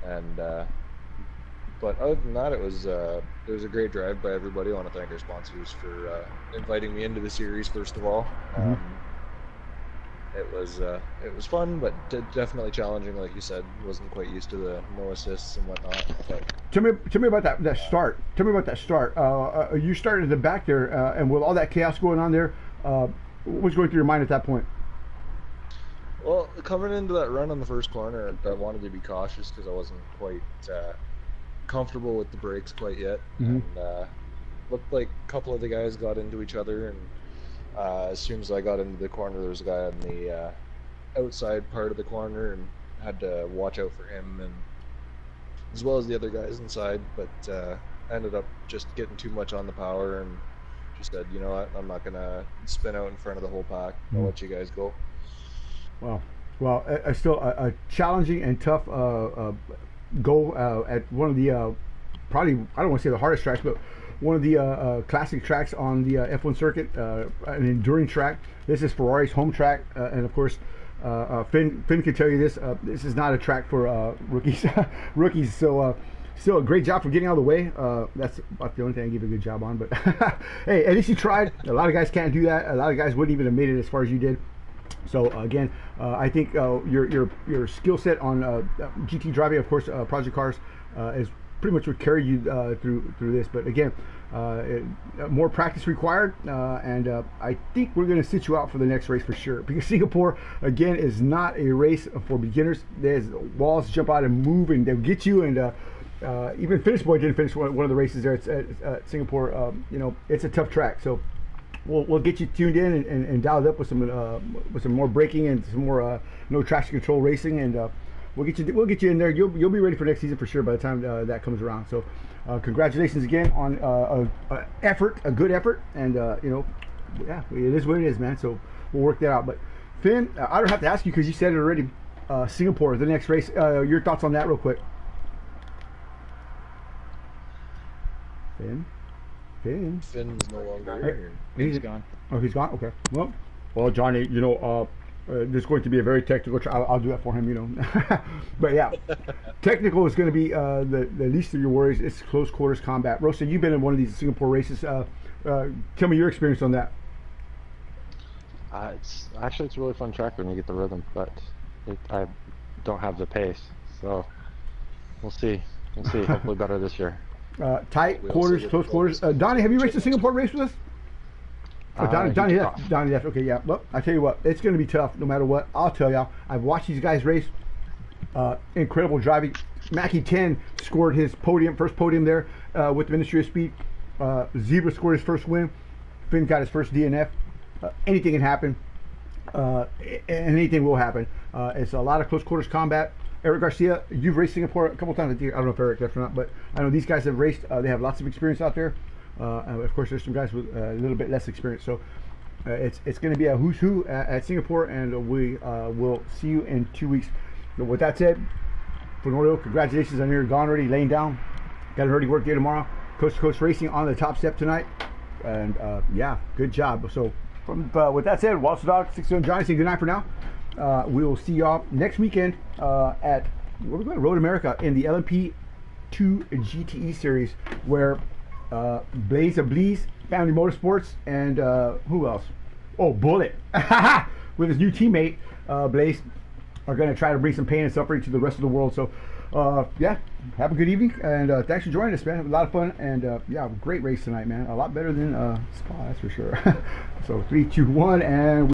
And but other than that, it was a great drive by everybody. I want to thank our sponsors for inviting me into the series. First of all, it was fun, but definitely challenging. Like you said, wasn't quite used to the no assists and whatnot. But, tell me about that start. Tell me about that start. You started at the back there, and with all that chaos going on there, what was going through your mind at that point? Well, coming into that run on the first corner, I wanted to be cautious because I wasn't quite comfortable with the brakes quite yet. And looked like a couple of the guys got into each other, and as soon as I got into the corner, there was a guy on the outside part of the corner, and had to watch out for him, and as well as the other guys inside. But ended up just getting too much on the power, and just said, you know what, I'm not gonna spin out in front of the whole pack. I'll let you guys go. Wow. Well, still a challenging and tough goal at one of the probably, I don't want to say the hardest tracks, but one of the classic tracks on the F1 circuit, an enduring track. This is Ferrari's home track, and of course, Finn can tell you this. This is not a track for rookies. So still a great job for getting out of the way. That's about the only thing I give a good job on. But hey, at least you tried. A lot of guys can't do that. A lot of guys wouldn't even have made it as far as you did. So again, I think your skill set on GT driving, of course, project cars, is pretty much what carried you through this. But again, more practice required, and I think we're going to sit you out for the next race for sure. Because Singapore, again, is not a race for beginners. There's walls jump out and move, and they'll get you. And even Finish Boy didn't finish one of the races there at Singapore. It's a tough track. So we'll get you tuned in and dialed up with some more braking and some more no traction control racing, and we'll get you in there. You'll be ready for next season for sure by the time that comes around. So congratulations again on a good effort, and yeah, it is what it is, man. So we'll work that out. But Finn, I don't have to ask you because you said it already. Singapore, the next race. Your thoughts on that, real quick. Finn's no longer here. He's gone. Oh, he's gone? Okay. Well, Johnny, there's going to be a very technical I'll do that for him, But yeah, technical is going to be the least of your worries. It's close quarters combat. Rosa, you've been in one of these Singapore races. Tell me your experience on that. It's a really fun track when you get the rhythm, but I don't have the pace. So we'll see. Hopefully better this year. Tight quarters, close quarters. Donnie, have you raced a Singapore race with us? Donnie left. Okay, yeah. Well, I tell you what, it's going to be tough no matter what. I'll tell y'all. I've watched these guys race. Incredible driving. Mackie 10 scored his first podium there with the Ministry of Speed. Zebra scored his first win. Finn got his first DNF. Anything can happen. And anything will happen. It's a lot of close quarters combat. Eric Garcia, you've raced Singapore a couple times. I don't know if Eric left or not, but I know these guys have raced. They have lots of experience out there. And of course, there's some guys with a little bit less experience. So it's going to be a who's who at Singapore, and we will see you in 2 weeks. But with that said, for Norio, congratulations on your gone already, laying down. Got an early work day tomorrow. Coast to Coast Racing on the top step tonight. And yeah, good job. So with that said, Wallace the Dog, 6 Johnny, saying good night for now. We will see y'all next weekend at where we going? Road America in the LMP2 GTE series, where Blaze of Bleeze, Family Motorsports, and who else? Oh, Bullet with his new teammate Blaze are going to try to bring some pain and suffering to the rest of the world. So yeah, have a good evening, and thanks for joining us, man. A lot of fun, and yeah, great race tonight, man. A lot better than Spa, that's for sure. So 3, 2, 1, and